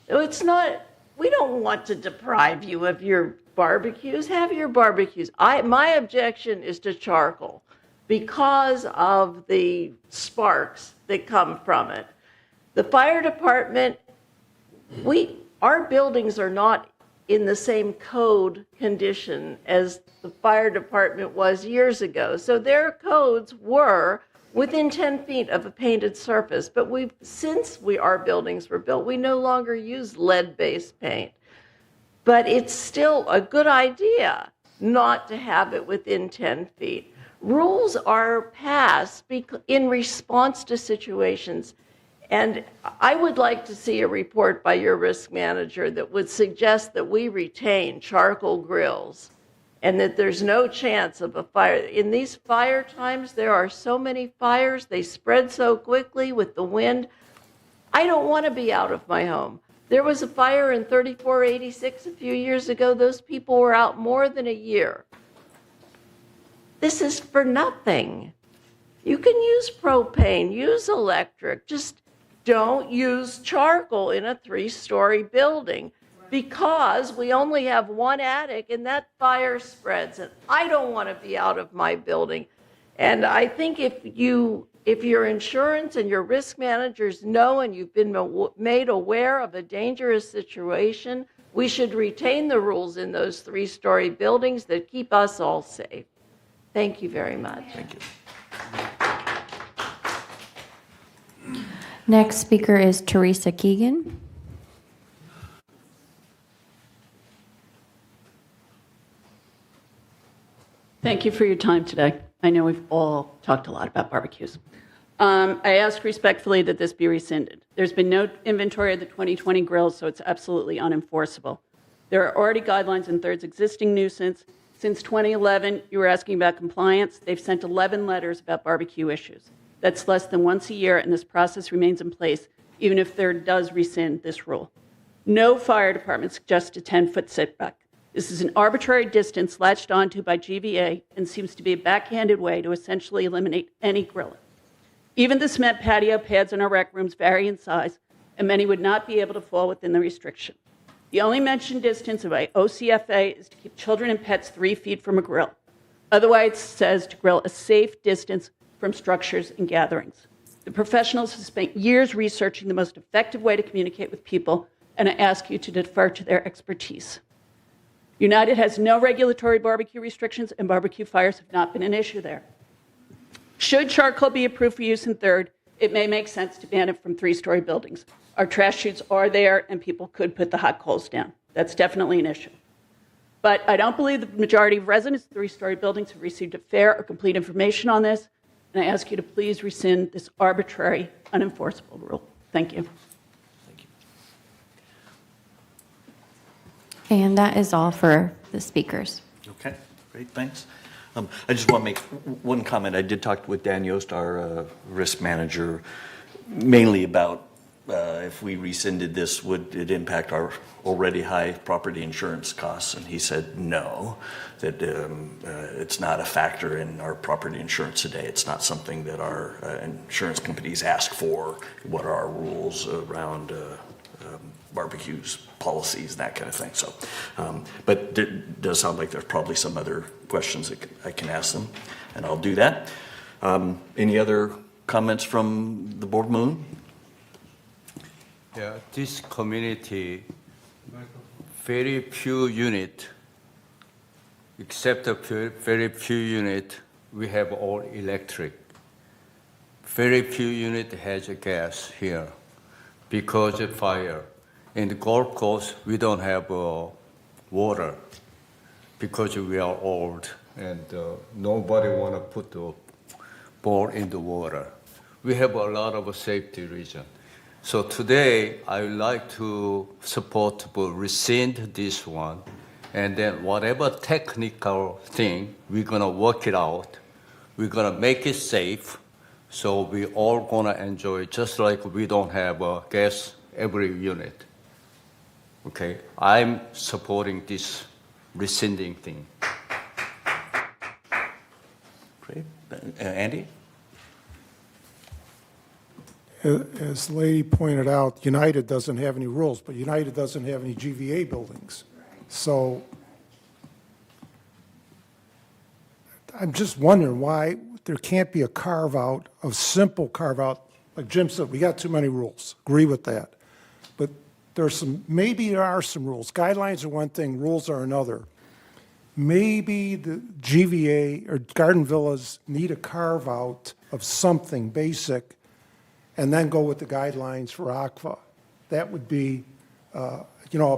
It's not, we don't want to deprive you of your barbecues. Have your barbecues. My objection is to charcoal because of the sparks that come from it. The fire department, our buildings are not in the same code condition as the fire department was years ago. So their codes were within 10 feet of a painted surface. But since our buildings were built, we no longer use lead-based paint. But it's still a good idea not to have it within 10 feet. Rules are passed in response to situations. And I would like to see a report by your risk manager that would suggest that we retain charcoal grills and that there's no chance of a fire. In these fire times, there are so many fires, they spread so quickly with the wind. I don't want to be out of my home. There was a fire in 3486 a few years ago. Those people were out more than a year. This is for nothing. You can use propane, use electric, just don't use charcoal in a 3-story building, because we only have one attic and that fire spreads, and I don't want to be out of my building. And I think if your insurance and your risk managers know and you've been made aware of a dangerous situation, we should retain the rules in those 3-story buildings that keep us all safe. Thank you very much. Thank you. Next speaker is Teresa Keegan. Thank you for your time today. I know we've all talked a lot about barbecues. I ask respectfully that this be rescinded. There's been no inventory of the 2020 grills, so it's absolutely unenforceable. There are already guidelines in Third's existing nuisance. Since 2011, you were asking about compliance. They've sent 11 letters about barbecue issues. That's less than once a year, and this process remains in place, even if Third does rescind this rule. No fire department suggests a 10-foot setback. This is an arbitrary distance latched onto by GVA and seems to be a backhanded way to essentially eliminate any grilling. Even the cement patio pads in our rec rooms vary in size, and many would not be able to fall within the restriction. The only mentioned distance by OCFA is to keep children and pets 3 feet from a grill. Otherwise, it says to grill a safe distance from structures and gatherings. The professionals have spent years researching the most effective way to communicate with people, and I ask you to defer to their expertise. United has no regulatory barbecue restrictions, and barbecue fires have not been an issue there. Should charcoal be approved for use in Third, it may make sense to ban it from 3-story buildings. Our trash chutes are there, and people could put the hot coals down. That's definitely an issue. But I don't believe the majority of residents of 3-story buildings have received a fair or complete information on this, and I ask you to please rescind this arbitrary, unenforceable rule. Thank you. And that is all for the speakers. Okay, great, thanks. I just want to make one comment. I did talk with Dan Yost, our risk manager, mainly about if we rescinded this, would it impact our already high property insurance costs? And he said no, that it's not a factor in our property insurance today. It's not something that our insurance companies ask for. What are our rules around barbecues, policies, that kind of thing. So, but it does sound like there's probably some other questions that I can ask them, and I'll do that. Any other comments from the board, Moon? Yeah, this community, very few unit, except a very few unit, we have all electric. Very few unit has a gas here because of fire. In the golf course, we don't have water because we are old and nobody want to put the ball in the water. We have a lot of safety reason. So today, I would like to support to rescind this one, and then whatever technical thing, we're gonna work it out. We're gonna make it safe, so we all gonna enjoy it, just like we don't have gas every unit. Okay, I'm supporting this rescinding thing. Great. Andy? As the lady pointed out, United doesn't have any rules, but United doesn't have any GVA buildings. So I'm just wondering why there can't be a carve-out, a simple carve-out. Like Jim said, we got too many rules. Agree with that. But maybe there are some rules. Guidelines are one thing, rules are another. Maybe the GVA or Garden Villas need a carve-out of something basic and then go with the guidelines for ACFA. That would be, a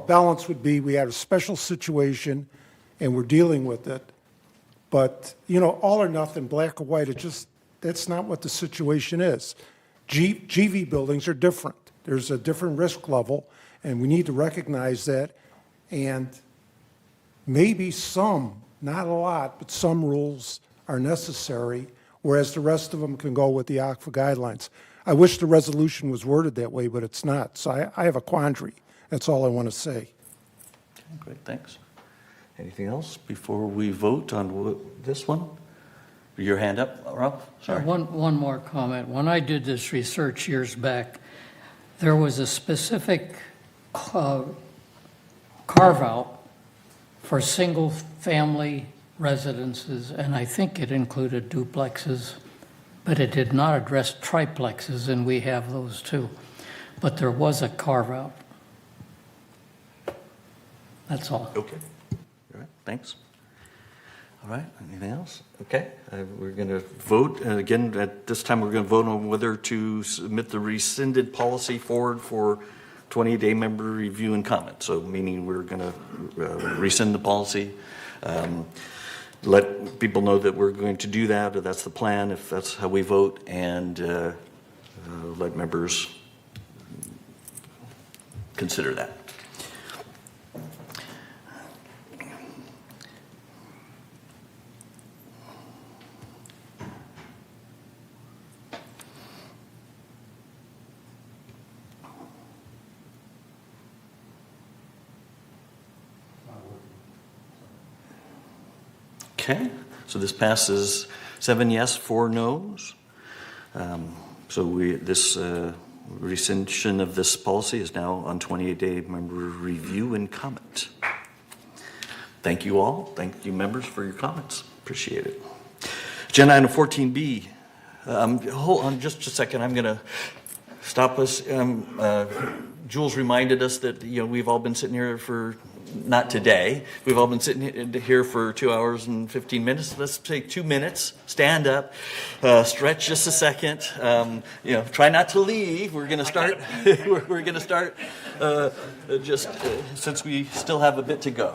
balance would be we had a special situation and we're dealing with it. But, all or nothing, black or white, that's not what the situation is. GV buildings are different. There's a different risk level, and we need to recognize that. And maybe some not a lot, but some rules are necessary, whereas the rest of them can go with the ACFA guidelines. I wish the resolution was worded that way, but it's not. So I have a quandary. That's all I want to say. Okay, great, thanks. Anything else before we vote on this one? Your hand up, Rob? Sorry. One more comment. When I did this research years back, there was a specific carve-out for single-family residences, and I think it included duplexes, but it did not address triplexes, and we have those too. But there was a carve-out. That's all. Okay. All right, thanks. All right, anything else? Okay, we're going to vote. Again, at this time, we're going to vote on whether to submit the rescinded policy forward for 20-day member review and comment. So meaning we're going to rescind the policy, let people know that we're going to do that, or that's the plan, if that's how we vote, and let members consider that. Okay, so this passes 7 yes, 4 no's. So this rescission of this policy is now on 28-day member review and comment. Thank you all. Thank you, members, for your comments. Appreciate it. Agenda item 14B. Hold on just a second. I'm going to stop us. Jules reminded us that we've all been sitting here for, not today, we've all been sitting here for 2 hours and 15 minutes. Let's take 2 minutes, stand up, stretch just a second. Try not to leave. We're going to start. We're going to start since we still have a bit to go.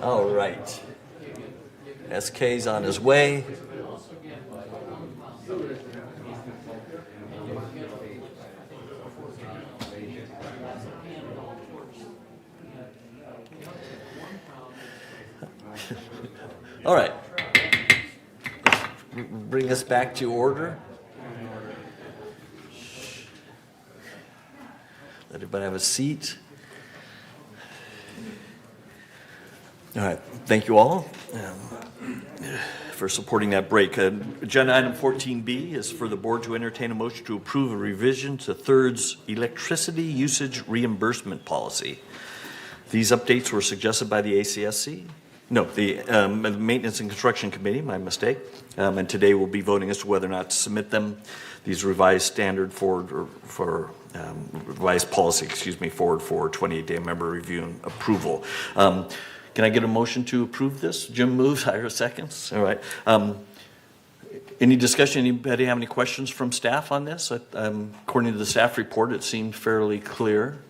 All right. SK's on his way. All right. Bring us back to order. Let everybody have a seat. All right. Thank you all for supporting that break. Agenda item 14B is for the board to entertain a motion to approve a revision to THIRD's electricity usage reimbursement policy. These updates were suggested by the ACSC. No, the Maintenance and Construction Committee, my mistake. And today we'll be voting as to whether or not to submit them. These revised standard revised policy, forward for 28-day member review and approval. Can I get a motion to approve this? Jim moves, Ira seconds. All right. Any discussion? Anybody have any questions from staff on this? According to the staff report, it seemed fairly clear.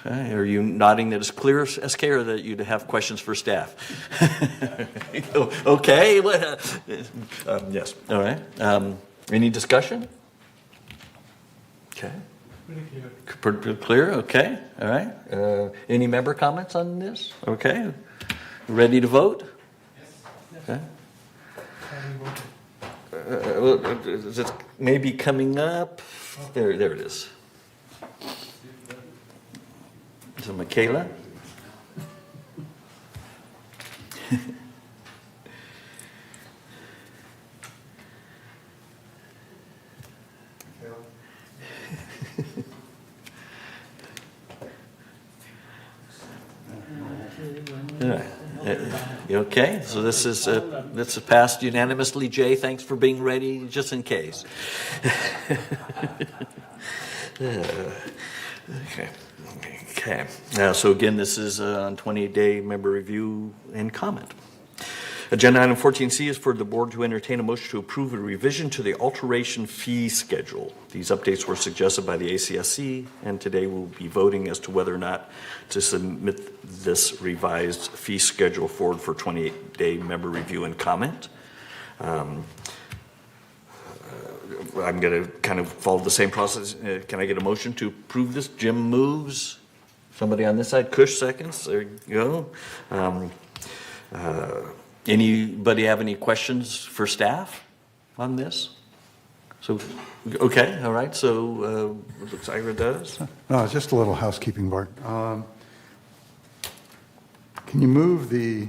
Okay. Are you nodding that it's clear, SK, or that you'd have questions for staff? Okay. Yes. All right. Any discussion? Okay. Pretty clear. Okay. All right. Any member comments on this? Okay. Ready to vote? Yes. Okay. Is it maybe coming up? There it is. So Michaela? Okay, so this is passed unanimously. Jay, thanks for being ready, just in case. Okay. So again, this is on 28-day member review and comment. Agenda item 14C is for the board to entertain a motion to approve a revision to the alteration fee schedule. These updates were suggested by the ACSC, and today we'll be voting as to whether or not to submit this revised fee schedule forward for 28-day member review and comment. I'm going to kind of follow the same process. Can I get a motion to approve this? Jim moves. Somebody on this side, Kush seconds. There you go. Anybody have any questions for staff on this? So, okay, all right. So, looks like Ira does. No, it's just a little housekeeping, Bart. Can you move the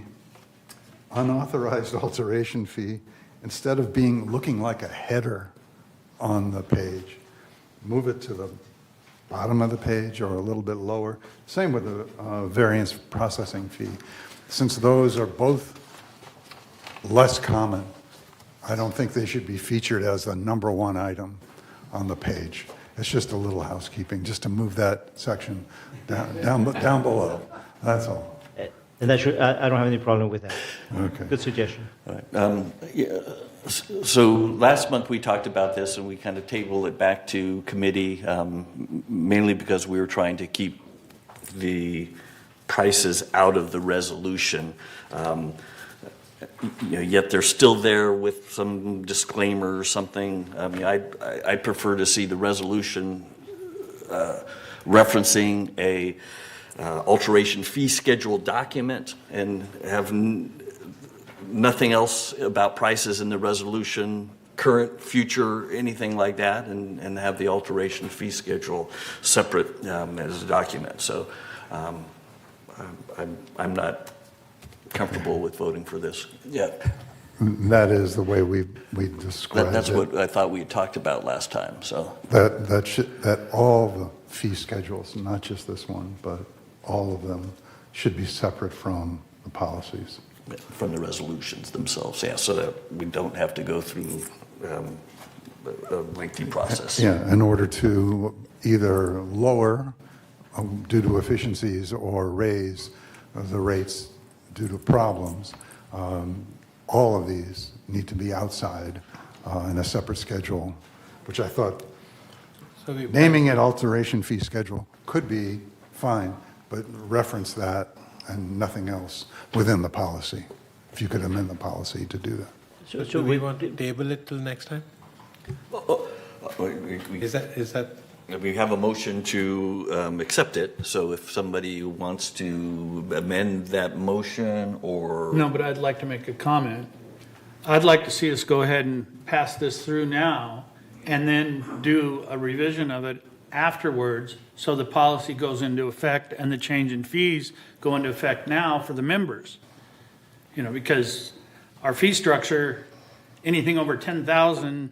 unauthorized alteration fee, instead of looking like a header on the page, move it to the bottom of the page or a little bit lower? Same with the variance processing fee. Since those are both less common, I don't think they should be featured as the number one item on the page. It's just a little housekeeping, just to move that section down below. That's all. And that should, I don't have any problem with that. Okay. Good suggestion. All right. So last month we talked about this and we kind of tabled it back to committee, mainly because we were trying to keep the prices out of the resolution. Yet they're still there with some disclaimer or something. I mean, I prefer to see the resolution referencing a alteration fee schedule document and have nothing else about prices in the resolution, current, future, anything like that, and have the alteration fee schedule separate as a document. So I'm not comfortable with voting for this yet. That is the way we described That's it. what I thought we had talked about last time. So That all the fee schedules, not just this one, but all of them, should be separate from the policies. From the resolutions themselves, yeah, so that we don't have to go through a lengthy process. Yeah, in order to either lower due to efficiencies or raise the rates due to problems. All of these need to be outside in a separate schedule, which I thought naming it alteration fee schedule could be fine, but reference that and nothing else within the policy, if you could amend the policy to do that. So do we want to table it till next time? Is that? We have a motion to accept it, so if somebody wants to amend that motion or... No, but I'd like to make a comment. I'd like to see us go ahead and pass this through now and then do a revision of it afterwards so the policy goes into effect and the change in fees go into effect now for the members. You know, because our fee structure, anything over 10,000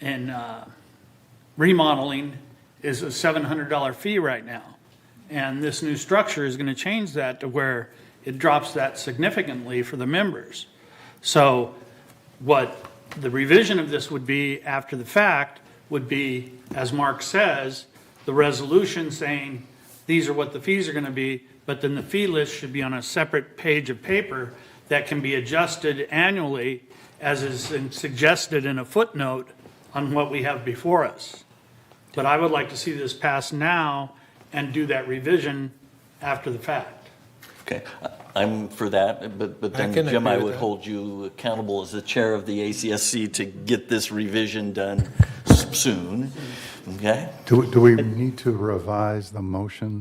in remodeling is a $700 fee right now. And this new structure is going to change that to where it drops that significantly for the members. So what the revision of this would be after the fact would be, as Mark says, the resolution saying these are what the fees are going to be, but then the fee list should be on a separate page of paper that can be adjusted annually as is suggested in a footnote on what we have before us. But I would like to see this passed now and do that revision after the fact. Okay, I'm for that, but then, can Jim, agree I with would that. hold you accountable as the chair of the ACSC to get this revision done soon, okay? Do we need to revise the motion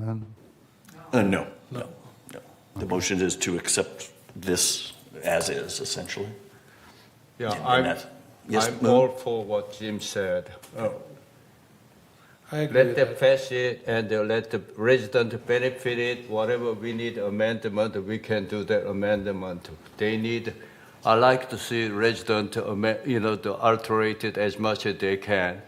then? No. The motion is to accept this as is, essentially. Yeah, And that's- yes, I'm Moon? all for what Jim said. I agree Let with them that. pass it and let the resident benefit it. Whatever we need amendment, we can do that amendment. They need, I like to see resident, to alterate it as much as they can.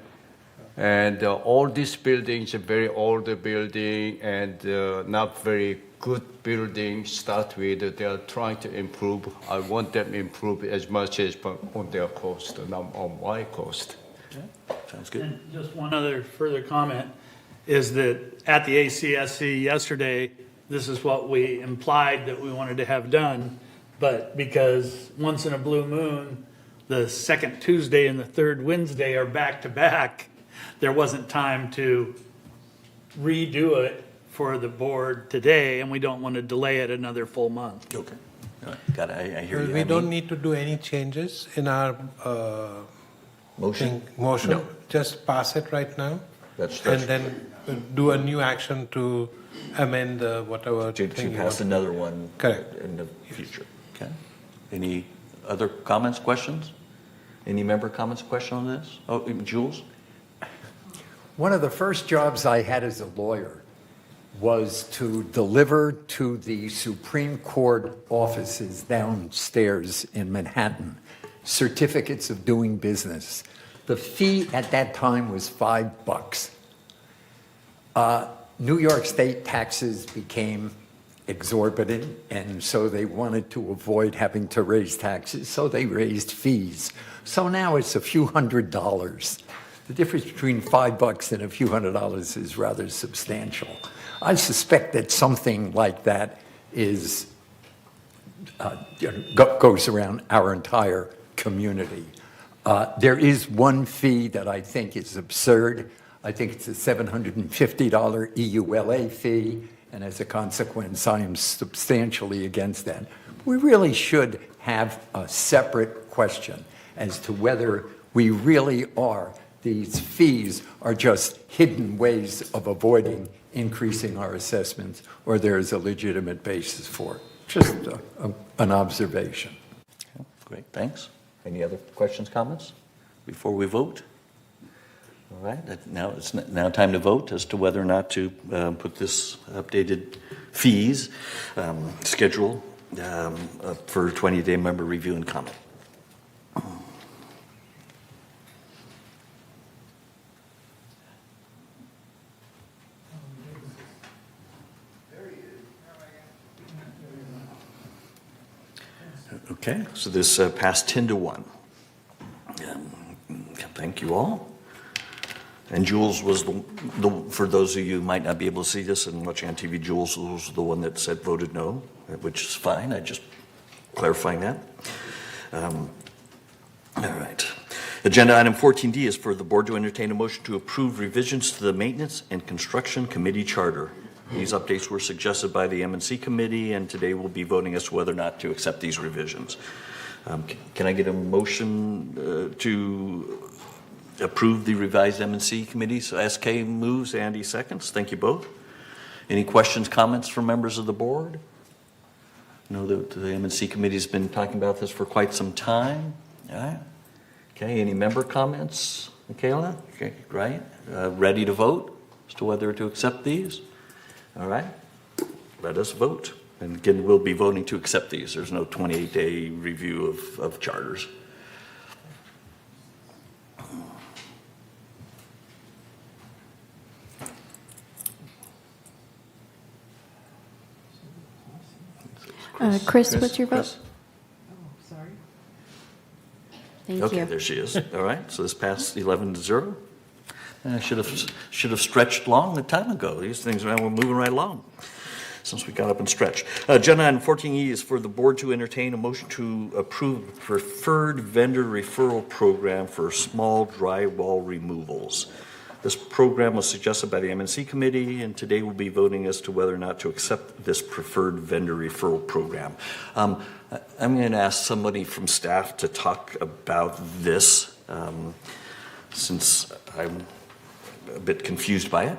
And all these buildings are very old building and not very good building start with. They are trying to improve. I want them to improve as much as on their cost, not on my cost. Sounds good. And just one other further comment is that at the ACSC yesterday, this is what we implied that we wanted to have done. But because once in a blue moon, the second Tuesday and the third Wednesday are back to back, there wasn't time to redo it for the board today, and we don't want to delay it another full month. Okay. All right. Got it. I hear Well, you. we I don't mean, need to do any changes in our Motion? motion. No. Just pass it right now. That's And then do a new action to amend whatever to thing you pass want. another one Correct. in the future. Okay. Any other comments, questions? Any member comments, question on this? Oh, Jules? One of the first jobs I had as a lawyer was to deliver to the Supreme Court offices downstairs in Manhattan certificates of doing business. The fee at that time was $5. New York State taxes became exorbitant, and so they wanted to avoid having to raise taxes, so they raised fees. So now it's a few $100s. The difference between $5 and a few $100s is rather substantial. I suspect that something like that is goes around our entire community. There is one fee that I think is absurd. I think it's a $750 EULA fee, and as a consequence, I am substantially against that. We really should have a separate question as to whether we really are. These fees are just hidden ways of avoiding increasing our assessments, or there is a legitimate basis for it. Just an observation. Okay, great, thanks. Any other questions, comments before we vote? All right, now it's now time to vote as to whether or not to put this updated fees schedule for 20-day member review and comment. Okay, so this passed 10-1. Thank you all. And Jules was for those of you who might not be able to see this and watching on TV, Jules was the one that said voted no, which is fine. I just clarifying that. All right. Agenda item 14D is for the board to entertain a motion to approve revisions to the Maintenance and Construction Committee Charter. These updates were suggested by the M&C Committee, and today we'll be voting as to whether or not to accept these revisions. Can I get a motion to approve the revised M&C Committee? So SK moves, Andy seconds. Thank you both. Any questions, comments from members of the board? I know that the M&C Committee has been talking about this for quite some time. All right. Okay, any member comments, Michaela? Okay, right. Ready to vote as to whether to accept these? All right, let us vote. And again, we'll be voting to accept these. There's no 28-day review of charters. Chris, what's your vote? Chris? Thank Okay, you. there she is. All right, so this passed 11-0. I should have stretched long a time ago. These things, we're moving right along since we got up and stretched. Agenda item 14E is for the board to entertain a motion to approve the preferred vendor referral program for small drywall removals. This program was suggested by the M&C Committee, and today we'll be voting as to whether or not to accept this preferred vendor referral program. I'm going to ask somebody from staff to talk about this, since I'm a bit confused by it.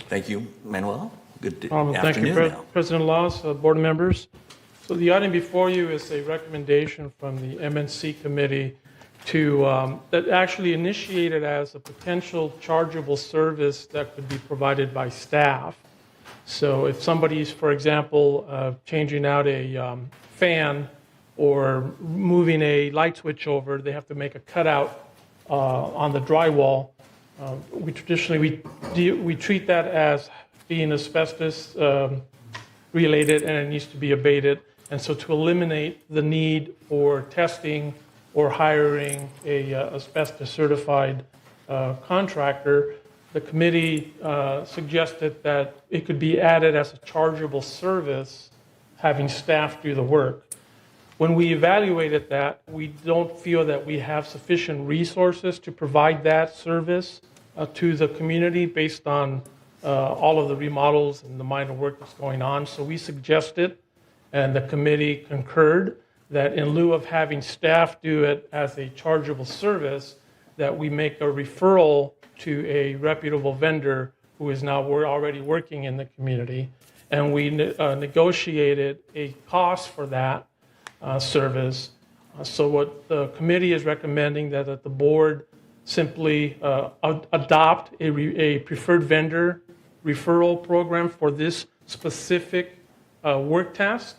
Thank you, Manuel. Good Thank afternoon you, now. President Laws, board members. So the item before you is a recommendation from the MNC Committee to that actually initiated as a potential chargeable service that could be provided by staff. So if somebody's, for example, changing out a fan or moving a light switch over, they have to make a cutout on the drywall. We traditionally we treat that as being asbestos related, and it needs to be abated. And so to eliminate the need for testing or hiring a asbestos certified contractor, the committee suggested that it could be added as a chargeable service, having staff do the work. When we evaluated that, we don't feel that we have sufficient resources to provide that service to the community based on all of the remodels and the minor work that's going on. So we suggested, and the committee concurred, that in lieu of having staff do it as a chargeable service, that we make a referral to a reputable vendor who is now already working in the community. And we negotiated a cost for that service. So what the committee is recommending that the board simply adopt a preferred vendor referral program for this specific work task,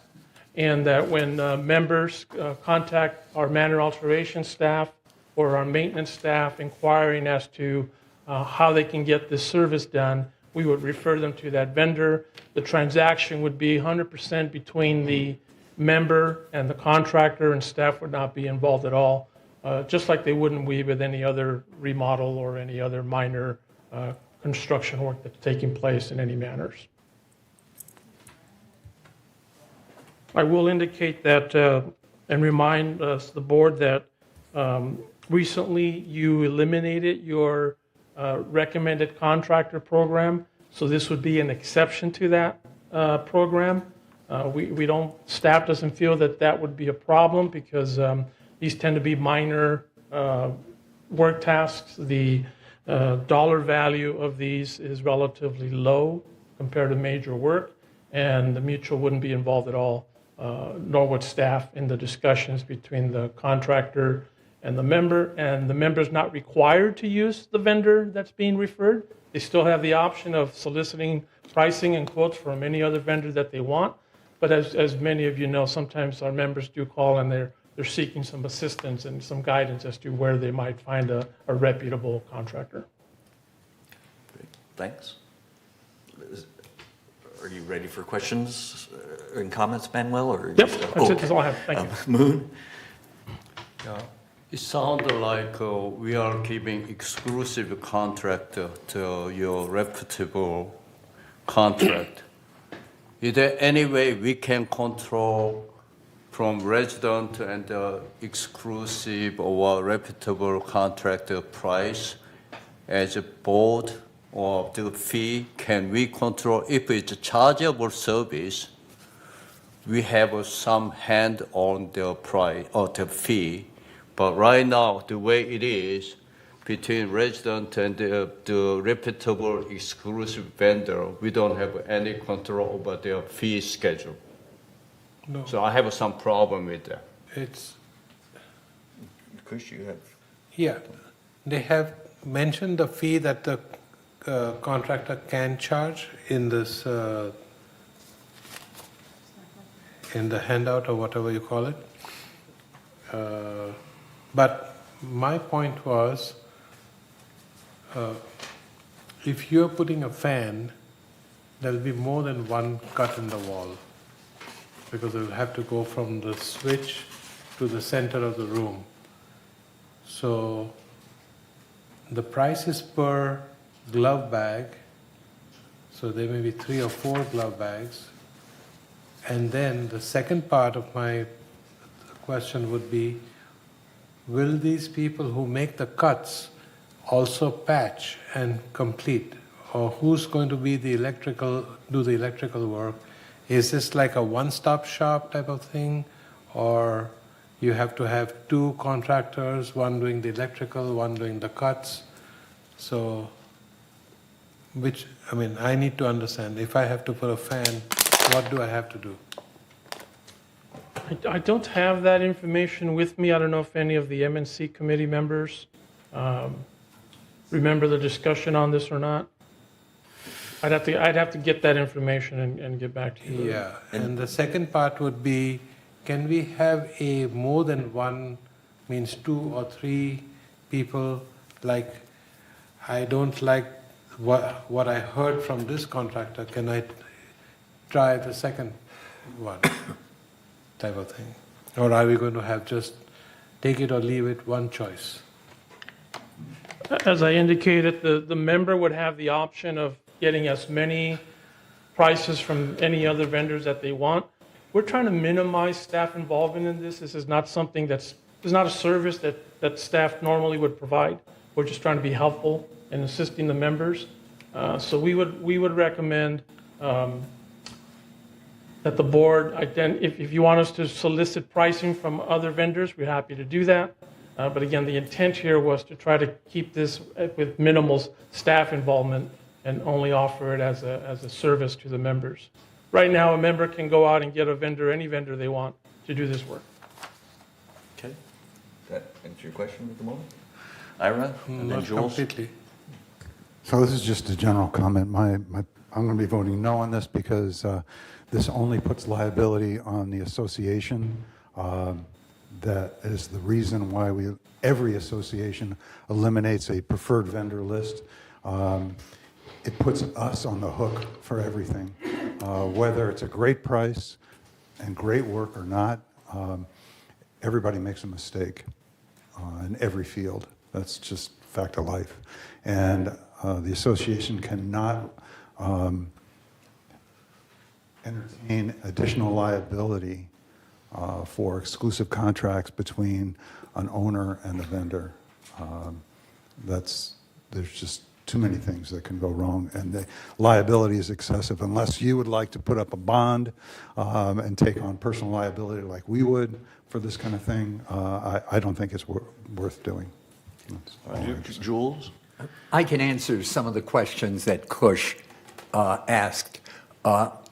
and that when members contact our manor alteration staff or our maintenance staff inquiring as to how they can get this service done, we would refer them to that vendor. The transaction would be 100% between the member and the contractor, and staff would not be involved at all, just like they wouldn't be with any other remodel or any other minor construction work that's taking place in any manors. I will indicate that and remind the board that recently you eliminated your recommended contractor program, so this would be an exception to that program. We don't, staff doesn't feel that that would be a problem because these tend to be minor work tasks. The dollar value of these is relatively low compared to major work, and the mutual wouldn't be involved at all, nor would staff in the discussions between the contractor and the member. And the member is not required to use the vendor that's being referred. They still have the option of soliciting pricing and quotes from any other vendor that they want. But as many of you know, sometimes our members do call and they're seeking some assistance and some guidance as to where they might find a reputable contractor. Great. Thanks. Are you ready for questions and comments, Manuel? Or Yep, that's all I have. Thank you. Moon? It sounds like we are giving exclusive contract to your reputable contract. Is there any way we can control from resident and exclusive or reputable contractor price as a board or the fee? Can we control if it's a chargeable service? We have some hand on the price or the fee, but right now the way it is between resident and the reputable exclusive vendor, we don't have any control over their fee schedule. No. So I have some problem with that. It's, Because you have. yeah, they have mentioned the fee that the contractor can charge in this, in the handout or whatever you call it. But my point was, if you're putting a fan, there'll be more than one cut in the wall, because it'll have to go from the switch to the center of the room. So the price is per glove bag, so there may be 3 or 4 glove bags. And then the second part of my question would be, will these people who make the cuts also patch and complete? Or who's going to be the do the electrical work? Is this like a one-stop shop type of thing? Or you have to have 2 contractors, one doing the electrical, one doing the cuts? So, I need to understand, if I have to put a fan, what do I have to do? I don't have that information with me. I don't know if any of the MNC committee members remember the discussion on this or not. I'd have to get that information and get back to you. Yeah, and the second part would be, can we have a more than one, means 2 or 3 people, like, I don't like what I heard from this contractor, can I try the second one, type of thing? Or are we going to have just take it or leave it, one choice? As I indicated, the member would have the option of getting as many prices from any other vendors that they want. We're trying to minimize staff involvement in this. This is not something this is not a service that staff normally would provide. We're just trying to be helpful in assisting the members. So we would recommend that the board, if you want us to solicit pricing from other vendors, we're happy to do that. But again, the intent here was to try to keep this with minimal staff involvement and only offer it as a service to the members. Right now, a member can go out and get a vendor, any vendor they want, to do this work. Okay. That answer your question at the moment? Ira, and then Jules? Completely. So this is just a general comment. I'm going to be voting no on this because this only puts liability on the association. That is the reason why every association eliminates a preferred vendor list. It puts us on the hook for everything, whether it's a great price and great work or not. Everybody makes a mistake in every field. That's just fact of life. And the association cannot entertain additional liability for exclusive contracts between an owner and a vendor. There's just too many things that can go wrong, and the liability is excessive. Unless you would like to put up a bond and take on personal liability like we would for this kind of thing, I don't think it's worth doing. Jules? I can answer some of the questions that Kush asked.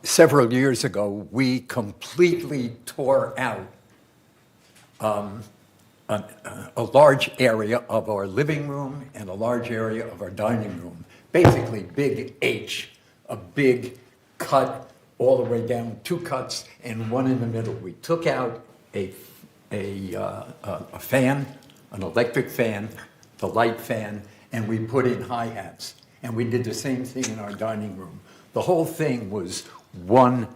Several years ago, we completely tore out a large area of our living room and a large area of our dining room. Basically, big H, a big cut all the way down, 2 cuts and one in the middle. We took out a fan, an electric fan, the light fan, and we put in hi-hats. And we did the same thing in our dining room. The whole thing was one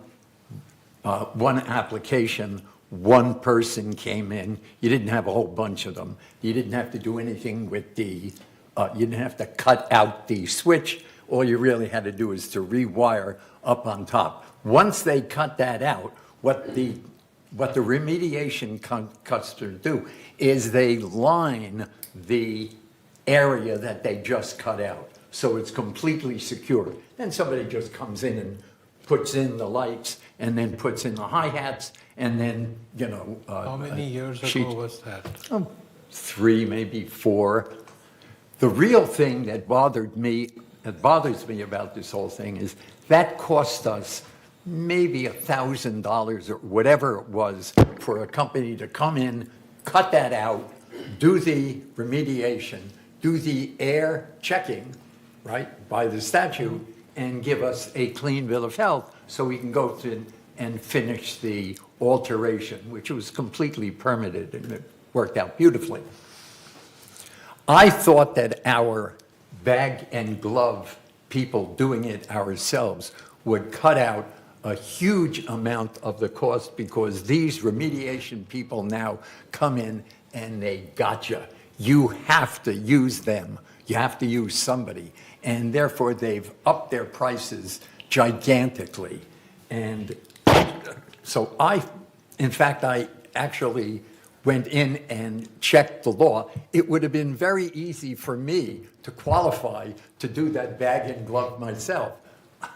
application, one person came in. You didn't have a whole bunch of them. You didn't have to do anything with you didn't have to cut out the switch. All you really had to do is to rewire up on top. Once they cut that out, what the remediation customers do is they line the area that they just cut out, so it's completely secure. Then somebody just comes in and puts in the lights, and then puts in the hi-hats, and then, How many years sheet- ago was that? 3, maybe 4. The real thing that bothers me about this whole thing is that cost us maybe $1,000 or whatever it was for a company to come in, cut that out, do the remediation, do the air checking, right, by the statute, and give us a clean bill of health so we can go to and finish the alteration, which was completely permitted and it worked out beautifully. I thought that our bag and glove people doing it ourselves would cut out a huge amount of the cost, because these remediation people now come in and they gotcha. You have to use them. You have to use somebody. And therefore, they've upped their prices gigantically. And so in fact, I actually went in and checked the law. It would have been very easy for me to qualify to do that bag and glove myself.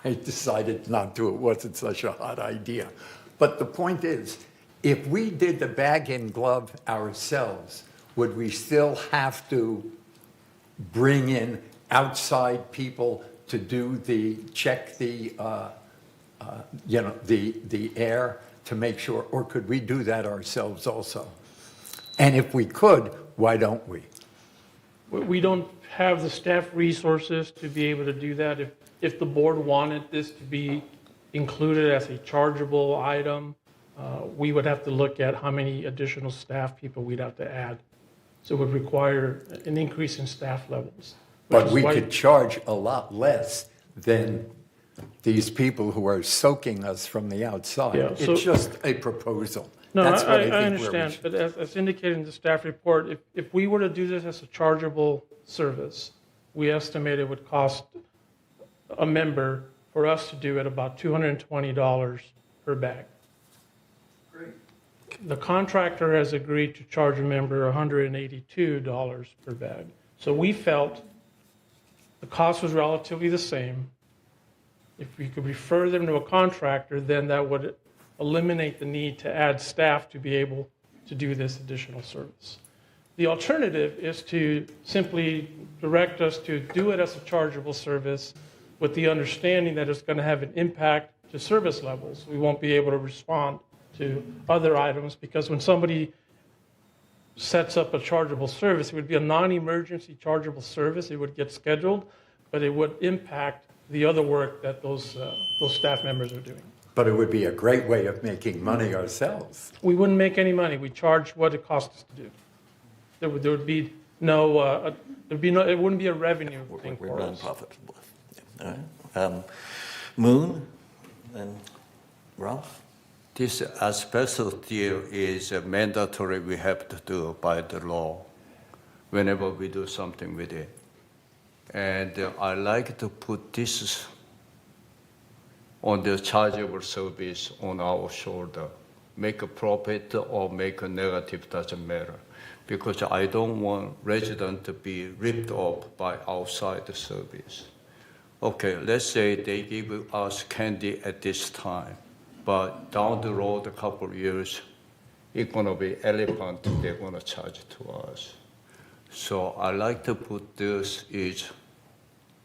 I decided not to. It wasn't such a hot idea. But the point is, if we did the bag and glove ourselves, would we still have to bring in outside people to do check the air to make sure, or could we do that ourselves also? And if we could, why don't we? We don't have the staff resources to be able to do that. If the board wanted this to be included as a chargeable item, we would have to look at how many additional staff people we'd have to add. So it would require an increase in staff levels. But we could charge a lot less than these people who are soaking us from the outside. Yeah, so- It's just a proposal. No, That's what I think where we understand, should- but as indicated in the staff report, if we were to do this as a chargeable service, we estimate it would cost a member for us to do it about $220 per bag. Great. The contractor has agreed to charge a member $182 per bag. So we felt the cost was relatively the same. If we could refer them to a contractor, then that would eliminate the need to add staff to be able to do this additional service. The alternative is to simply direct us to do it as a chargeable service with the understanding that it's going to have an impact to service levels. We won't be able to respond to other items, because when somebody sets up a chargeable service, it would be a non-emergency chargeable service. It would get scheduled, but it would impact the other work that those staff members are doing. But it would be a great way of making money ourselves. We wouldn't make any money. We charge what it costs us to do. There would be no, it wouldn't be a revenue thing We're for us. non-profitable. Yeah. All right. Moon, and Ralph? This asbestos deal is mandatory. We have to do by the law whenever we do something with it. And I like to put this on the chargeable service on our shoulder. Make a profit or make a negative, doesn't matter. Because I don't want residents to be ripped off by outside service. Okay, let's say they give us candy at this time, but down the road, a couple of years, it's gonna be elephant, they're gonna charge to us. So I like to put this is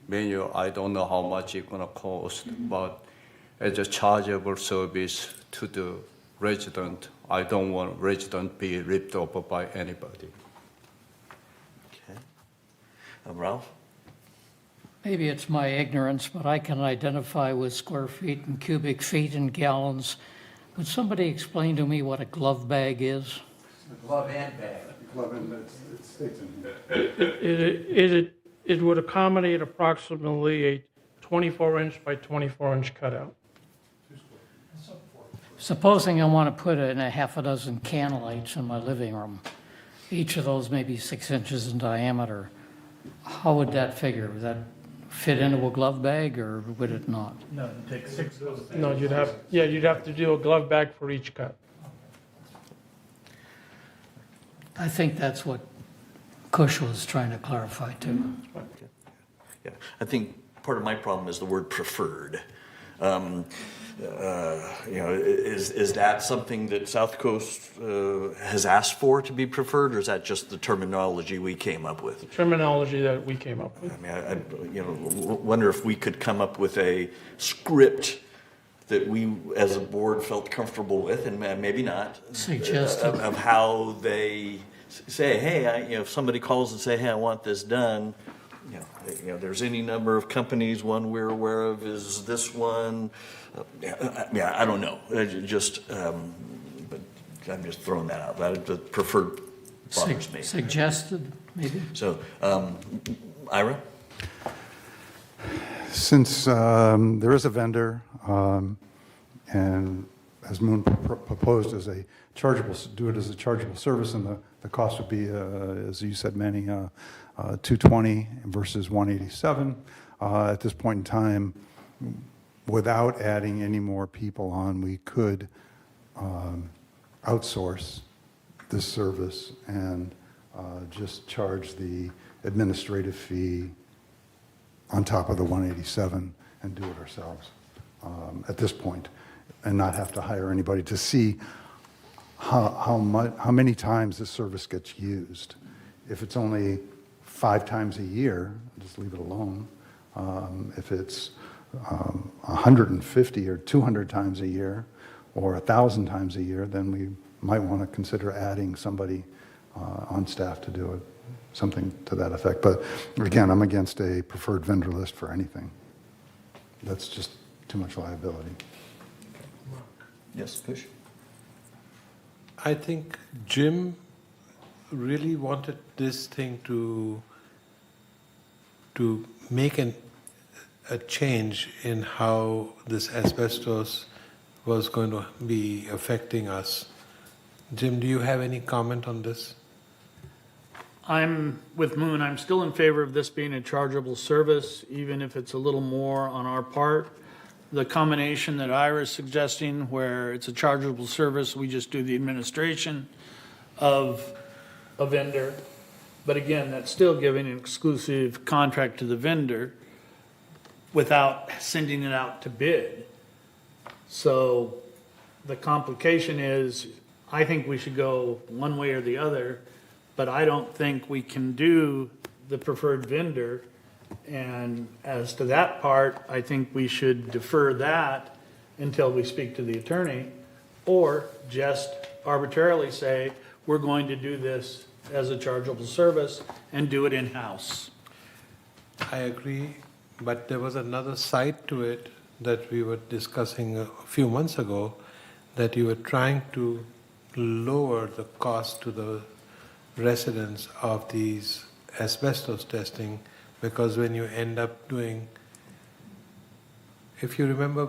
menu, I don't know how much it's gonna cost, but as a chargeable service to the resident, I don't want resident be ripped off by anybody. Okay. Ralph? Maybe it's my ignorance, but I can identify with square feet and cubic feet and gallons. Would somebody explain to me what a glove bag is? Glove and bag. It states in here. It would accommodate approximately a 24-inch by 24-inch cutout. Supposing I want to put in a half a dozen can lights in my living room, each of those may be 6 inches in diameter. How would that figure? Would that fit into a glove bag or would it not? No, take 6 of those. No, you'd have to do a glove bag for each cut. I think that's what Kush was trying to clarify too. Yeah, I think part of my problem is the word preferred. Is that something that South Coast has asked for to be preferred, or is that just the terminology we came up with? Terminology that we came up with. I mean, I wonder if we could come up with a script that we, as a board, felt comfortable with, and maybe not, of how they say, hey, if somebody calls and say, hey, I want this done. There's any number of companies. One we're aware of is this one. I don't know. But I'm just throwing that out. That the preferred bothers me. Suggested, maybe? So, Ira? Since there is a vendor, and as Moon proposed as a chargeable, do it as a chargeable service, and the cost would be, as you said, Manny, $220 versus $187. At this point in time, without adding any more people on, we could outsource this service and just charge the administrative fee on top of the $187 and do it ourselves at this point, and not have to hire anybody to see how many times this service gets used. If it's only 5 times a year, just leave it alone. If it's 150 or 200 times a year, or 1,000 times a year, then we might want to consider adding somebody on staff to do it, something to that effect. But again, I'm against a preferred vendor list for anything. That's just too much liability. Yes, Kush? I think Jim really wanted this thing to make a change in how this asbestos was going to be affecting us. Jim, do you have any comment on this? I'm with Moon. I'm still in favor of this being a chargeable service, even if it's a little more on our part. The combination that Ira's suggesting, where it's a chargeable service, we just do the administration of a vendor. But again, that's still giving an exclusive contract to the vendor without sending it out to bid. So the complication is, I think we should go one way or the other, but I don't think we can do the preferred vendor. And as to that part, I think we should defer that until we speak to the attorney, or just arbitrarily say, we're going to do this as a chargeable service and do it in-house. I agree, but there was another side to it that we were discussing a few months ago, that you were trying to lower the cost to the residents of these asbestos testing, because when you end up doing, if you remember,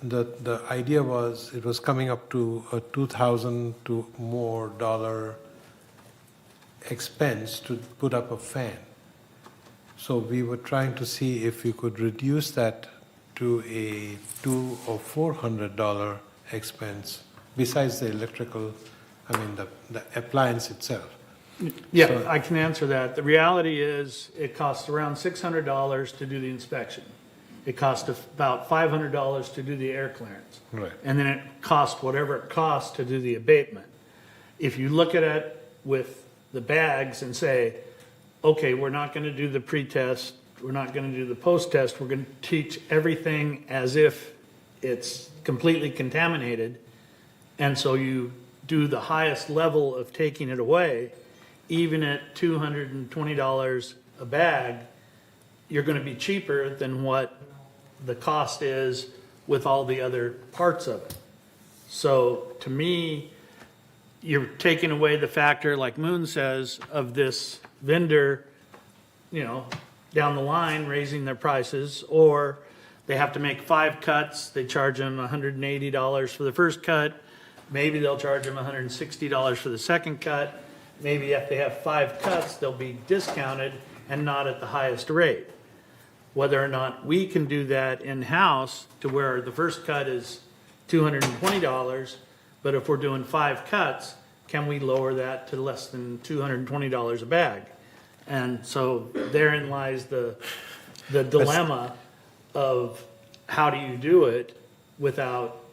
the idea was it was coming up to a $2,000 to more dollar expense to put up a fan. So we were trying to see if we could reduce that to a $200 or $400 expense, besides the electrical, the appliance itself. Yeah, So- I can answer that. The reality is, it costs around $600 to do the inspection. It costs about $500 to do the air clearance. Right. And then it costs whatever it costs to do the abatement. If you look at it with the bags and say, okay, we're not going to do the pre-test, we're not going to do the post-test, we're going to teach everything as if it's completely contaminated, and so you do the highest level of taking it away, even at $220 a bag, you're going to be cheaper than what the cost is with all the other parts of it. So to me, you're taking away the factor, like Moon says, of this vendor, down the line raising their prices, or they have to make 5 cuts, they charge them $180 for the first cut. Maybe they'll charge them $160 for the second cut. Maybe if they have 5 cuts, they'll be discounted and not at the highest rate. Whether or not we can do that in-house to where the first cut is $220, but if we're doing 5 cuts, can we lower that to less than $220 a bag? And so therein lies the dilemma of how do you do it without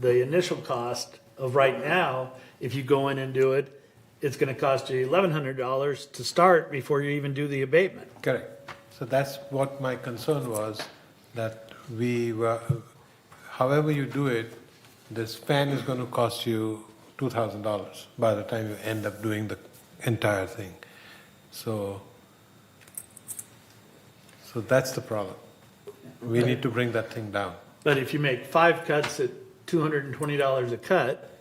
the initial cost of right now. If you go in and do it, it's going to cost you $1,100 to start before you even do the abatement. Correct. So that's what my concern was, that we were, however you do it, this fan is going to cost you $2,000 by the time you end up doing the entire thing. So that's the problem. We need to bring that thing down. But if you make 5 cuts at $220 a cut,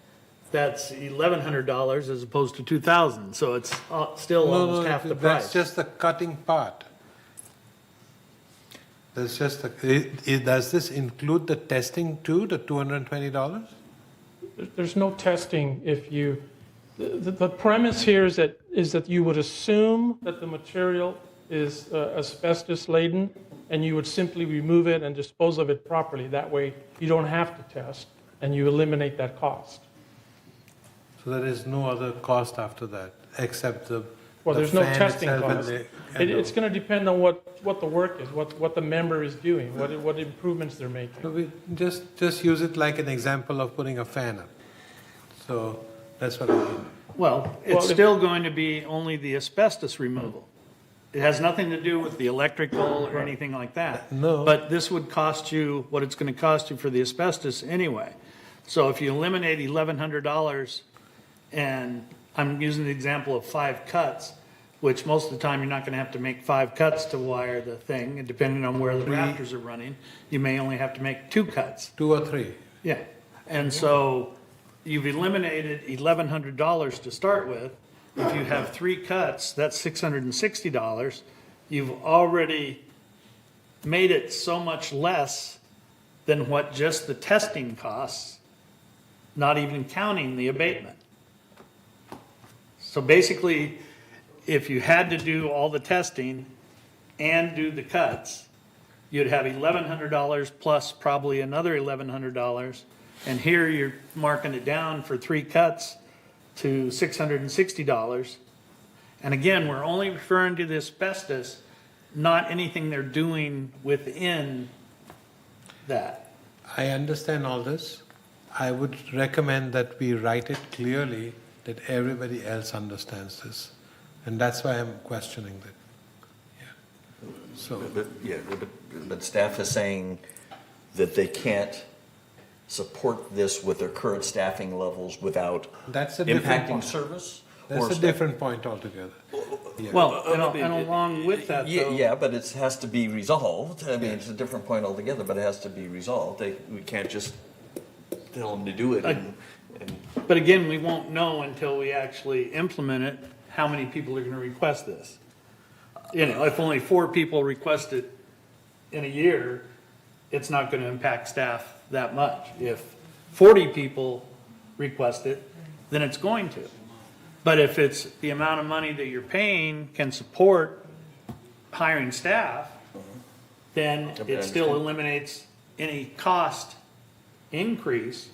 that's $1,100 as opposed to $2,000. So it's still almost half the price. That's just the cutting part. That's just does this include the testing too, the $220? There's no testing if you, the premise here is that you would assume that the material is asbestos laden, and you would simply remove it and dispose of it properly. That way, you don't have to test, and you eliminate that cost. So there is no other cost after that, except the Well, the there's no fan testing itself and cost. the- It's going to depend on what the work is, what the member is doing, what improvements they're making. So we just use it like an example of putting a fan up. So that's what I mean. Well, it's still going to be only the asbestos removal. It has nothing to do with the electrical or anything like that. No. But this would cost you what it's going to cost you for the asbestos anyway. So if you eliminate $1,100, and I'm using the example of 5 cuts, which most of the time you're not going to have to make 5 cuts to wire the thing, and depending on where the rafters are running, you may only have to make 2 cuts. 2 or 3. Yeah, and so you've eliminated $1,100 to start with. If you have 3 cuts, that's $660. You've already made it so much less than what just the testing costs, not even counting the abatement. So basically, if you had to do all the testing and do the cuts, you'd have $1,100 plus probably another $1,100. And here you're marking it down for 3 cuts to $660. And again, we're only referring to the asbestos, not anything they're doing within that. I understand all this. I would recommend that we write it clearly that everybody else understands this. And that's why I'm questioning that. Yeah. So, But staff is saying that they can't support this with their current staffing levels without that's a different impacting point. service? That's a different point altogether. Yeah. Well, and along with that, though. Yeah, but it has to be resolved. I mean, it's a different point altogether, but it has to be resolved. We can't just tell them to do it. But again, we won't know until we actually implement it, how many people are going to request this. You know, if only 4 people request it in a year, it's not going to impact staff that much. If 40 people request it, then it's going to. But if it's the amount of money that you're paying can support hiring staff, then it still eliminates any cost increase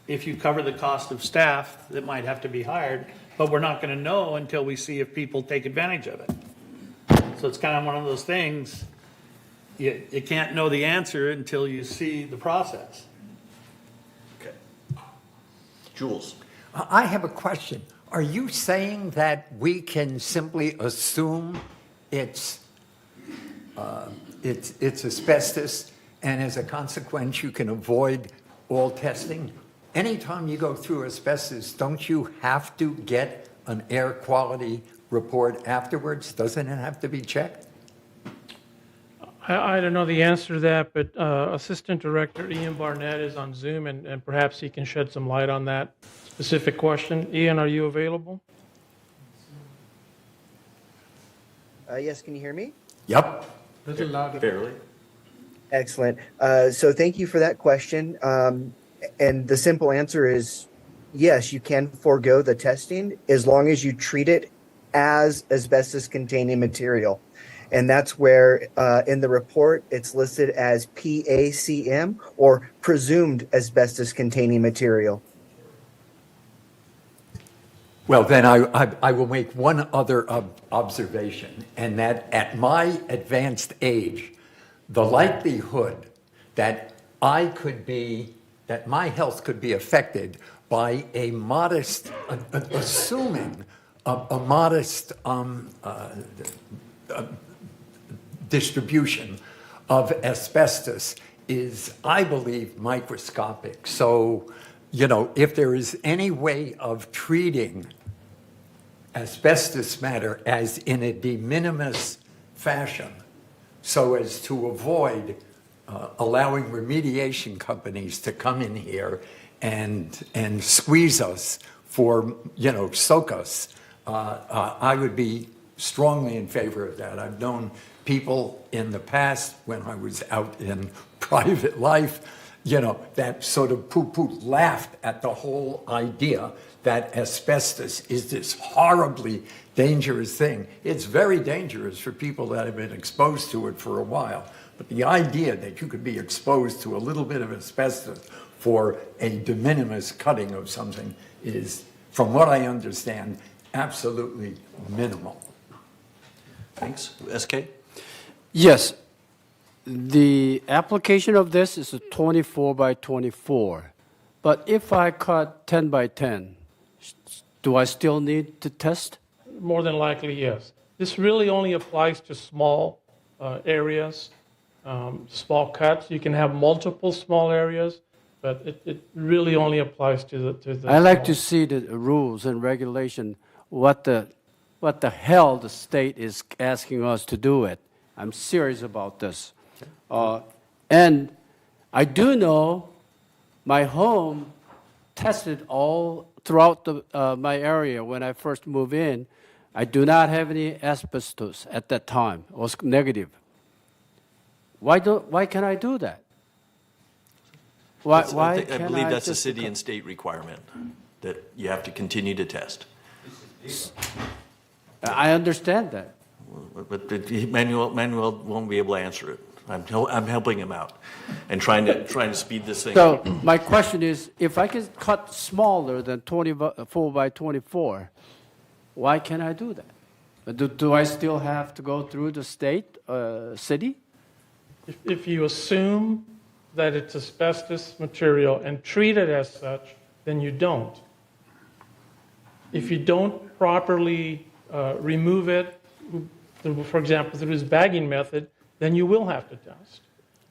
if you cover the cost of staff that might have to be hired, but we're not going to know until we see if people take advantage of it. So it's kind of one of those things, you can't know the answer until you see the process. Okay. Jules? I have a question. Are you saying that we can simply assume it's asbestos, and as a consequence, you can avoid all testing? Anytime you go through asbestos, don't you have to get an air quality report afterwards? Doesn't it have to be checked? I don't know the answer to that, but Assistant Director Ian Barnett is on Zoom, and perhaps he can shed some light on that specific question. Ian, are you available? Yes, can you hear me? Yep. Little louder. Barely. Excellent. So thank you for that question. And the simple answer is yes, you can forego the testing as long as you treat it as asbestos containing material. And that's where in the report it's listed as PACM or presumed asbestos containing material. Well, then I will make one other observation, and that at my advanced age, the likelihood that that my health could be affected by a modest, assuming a modest distribution of asbestos is, I believe, microscopic. So, if there is any way of treating asbestos matter as in a de minimis fashion so as to avoid allowing remediation companies to come in here and squeeze us for, soak us, I would be strongly in favor of that. I've known people in the past when I was out in private life, that sort of laughed at the whole idea that asbestos is this horribly dangerous thing. It's very dangerous for people that have been exposed to it for a while. But the idea that you could be exposed to a little bit of asbestos for a de minimis cutting of something is, from what I understand, absolutely minimal. Thanks. SK? Yes. The application of this is a 24 by 24. But if I cut 10 by 10, do I still need to test? More than likely, yes. This really only applies to small areas, small cuts. You can have multiple small areas, but it really only applies to the I like small. to see the rules and regulation, what the hell the state is asking us to do it. I'm serious about this. And I do know my home tested all throughout my area when I first moved in. I do not have any asbestos at that time. It was negative. Why can't I do that? I believe that's a city and state requirement, that you have to continue to test. I understand that. But Manuel won't be able to answer it. I'm helping him out and trying to speed this thing So up. my question is, if I can cut smaller than 24 by 24, why can't I do that? Do I still have to go through the state, city? If you assume that it's asbestos material and treat it as such, then you don't. If you don't properly remove it, for example, through this bagging method, then you will have to test.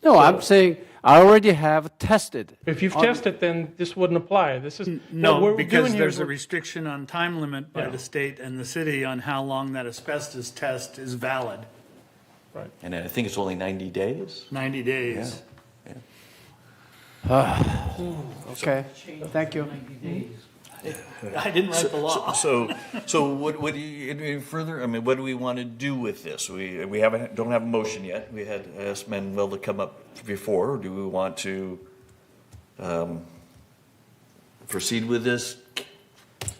No, I'm saying I already have tested. If you've tested, then this wouldn't apply. This is what No, we're because doing here there's is a we're- restriction on time limit by Yeah. the state and the city on how long that asbestos test is valid. Right. And I think it's only 90 days? 90 days. Okay, thank you. I didn't write the law. So what do you, any further, I mean, what do we want to do with this? We don't have a motion yet. We had asked Manuel to come up before. Do we want to proceed with this?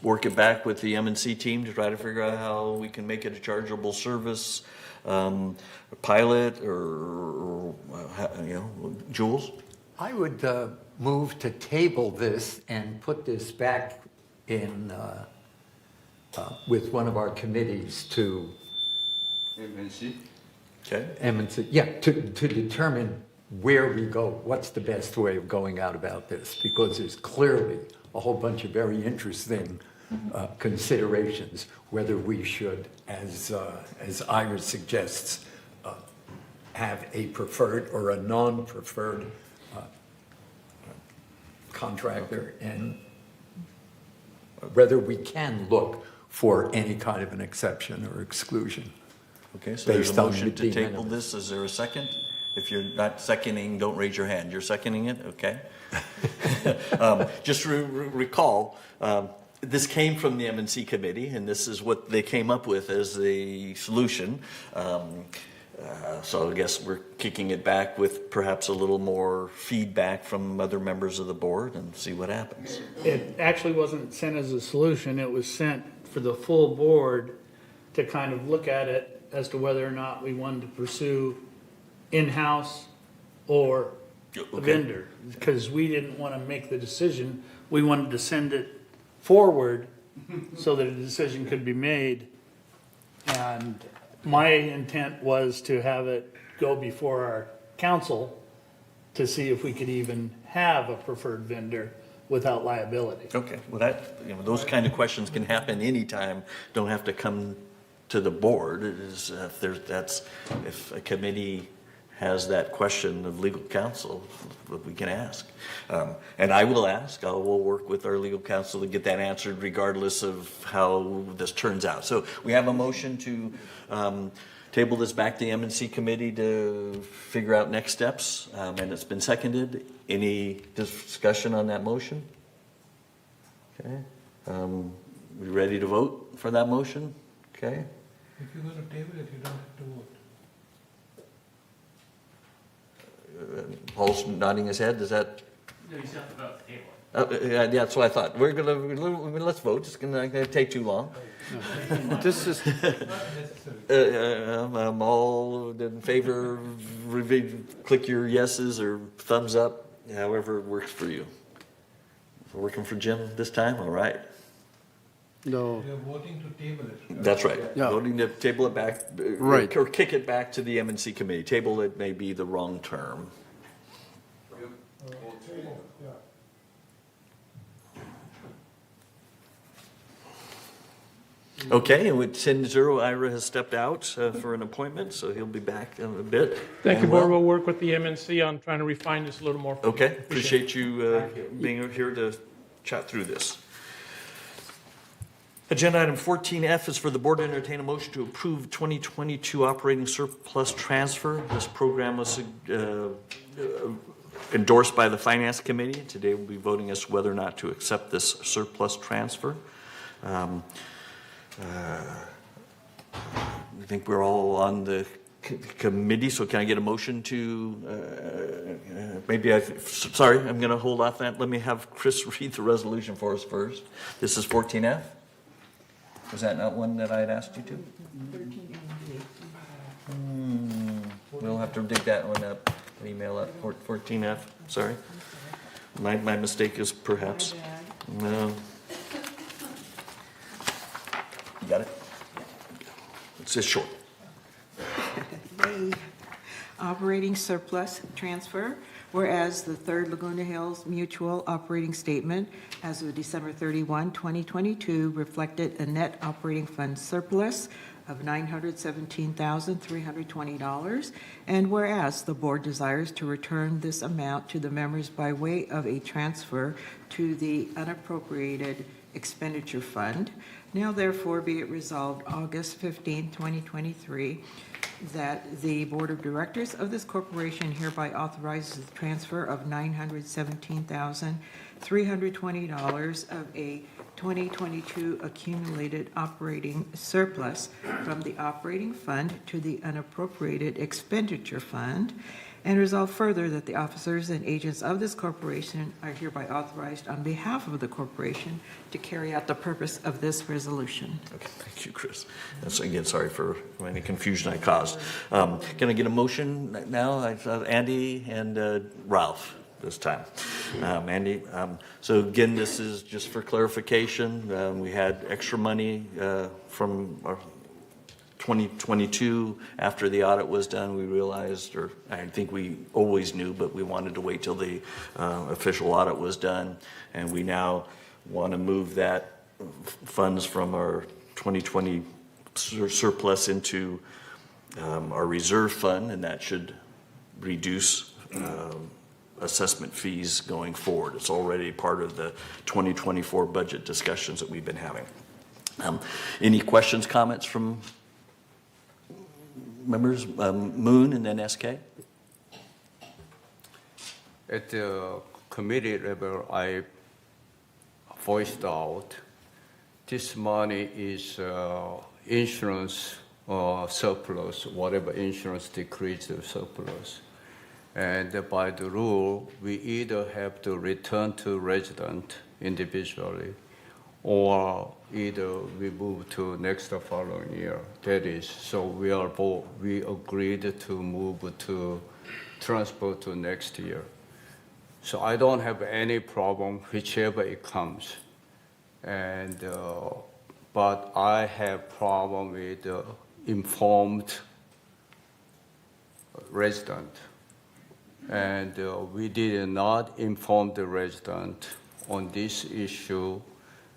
Work it back with the M&C team to try to figure out how we can make it a chargeable service, pilot, or Jules? I would move to table this and put this back in with one of our committees to M&C. Okay. M&C, yeah, to determine where we go, what's the best way of going out about this, because there's clearly a whole bunch of very interesting considerations, whether we should, as Ira suggests, have a preferred or a non-preferred contractor, and whether we can look for any kind of an exception or exclusion. Okay, so there's a based on motion to de table minimis. this. Is there a second? If you're not seconding, don't raise your hand. You're seconding it? Okay. Just recall, this came from the M&C committee, and this is what they came up with as the solution. So I guess we're kicking it back with perhaps a little more feedback from other members of the board and see what happens. It actually wasn't sent as a solution, it was sent for the full board to kind of look at it as to whether or not we wanted to pursue in-house or a vendor. Because we didn't want to make the decision, we wanted to send it forward so that a decision could be made. And my intent was to have it go before our council to see if we could even have a preferred vendor without liability. Okay, well those kind of questions can happen anytime, don't have to come to the board. It is, if a committee has that question of legal counsel, we can ask. And I will ask, we'll work with our legal counsel to get that answered regardless of how this turns out. So we have a motion to table this back to the M&C committee to figure out next steps, and it's been seconded. Any discussion on that motion? Okay. We ready to vote for that motion? Okay. If you're going to table it, you don't have to vote. Paul's nodding his head. Does that? No, you still have to vote the table. Yeah, that's what I thought. Let's vote. It's not going to take too long. This is, I'm all in favor. Click your yeses or thumbs up, however it works for you. Working for Jim this time? All right. no, You're voting to table it. That's right. Yeah. Voting to table it back, Right. or kick it back to the M&C committee. Table it may be the wrong term. Okay, and with 10-0, Ira has stepped out for an appointment, so he'll be back in a bit. Thank you, And Board. well- We'll work with the MNC on trying to refine this a little more. Okay, appreciate you being here to chat through this. Agenda item 14F is for the board to entertain a motion to approve 2022 operating surplus transfer. This program was endorsed by the Finance Committee. Today we'll be voting as to whether or not to accept this surplus transfer. I think we're all on the committee, so can I get a motion to, sorry, I'm going to hold off that. Let me have Chris read the resolution for us first. This is 14F? Was that not one that I had asked you to? We'll have to dig that one up, email up, 14F, sorry. My mistake is perhaps, no. You got it? It's just short. Yay. Operating surplus transfer, whereas the Third Laguna Hills Mutual operating statement as of December 31, 2022 reflected a net operating fund surplus of $917,320, and whereas the board desires to return this amount to the members by way of a transfer to the unappropriated expenditure fund, now therefore be it resolved August 15, 2023, that the Board of Directors of this corporation hereby authorizes the transfer of $917,320 of a 2022 accumulated operating surplus from the operating fund to the unappropriated expenditure fund, and resolve further that the officers and agents of this corporation are hereby authorized on behalf of the corporation to carry out the purpose of this resolution. Okay, thank you, Chris. That's, again, sorry for any confusion I caused. Can I get a motion now? Andy and Ralph this time. Andy, so again, this is just for clarification. We had extra money from our 2022, after the audit was done, we realized, or I think we always knew, but we wanted to wait till the official audit was done, and we now want to move that funds from our 2020 surplus into our reserve fund, and that should reduce assessment fees going forward. It's already part of the 2024 budget discussions that we've been having. Any questions, comments from members? Moon and then SK. At the committee level, I voiced out this money is insurance surplus, whatever insurance decrease the surplus. And by the rule, we either have to return to resident individually, or either we move to next following year. That is, so we agreed to move to transfer to next year. So I don't have any problem whichever it comes. And, but I have problem with informed resident. And we did not inform the resident on this issue.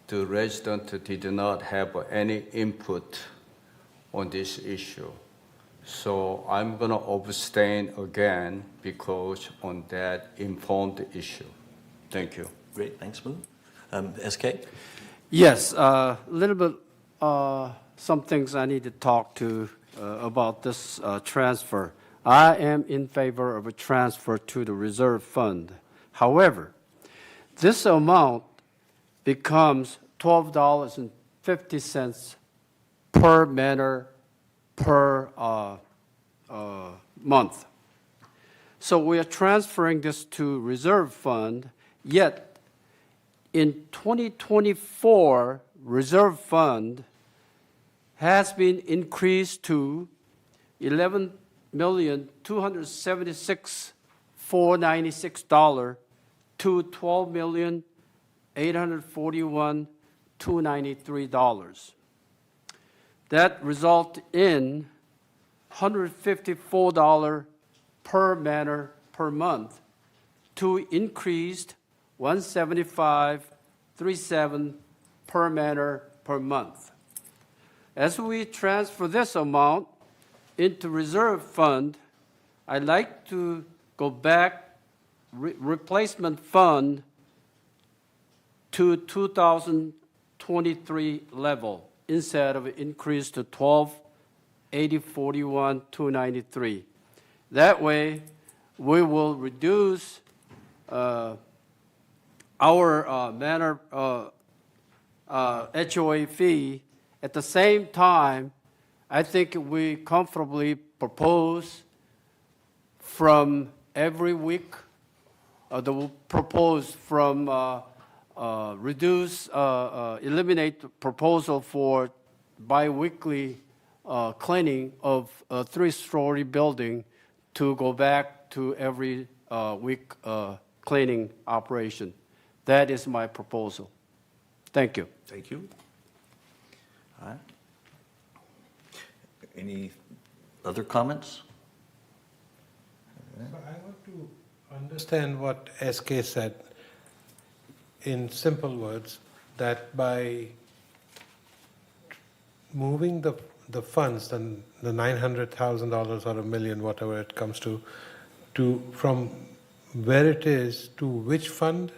The resident did not have any input on this issue. So I'm going to abstain again because on that informed issue. Thank you. Great, thanks, Moo. SK? Yes, a little bit, some things I need to talk to about this transfer. I am in favor of a transfer to the reserve fund. However, this amount becomes $12.50 per manor per month. So we are transferring this to reserve fund, yet in 2024, reserve fund has been increased to $11,276,496 to $12,841,293. That result in $154 per manor per month to increased $175.37 per manor per month. As we transfer this amount into reserve fund, I'd like to go back replacement fund to 2023 level instead of increase to 12,841,293. That way, we will reduce our manor HOA fee. At the same time, I think we comfortably propose from every week, eliminate the proposal for biweekly cleaning of a three-story building to go back to every week cleaning operation. That is my proposal. Thank you. Thank you. All right. Any other comments? So I want to understand what SK said in simple words, that by moving the funds, the $900,000 or $1 million, whatever it comes to from where it is to which fund?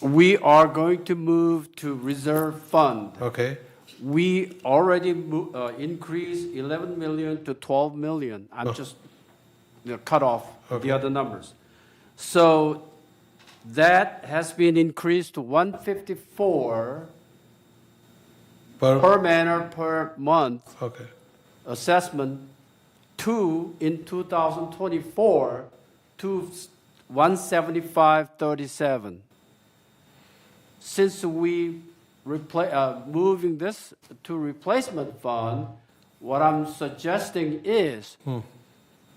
We are going to move to reserve fund. Okay. We already increased 11 million to 12 million. I'm just cut off the other numbers. So that has been increased to 154 per manor per month assessment in 2024 to 175.37. Since we moving this to replacement fund, what I'm suggesting is,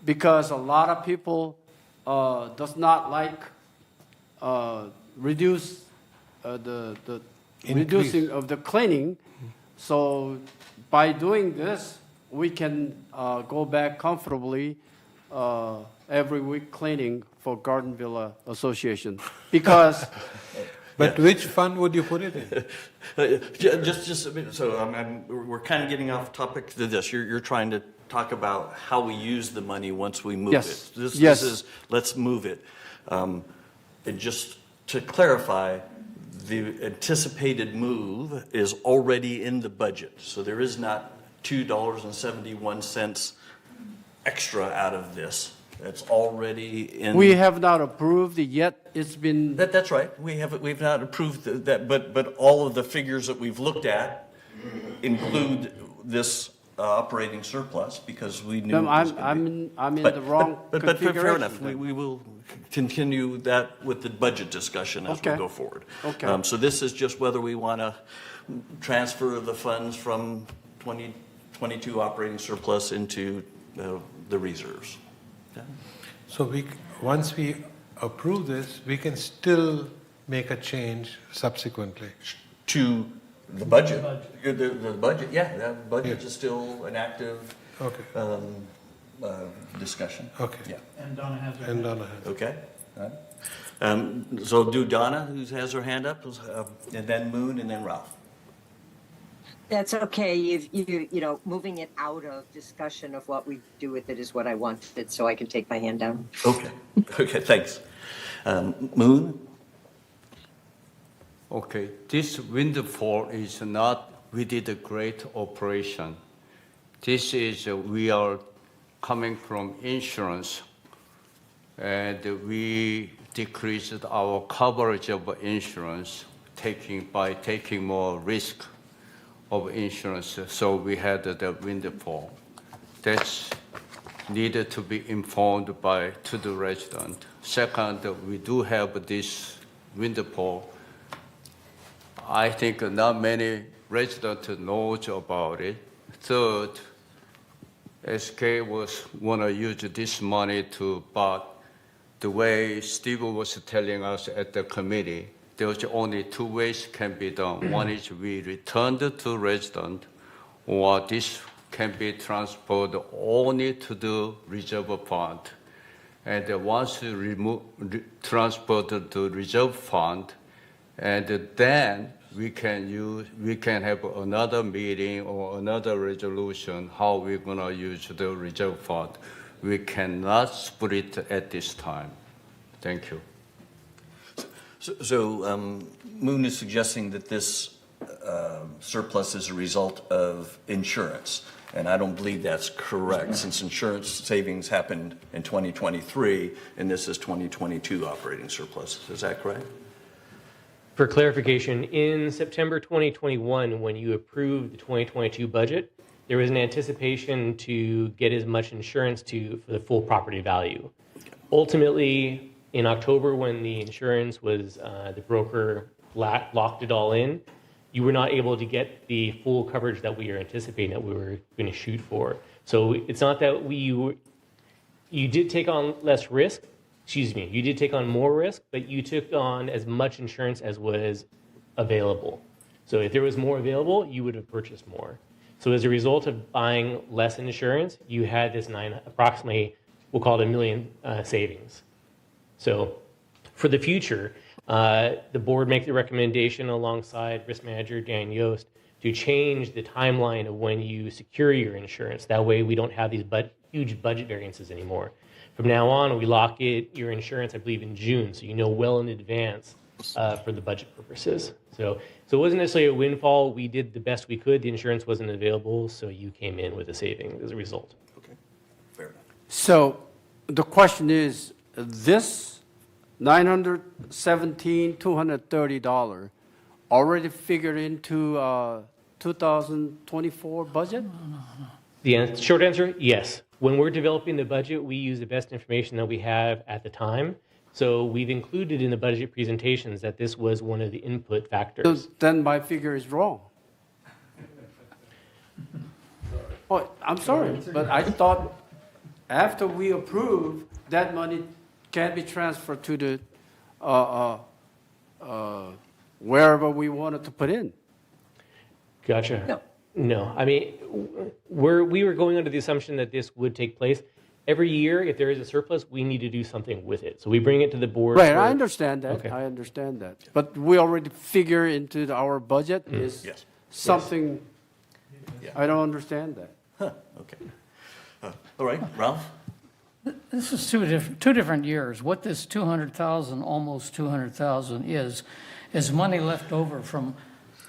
because a lot of people does not like reducing of the cleaning, so by doing this, we can go back comfortably every week cleaning for Garden Villa Association, because. But which fund would you put it in? Just a minute. So we're kind of getting off topic to this. You're trying to talk about how we use the money once we move Yes. it. This Yes. is, let's move it. And just to clarify, the anticipated move is already in the budget. So there is not $2.71 extra out of this. It's already in. We have not approved it yet. It's been. That's right. We've not approved that, but all of the figures that we've looked at include this operating surplus because we knew. No, it was gonna be- I'm in But- the wrong but fair configuration enough. then. We will continue that with the budget discussion as we Okay. go forward. Okay. So this is just whether we want to transfer the funds from 2022 operating surplus into the reserves. So once we approve this, we can still make a change subsequently. To the budget. The budget, yeah, that budget is still an active Okay. discussion. Okay. Yeah. And Donna has her. And Donna has. Okay. All right. So do Donna, who has her hand up, and then Moon, and then Ralph. That's okay. You know, moving it out of discussion of what we do with it is what I wanted, so I can take my hand down. Okay. Okay, thanks. Moon? Okay, this windfall is not, we did a great operation. This is, we are coming from insurance, and we decreased our coverage of insurance by taking more risk of insurance, so we had the windfall. That's needed to be informed to the resident. Second, we do have this windfall. I think not many residents knows about it. Third, SK want to use this money but the way Steve was telling us at the committee, there's only two ways can be done. One is we return to resident, or this can be transferred only to the reserve fund. And once transferred to reserve fund, and then we can have another meeting or another resolution how we're gonna use the reserve fund. We cannot split it at this time. Thank you. So Moon is suggesting that this surplus is a result of insurance, and I don't believe that's correct, since insurance savings happened in 2023, and this is 2022 operating surplus. Is that correct? For clarification, in September 2021, when you approved the 2022 budget, there was an anticipation to get as much insurance for the full property value. Ultimately, in October, when the insurance was, the broker locked it all in, you were not able to get the full coverage that we were anticipating that we were going to shoot for. So it's not that you did take on less risk. You did take on more risk, but you took on as much insurance as was available. So if there was more available, you would have purchased more. So as a result of buying less insurance, you had this approximately, we'll call it $1 million savings. So for the future, the board make the recommendation alongside risk manager Dan Yost to change the timeline of when you secure your insurance. That way we don't have these huge budget variances anymore. From now on, we lock your insurance, I believe, in June, so you know well in advance for the budget purposes. So it wasn't necessarily a windfall. We did the best we could. The insurance wasn't available, so you came in with a saving as a result. Okay, fair enough. So the question is, this $917,230 already figured into 2024 budget? The short answer, yes. When we're developing the budget, we use the best information that we have at the time. So we've included in the budget presentations that this was one of the input factors. So then my figure is wrong. Oh, I'm sorry, but I thought after we approve, that money can be transferred to the wherever we wanted to put in. Gotcha. No, I mean, we were going under the assumption that this would take place. Every year, if there is a surplus, we need to do something with it. So we bring it to the board. Right, I understand that. Okay. I understand that. But we already figure into our budget is Yes. something, I don't understand that. Okay. All right, Ralph? This is two different years. What this 200,000, almost 200,000 is money left over from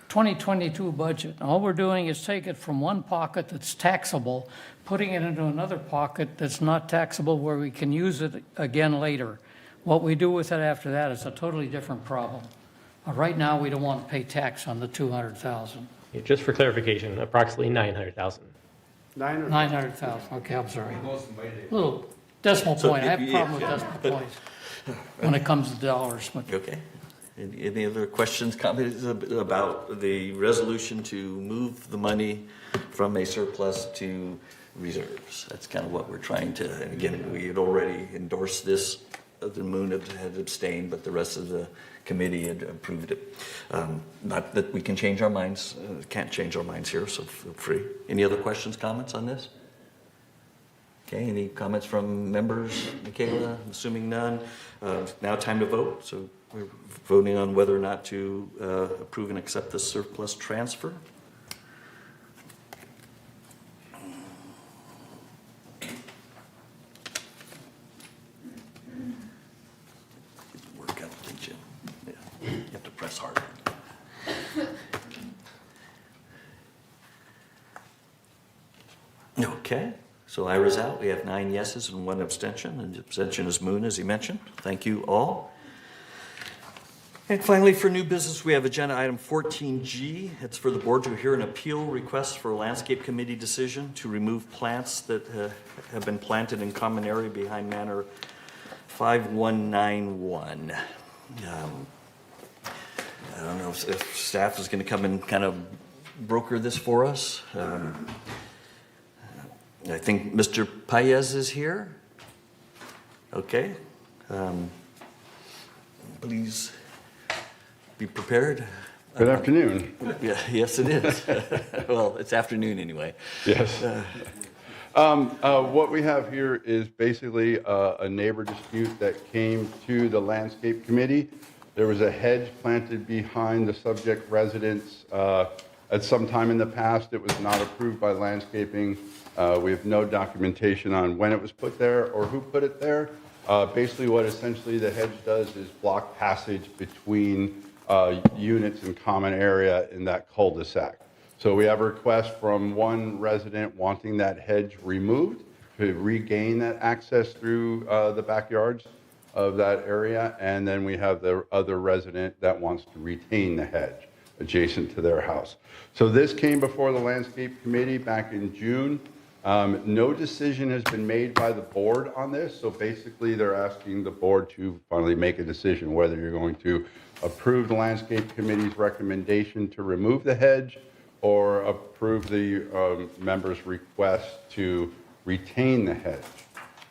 2022 budget. All we're doing is take it from one pocket that's taxable, putting it into another pocket that's not taxable where we can use it again later. What we do with it after that is a totally different problem. Right now, we don't want to pay tax on the 200,000. Just for clarification, approximately 900,000. 900,000, okay, I'm sorry. Little decimal So, point, I have a problem with yeah. decimal points when it comes to dollars. But Okay. Any other questions, comments about the resolution to move the money from a surplus to reserves? That's kind of what we're trying to, and again, we had already endorsed this. The Moon had abstained, but the rest of the committee had approved it. Not that we can change our minds, can't change our minds here, so feel free. Any other questions, comments on this? Okay, any comments from members? Michaela, I'm assuming none. Now time to vote. So we're voting on whether or not to approve and accept the surplus transfer. Work out, don't you? Yeah, you have to press harder. Okay. So Ira's out. We have 9 yeses and 1 abstention, and the abstention is Moon, as he mentioned. Thank you all. And finally, for new business, we have agenda item 14G. It's for the board to hear an appeal request for a landscape committee decision to remove plants that have been planted in common area behind Manor 5191. I don't know if staff is going to come and kind of broker this for us. I think Mr. Paez is here. Okay. Please be prepared. Good afternoon. Yeah, yes, it is. Well, it's afternoon anyway. Yes. What we have here is basically a neighbor dispute that came to the landscape committee. There was a hedge planted behind the subject residence. At some time in the past, it was not approved by landscaping. We have no documentation on when it was put there or who put it there. Basically, what essentially the hedge does is block passage between units in common area in that cul-de-sac. So we have a request from one resident wanting that hedge removed to regain that access through the backyards of that area. And then we have the other resident that wants to retain the hedge adjacent to their house. So this came before the landscape committee back in June. No decision has been made by the board on this, so basically they're asking the board to finally make a decision whether you're going to approve the landscape committee's recommendation to remove the hedge or approve the members' request to retain the hedge.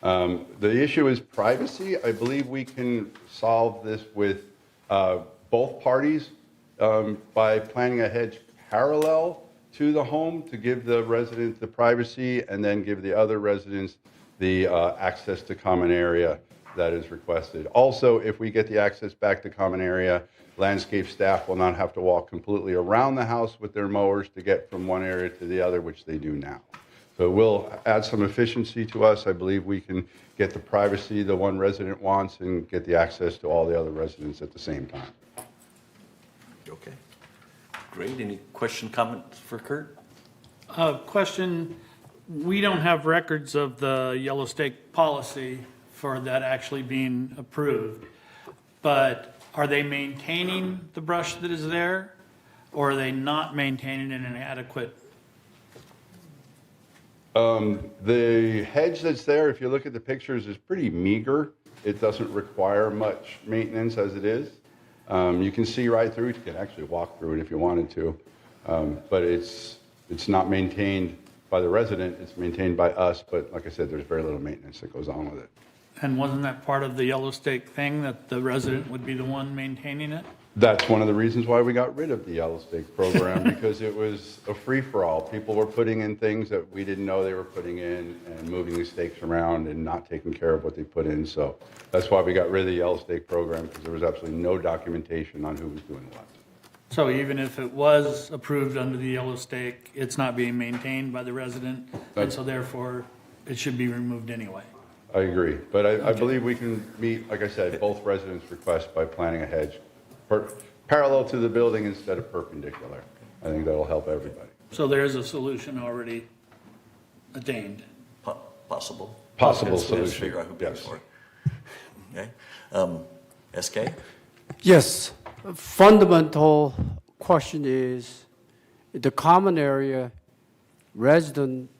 The issue is privacy. I believe we can solve this with both parties by planting a hedge parallel to the home to give the residents the privacy and then give the other residents the access to common area that is requested. Also, if we get the access back to common area, landscape staff will not have to walk completely around the house with their mowers to get from one area to the other, which they do now. So it will add some efficiency to us. I believe we can get the privacy the one resident wants and get the access to all the other residents at the same time. Okay. Great. Any question, comments for Kurt? Question, we don't have records of the Yellow Stake policy for that actually being approved, but are they maintaining the brush that is there, or are they not maintaining it in an adequate? The hedge that's there, if you look at the pictures, is pretty meager. It doesn't require much maintenance as it is. You can see right through it. You can actually walk through it if you wanted to. But it's not maintained by the resident. It's maintained by us. But like I said, there's very little maintenance that goes on with it. And wasn't that part of the Yellow Stake thing, that the resident would be the one maintaining it? That's one of the reasons why we got rid of the Yellow Stake program, because it was a free-for-all. People were putting in things that we didn't know they were putting in and moving the stakes around and not taking care of what they put in. So that's why we got rid of the Yellow Stake program, because there was absolutely no documentation on who was doing what. So even if it was approved under the Yellow Stake, it's not being maintained by the resident, and so therefore it should be removed anyway. I agree, but I believe we can meet, like I said, both residents' requests by planting a hedge parallel to the building instead of perpendicular. I think that'll help everybody. So there is a solution already attained. Possible. Possible So we have to solution. figure out who pays for it. Okay. SK? Yes, fundamental question is the common area resident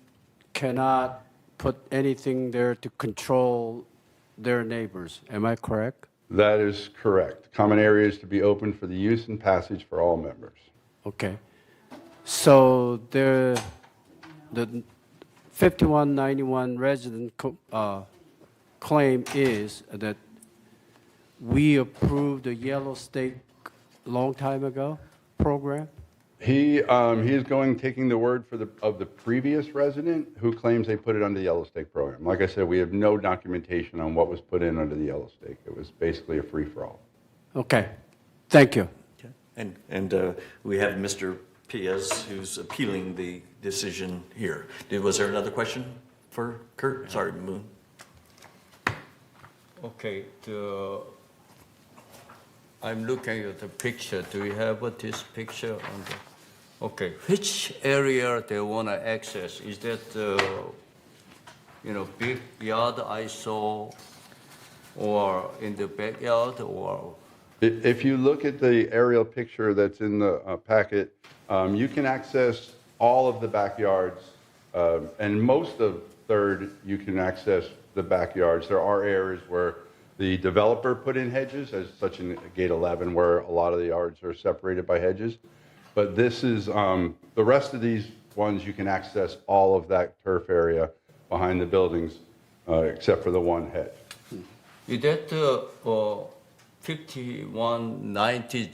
cannot put anything there to control their neighbors. Am I correct? That is correct. Common areas to be open for the use and passage for all members. Okay. So the 5191 resident claim is that we approved the Yellow State long time ago program? He is taking the word of the previous resident who claims they put it under the Yellow Stake program. Like I said, we have no documentation on what was put in under the Yellow Stake. It was basically a free-for-all. Okay. Thank you. And we have Mr. Piaz, who's appealing the decision here. Was there another question for Kurt? Sorry, Moon. Okay, I'm looking at the picture. Do you have this picture on the? Okay, which area they want to access? Is that big yard I saw, or in the backyard, or? If you look at the aerial picture that's in the packet, you can access all of the backyards, and most of Third, you can access the backyards. There are areas where the developer put in hedges, as such in Gate 11, where a lot of the yards are separated by hedges. But this is, the rest of these ones, you can access all of that turf area behind the buildings, except for the one hedge. Is that 5190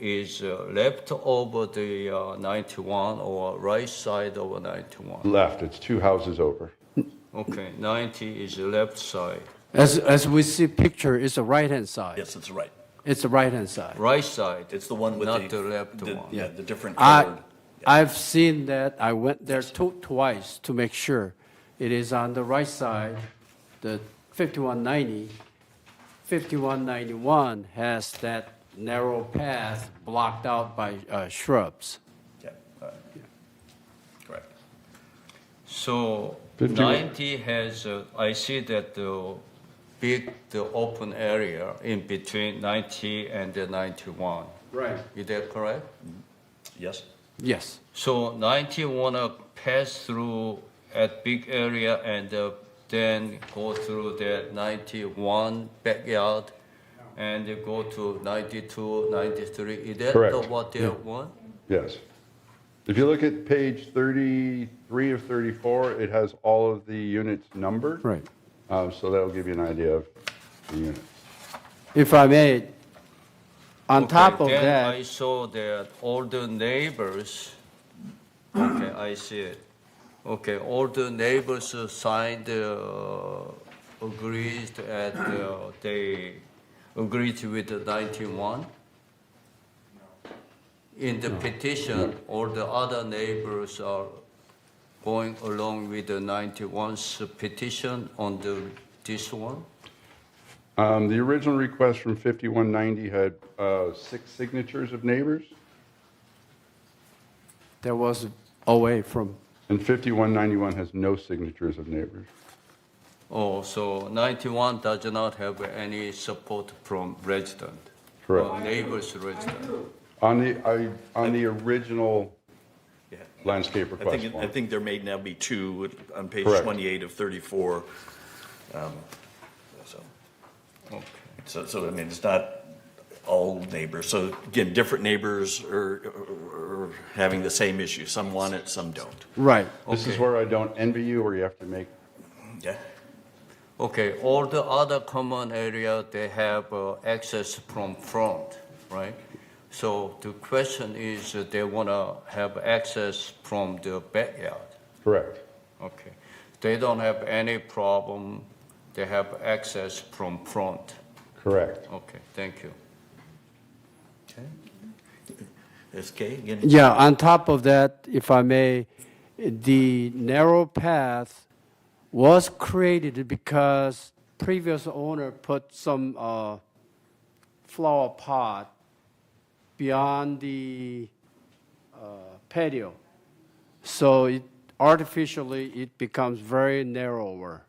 is left over the 91 or right side of 91? Left, it's two houses over. Okay, 90 is the left side. As we see picture, it's the right-hand side. Yes, it's right. It's the right-hand side. Right side. It's the one with not the left one. Yeah, the different colored. I've seen that. I went there twice to make sure. It is on the right side. The 5190, 5191 has that narrow path blocked out by shrubs. Yeah, correct. So 50 90 has, I see that the open area in between 90 and the 91. Right. Is that correct? Yes. Yes. So 90 want to pass through at big area and then go through that 91 backyard and they go to 92, 93. Is that Correct. what they want? Yes. If you look at page 33 of 34, it has all of the units numbered. Right. So that'll give you an idea of the units. If I may, on top of then that, I saw that all the neighbors, okay, I see it. Okay, all the neighbors signed, agreed, and they agreed with the 91. In the petition, all the other neighbors are going along with the 91's petition on this one. The original request from 5190 had 6 signatures of neighbors, there was away from. and 5191 has no signatures of neighbors. Oh, so 91 does not have any support from resident? Correct. Or neighbors resident? On the original landscape request I form. think there may now be two on page Correct. 28 of 34. So I mean, it's not all neighbors. So again, different neighbors are having the same issue. Some want it, some don't. Right. This is where I don't envy you, where you have to make. Yeah. Okay, all the other common area, they have access from front, right? So the question is, they want to have access from the backyard. Correct. Okay. They don't have any problem. They have access from front. Correct. Okay, thank you. SK again? Yeah, on top of that, if I may, the narrow path was created because previous owner put some flower pot beyond the patio. So artificially, it becomes very narrower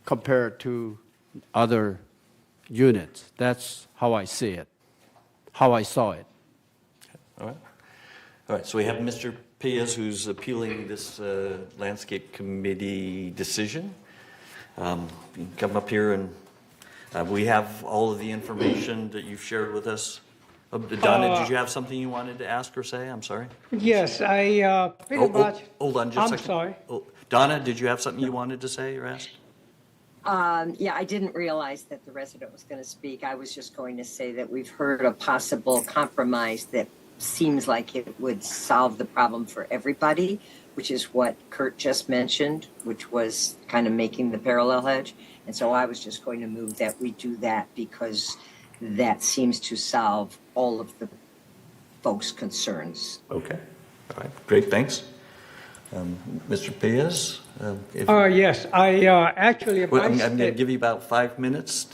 compared to other units. That's how I see it, how I saw it. All right. So we have Mr. Piaz, who's appealing this landscape committee decision. You can come up here and we have all of the information that you've shared with us. Donna, did you have something you wanted to ask or say? I'm sorry. Yes, I pretty much. Hold on just a I'm second. sorry. Oh, Donna, did you have something you wanted to say or ask? Yeah, I didn't realize that the resident was going to speak. I was just going to say that we've heard a possible compromise that seems like it would solve the problem for everybody, which is what Kurt just mentioned, which was kind of making the parallel hedge. And so I was just going to move that we do that because that seems to solve all of the folks' concerns. Okay. All right. Great. Thanks. Mr. Piaz? Yes, I actually. Well, I'm going to give you about 5 minutes,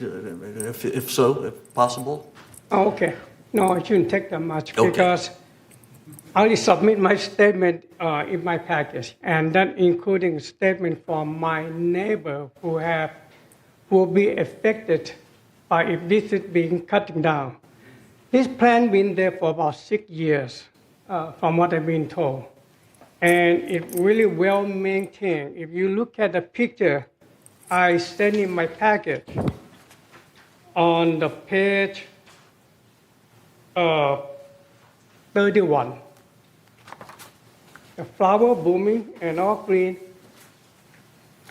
if so, if possible. Oh, okay. No, it shouldn't take that much Okay. because I only submit my statement in my package, and that including a statement from my neighbor who will be affected by if this is being cutting down. This plan been there for about 6 years, from what I've been told, and it's really well maintained. If you look at the picture I sent in my package on the page 31. The flower blooming and all green.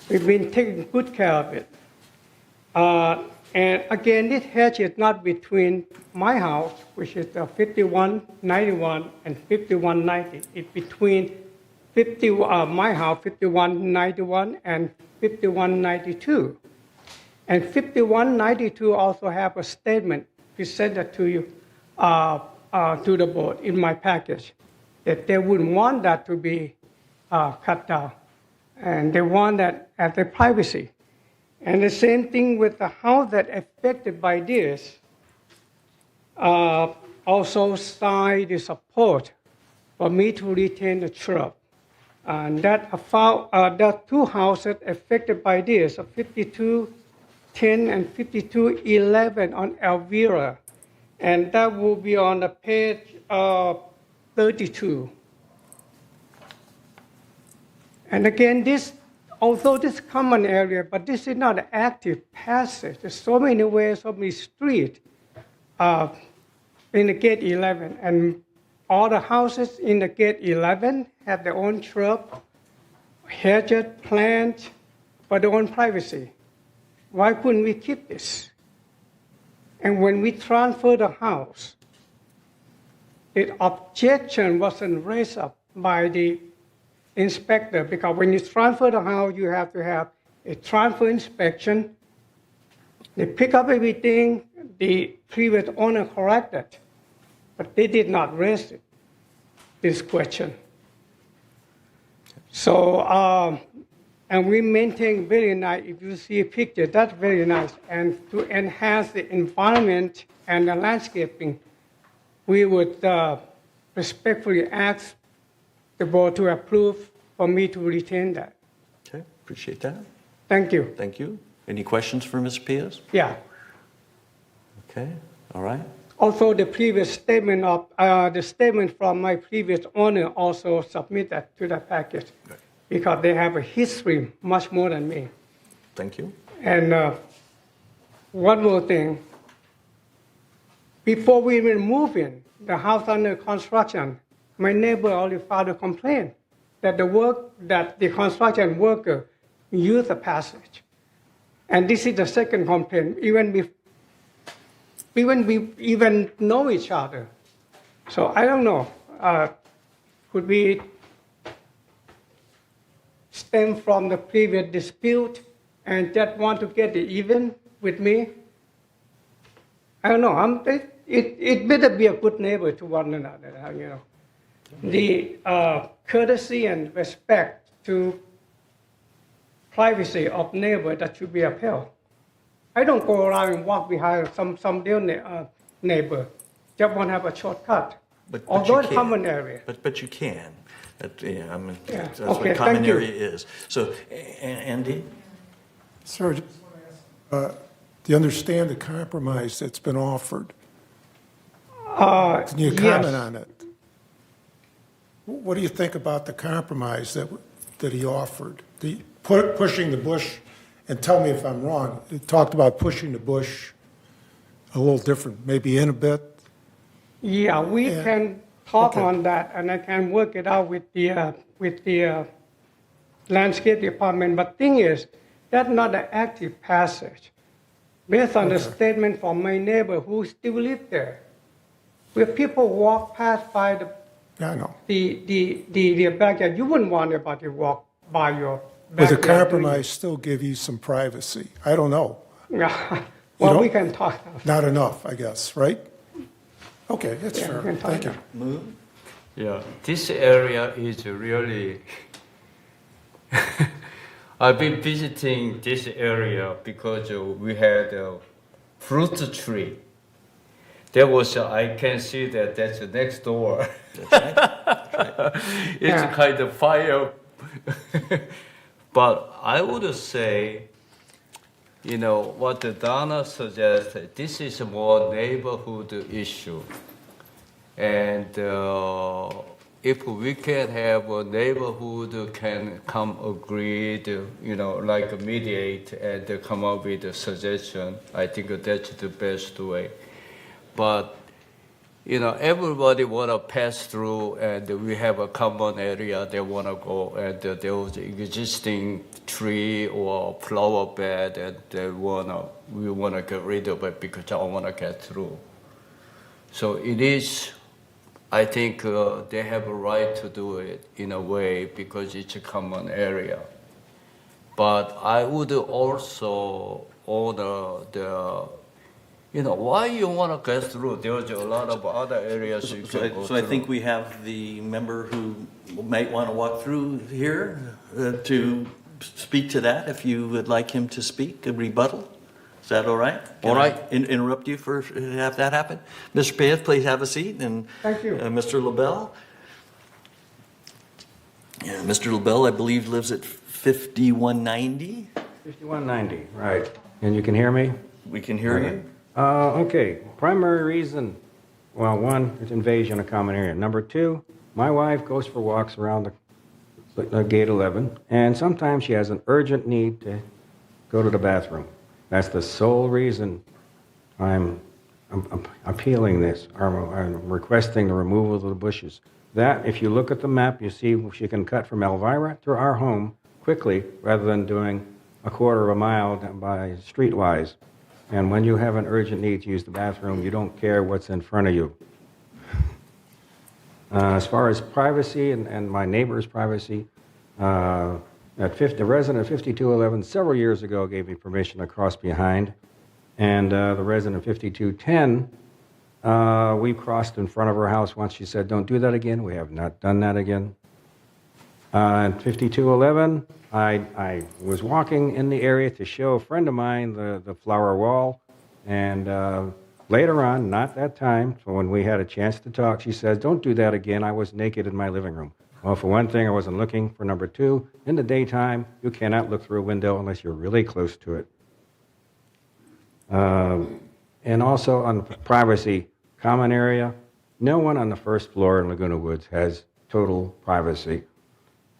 We've been taking good care of it. And again, this hedge is not between my house, which is 5191 and 5190. It's between my house, 5191 and 5192. And 5192 also have a statement presented to you, to the board in my package, that they wouldn't want that to be cut down. And they want that as their privacy. And the same thing with the house that affected by this, also signed the support for me to retain the shrub. And that there are two houses affected by this, 5210 and 5211 on Elvira. And that will be on the page 32. And again, although this is common area, but this is not an active passage. There's so many ways, so many streets in the gate 11. And all the houses in the gate 11 have their own shrub, hedges, plants, for their own privacy. Why couldn't we keep this? And when we transfer the house, the objection wasn't raised up by the inspector, because when you transfer the house, you have to have a transfer inspection. They pick up everything the previous owner corrected, but they did not raise this question. So, and we maintain very nice. If you see a picture, that's very nice. And to enhance the environment and the landscaping, we would respectfully ask the board to approve for me to retain that. Okay, appreciate that. Thank you. Thank you. Any questions for Ms. Piaz? Yeah. Okay, all right. Also, the previous statement the statement from my previous owner also submitted to the package, because they have a history much more than me. Thank you. And one more thing. Before we even move in, the house under construction, my neighbor already filed a complaint that the construction worker used the passage. And this is the second complaint, even we even know each other. So I don't know, could we stem from the previous dispute and just want to get it even with me? I don't know, it better be a good neighbor to one another, you know. The courtesy and respect to privacy of neighbor that should be upheld. I don't go around and walk behind some dear neighbor. Just want to have a shortcut. But although you it's can. common area. But you can. I mean, Yeah. that's Okay, what common thank you. area is. So, Andy? Sir, do you understand the compromise that's been offered? Can you comment yes. on it? What do you think about the compromise that he offered? Pushing the bush, and tell me if I'm wrong, he talked about pushing the bush a little different, maybe in a bit? Yeah, we can talk on that, and I can work it out with the landscape department. But thing is, that's not an active passage. Based on the statement from my neighbor who still live there, where people walk past by Yeah, I know. the backyard, you wouldn't want anybody to walk by your Would backyard. the do you? compromise still give you some privacy? I don't know. Yeah. Well, don't? we can talk. Not enough, I guess, right? Okay, that's Yeah, fair. we can talk Thank you. now. Yeah, this area is really. I've been visiting this area because we had a fruit tree. There was, I can see that that's next door. It's kind of fire. But I would say, what Donna suggested, this is a more neighborhood issue. And if we can have a neighborhood can come agreed, like mediate and come up with a suggestion, I think that's the best way. But, everybody want to pass through and we have a common area they want to go and there was existing tree or flower bed and we want to get rid of it because I want to get through. So it is, I think they have a right to do it in a way because it's a common area. But I would also order why you want to get through? There's a lot of other areas you can go So I through. think we have the member who might want to walk through here to speak to that, if you would like him to speak, a rebuttal. Is that all right? All right. Can I interrupt you for have that happen? Mr. Paez, please have a seat, and Thank you. Mr. LaBelle. Yeah, Mr. LaBelle, I believe, lives at 5190. 5190, right. And you can hear me? We can hear you. Okay, primary reason, well, one, it's invasion of common area. Number two, my wife goes for walks around the gate 11, and sometimes she has an urgent need to go to the bathroom. That's the sole reason I'm appealing this, I'm requesting the removal of the bushes. That, if you look at the map, you see she can cut from Elvira to our home quickly rather than doing a quarter of a mile by streetwise. And when you have an urgent need to use the bathroom, you don't care what's in front of you. As far as privacy and my neighbor's privacy, the resident of 5211 several years ago gave me permission to cross behind. And the resident of 5210, we crossed in front of her house once. She said, don't do that again. We have not done that again. At 5211, I was walking in the area to show a friend of mine the flower wall, and later on, not that time, so when we had a chance to talk, she says, don't do that again. I was naked in my living room. Well, for one thing, I wasn't looking. For number two, in the daytime, you cannot look through a window unless you're really close to it. And also on privacy, common area, no one on the first floor in Laguna Woods has total privacy.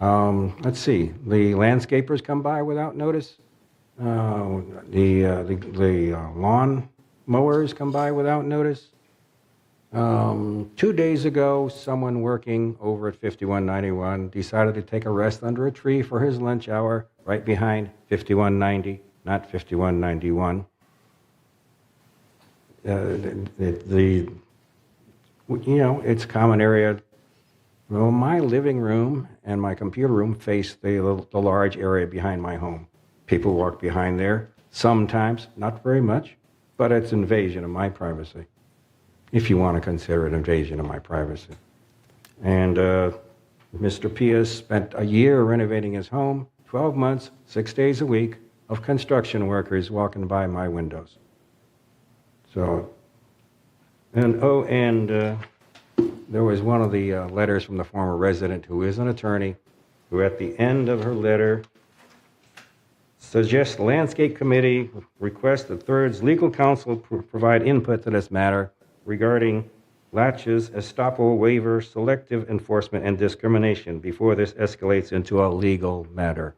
Let's see, the landscapers come by without notice. The lawn mowers come by without notice. 2 days ago, someone working over at 5191 decided to take a rest under a tree for his lunch hour right behind 5190, not 5191. It's a common area. Well, my living room and my computer room face the large area behind my home. People walk behind there, sometimes, not very much, but it's invasion of my privacy, if you want to consider it invasion of my privacy. And Mr. Pius spent a year renovating his home, 12 months, 6 days a week, of construction workers walking by my windows. So, and there was one of the letters from the former resident who is an attorney, who at the end of her letter suggests the Landscape Committee request that Third's legal counsel provide input to this matter regarding latches, estoppel, waiver, selective enforcement, and discrimination before this escalates into a legal matter.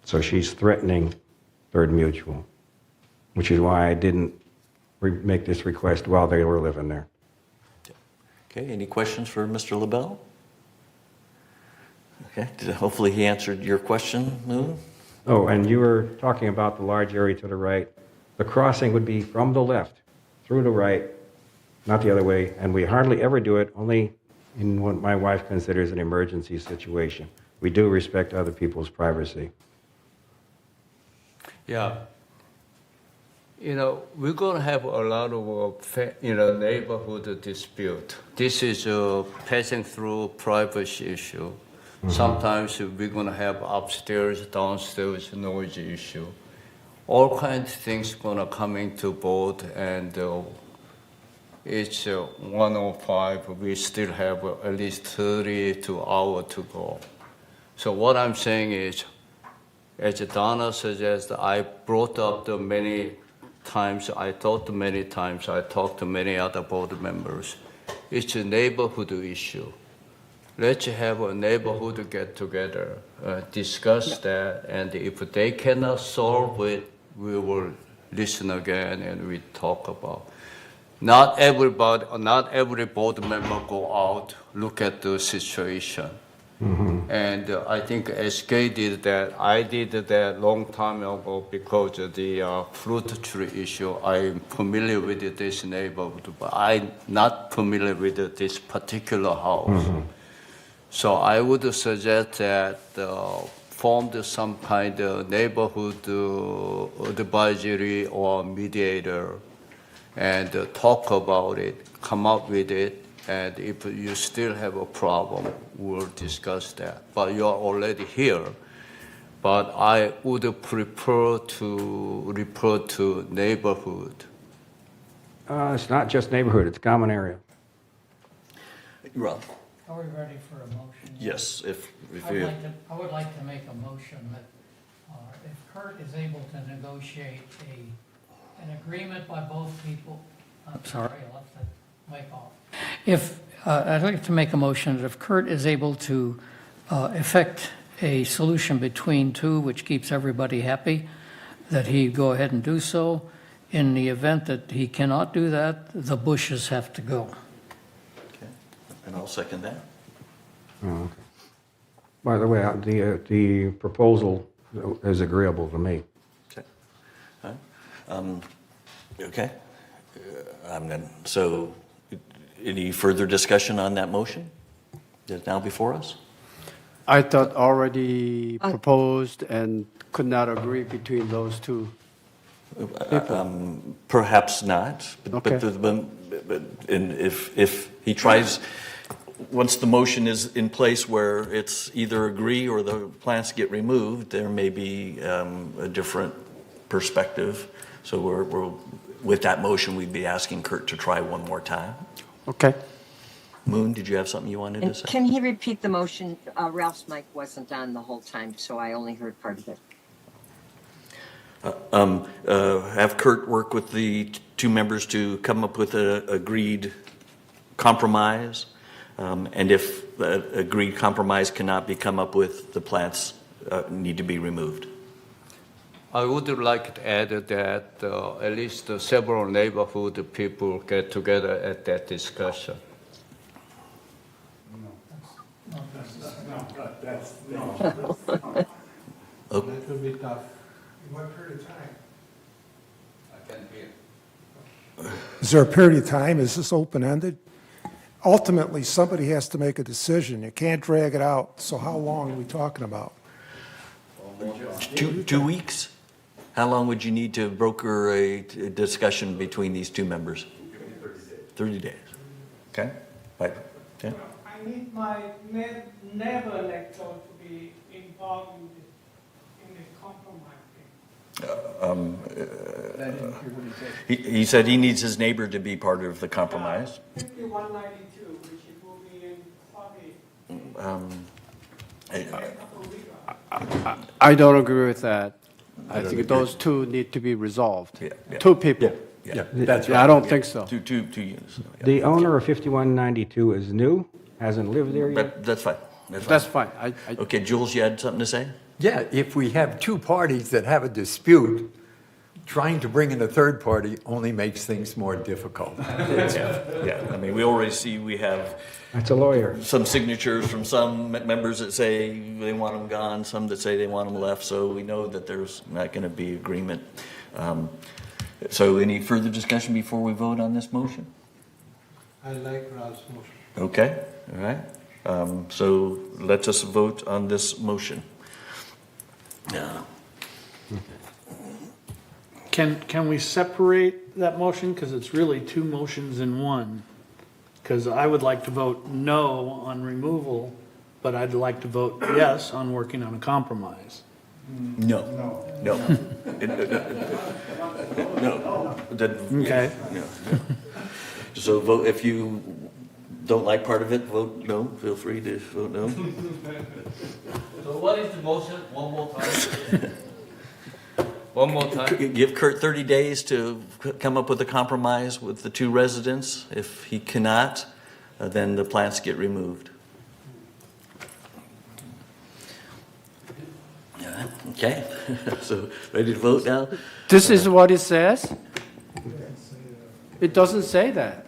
So she's threatening Third Mutual, which is why I didn't make this request while they were living there. Okay, any questions for Mr. LaBelle? Okay, hopefully he answered your question, Moon. Oh, and you were talking about the large area to the right. The crossing would be from the left through the right, not the other way, and we hardly ever do it, only in what my wife considers an emergency situation. We do respect other people's privacy. Yeah. We're going to have a lot of, neighborhood dispute. This is passing through privacy issue. Sometimes we're going to have upstairs, downstairs noise issue. All kinds of things going to come into board, and it's 1:05. We still have at least 32 hours to go. So what I'm saying is, as Donna suggests, I brought up the many times, I talked to many other board members. It's a neighborhood issue. Let's have a neighborhood get together, discuss that, and if they cannot solve it, we will listen again and we talk about. Not every board member go out, look at the situation. And I think SK did that. I did that long time ago because of the fruit tree issue. I'm familiar with this neighborhood, but I'm not familiar with this particular house. So I would suggest that form some kind of neighborhood advisory or mediator and talk about it, come up with it, and if you still have a problem, we'll discuss that. But you're already here. But I would prefer to report to neighborhood. It's not just neighborhood, it's common area. Rob? Are we ready for a motion? Yes, if I you... would like to make a motion that if Kurt is able to negotiate an agreement by both people, I'm sorry, I left the mic off. I'd like to make a motion that if Kurt is able to effect a solution between two, which keeps everybody happy, that he go ahead and do so. In the event that he cannot do that, the Bushes have to go. Okay, and I'll second that. Oh, okay. By the way, the proposal is agreeable to me. Okay. All right. Okay. So, any further discussion on that motion that's now before us? I thought already proposed and could not agree between those two people. Perhaps not. Okay. But if he tries, once the motion is in place where it's either agree or the plants get removed, there may be a different perspective. So we're with that motion, we'd be asking Kurt to try one more time. Okay. Moon, did you have something you wanted to And say? can he repeat the motion? Ralph's mic wasn't on the whole time, so I only heard part of it. Have Kurt work with the two members to come up with an agreed compromise. And if the agreed compromise cannot be come up with, the plants need to be removed. I would like to add that at least several neighborhood people get together at that discussion. Okay. That will be tough. In what period of time? I can hear. Is there a period of time? Is this open-ended? Ultimately, somebody has to make a decision. You can't drag it out. So how long are we talking about? 2 weeks? How long would you need to broker a discussion between these two members? 30 days. Okay. Right. Okay. I need my neighbor next door to be involved in the compromise thing. He said he needs his neighbor to be part of the compromise. 5192, which it will be in 40. I don't agree with that. I don't think agree. those two need to be resolved. Yeah. Two people. Yeah, that's Yeah, I right. don't think so. Two units. The owner of 5192 is new, hasn't lived there yet. That's fine. That's fine. Okay, Jules, you had something to say? Yeah, if we have two parties that have a dispute, trying to bring in a third party only makes things more difficult. Yeah, I mean, we already see we have That's a lawyer. some signatures from some members that say they want them gone, some that say they want them left, so we know that there's not going to be agreement. So any further discussion before we vote on this motion? I like Ralph's motion. Okay, all right. So let us vote on this motion. Can we separate that motion? Because it's really two motions in one. Because I would like to vote no on removal, but I'd like to vote yes on working on a compromise. No. No. Okay. No. So vote, if you don't like part of it, vote no. Feel free to vote no. So what is the motion? One more time. One more time. Give Kurt 30 days to come up with a compromise with the two residents. If he cannot, then the plants get removed. Okay, so ready to vote now? This is what it says? It doesn't say that.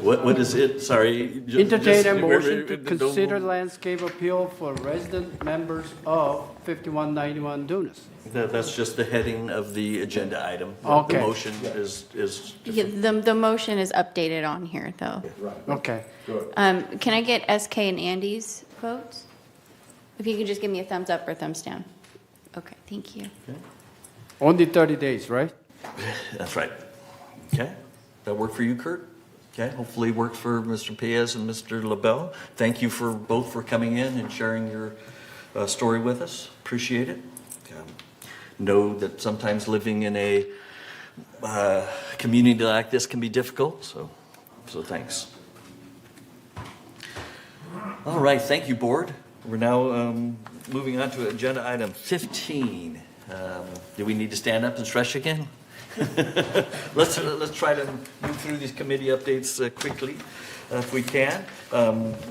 What is it? Sorry. Entertain a motion to consider landscape appeal for resident members of 5191 Dunes. That's just the heading of the agenda item. Okay. The motion is. Yeah, the motion is updated on here, though. Okay. Can I get SK and Andy's votes? If you could just give me a thumbs up or thumbs down. Okay, thank you. Only 30 days, right? That's right. Okay, that work for you, Kurt? Okay, hopefully it works for Mr. Piaz and Mr. LaBelle. Thank you for both for coming in and sharing your story with us. Appreciate it. Know that sometimes living in a community like this can be difficult, so thanks. All right, thank you, board. We're now moving on to agenda item 15. Do we need to stand up and stretch again? Let's try to move through these committee updates quickly if we can.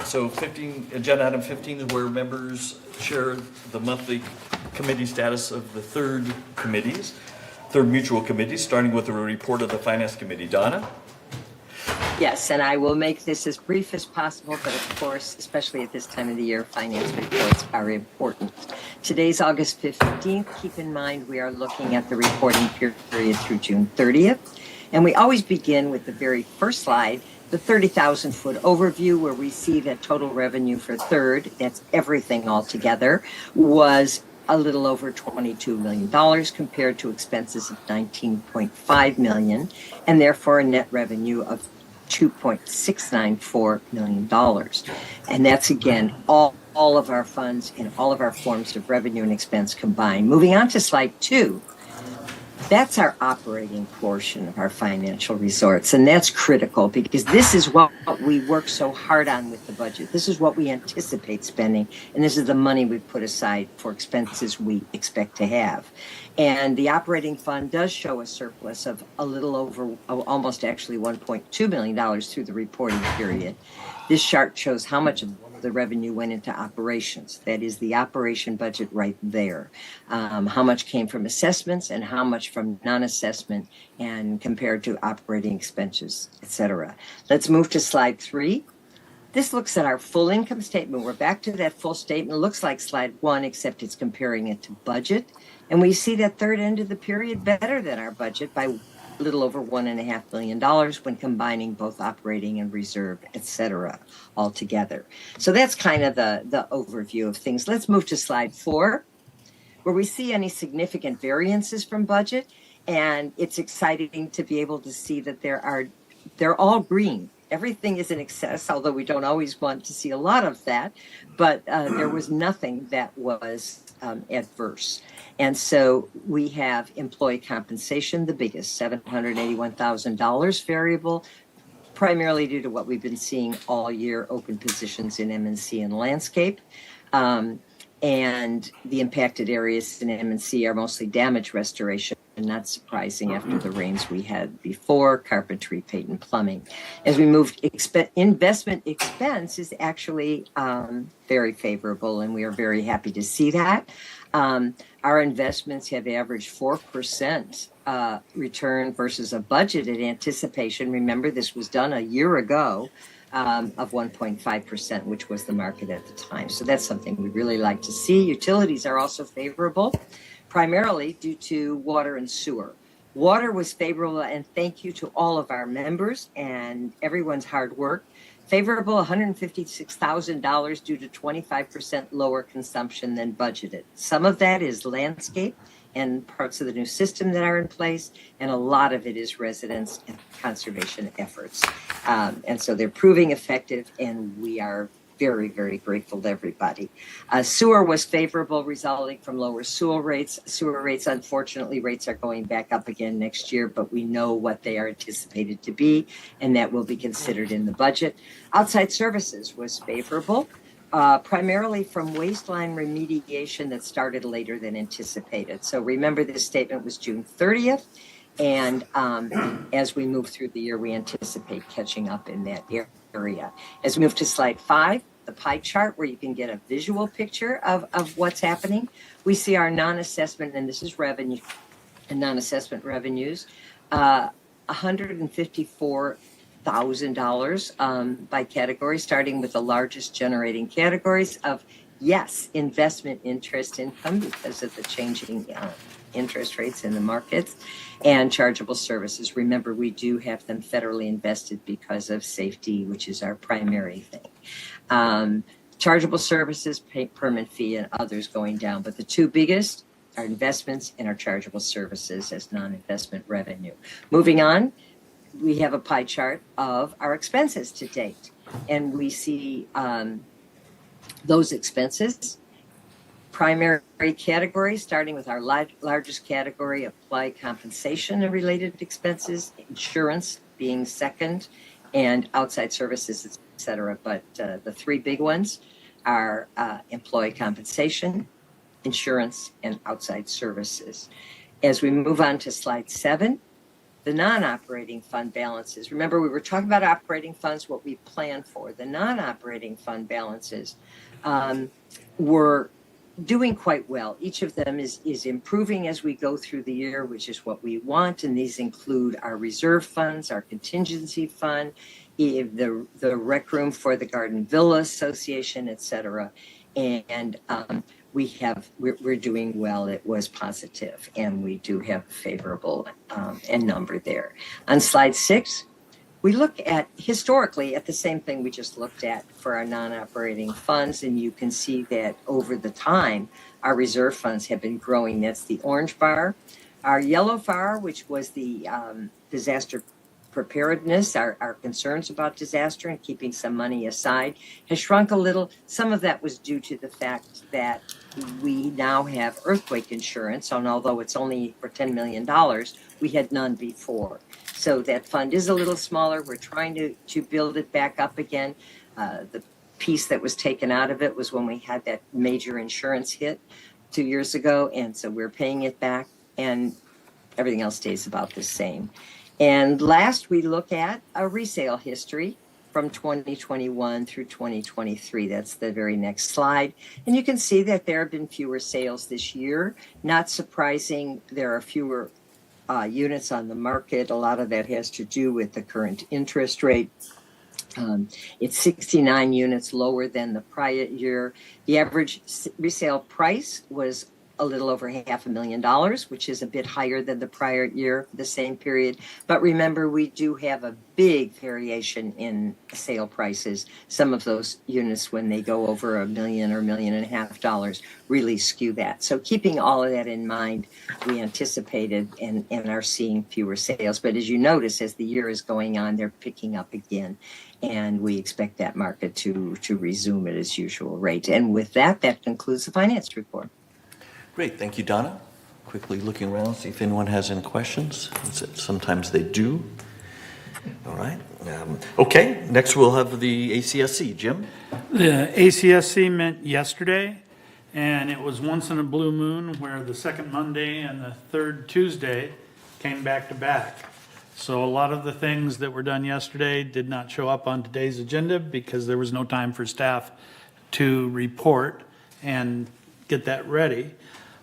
So agenda item 15 is where members share the monthly committee status of the third mutual committees, starting with a report of the Finance Committee. Donna? Yes, and I will make this as brief as possible, but of course, especially at this time of the year, finance reports are important. Today's August 15th. Keep in mind we are looking at the reporting period through June 30th. And we always begin with the very first slide, the 30,000-foot overview, where we see that total revenue for third, that's everything all together, was a little over $22 million compared to expenses of $19.5 million, and therefore a net revenue of $2.694 million. And that's, again, all of our funds in all of our forms of revenue and expense combined. Moving on to slide 2. That's our operating portion of our financial resorts, and that's critical because this is what we work so hard on with the budget. This is what we anticipate spending, and this is the money we put aside for expenses we expect to have. And the operating fund does show a surplus of a little over, almost actually $1.2 million through the reporting period. This chart shows how much of the revenue went into operations. That is the operation budget right there. How much came from assessments and how much from non-assessment and compared to operating expenses, etc. Let's move to slide 3. This looks at our full income statement. We're back to that full statement. It looks like slide 1, except it's comparing it to budget. And we see that third end of the period better than our budget by a little over $1.5 million when combining both operating and reserve, etc., all together. So that's kind of the overview of things. Let's move to slide 4, where we see any significant variances from budget. And it's exciting to be able to see that they're all green. Everything is in excess, although we don't always want to see a lot of that. But there was nothing that was adverse. And so we have employee compensation, the biggest, $781,000 variable, primarily due to what we've been seeing all year, open positions in M&C and landscape. And the impacted areas in M&C are mostly damage restoration not surprising after the rains we had before, carpentry, paint, and plumbing. As we moved, investment expense is actually very favorable, and we are very happy to see that. Our investments have averaged 4% return versus a budgeted anticipation. Remember, this was done a year ago of 1.5%, which was the market at the time. So that's something we really like to see. Utilities are also favorable, primarily due to water and sewer. Water was favorable, and thank you to all of our members and everyone's hard work. Favorable $156,000 due to 25% lower consumption than budgeted. Some of that is landscape and parts of the new system that are in place, and a lot of it is residents and conservation efforts. And so they're proving effective, and we are very, very grateful to everybody. Sewer was favorable, resulting from lower sewer rates. Sewer rates, unfortunately, rates are going back up again next year, but we know what they are anticipated to be, and that will be considered in the budget. Outside services was favorable, primarily from waistline remediation that started later than anticipated. So remember, this statement was June 30th. And as we move through the year, we anticipate catching up in that area. As we move to slide 5, the pie chart where you can get a visual picture of what's happening, we see our non-assessment, and this is revenue and non-assessment revenues, $154,000 by category, starting with the largest generating categories of, yes, investment interest income because of the changing interest rates in the markets, and chargeable services. Remember, we do have them federally invested because of safety, which is our primary thing. Chargeable services, permit fee, and others going down. But the two biggest are investments and our chargeable services as non-investment revenue. Moving on, we have a pie chart of our expenses to date. And we see those expenses. Primary categories, starting with our largest category, employee compensation and related expenses, insurance being second, and outside services, et cetera. But the three big ones are employee compensation, insurance, and outside services. As we move on to slide 7, the non-operating fund balances. Remember, we were talking about operating funds, what we plan for. The non-operating fund balances were doing quite well. Each of them is improving as we go through the year, which is what we want. And these include our reserve funds, our contingency fund, the rec room for the Garden Villa Association, et cetera. And we're doing well. It was positive, and we do have a favorable number there. On slide 6, we look at historically at the same thing we just looked at for our non-operating funds, and you can see that over the time, our reserve funds have been growing. That's the orange bar. Our yellow bar, which was the disaster preparedness, our concerns about disaster and keeping some money aside, has shrunk a little. Some of that was due to the fact that we now have earthquake insurance, and although it's only for $10 million, we had none before. So that fund is a little smaller. We're trying to build it back up again. The piece that was taken out of it was when we had that major insurance hit 2 years ago, and so we're paying it back, and everything else stays about the same. And last, we look at a resale history from 2021 through 2023. That's the very next slide. And you can see that there have been fewer sales this year. Not surprising, there are fewer units on the market. A lot of that has to do with the current interest rate. It's 69 units lower than the prior year. The average resale price was a little over $500,000, which is a bit higher than the prior year, the same period. But remember, we do have a big variation in sale prices. Some of those units, when they go over $1 million or $1.5 million, really skew that. So keeping all of that in mind, we anticipated and are seeing fewer sales. But as you notice, as the year is going on, they're picking up again. And we expect that market to resume at its usual rate. And with that, that concludes the finance report. Great, thank you, Donna. Quickly looking around, see if anyone has any questions. Sometimes they do. All right. Okay, next we'll have the ACSC. Jim? The ACSC met yesterday, And it was once in a blue moon where the second Monday and the third Tuesday came back to back. So a lot of the things that were done yesterday did not show up on today's agenda because there was no time for staff to report and get that ready.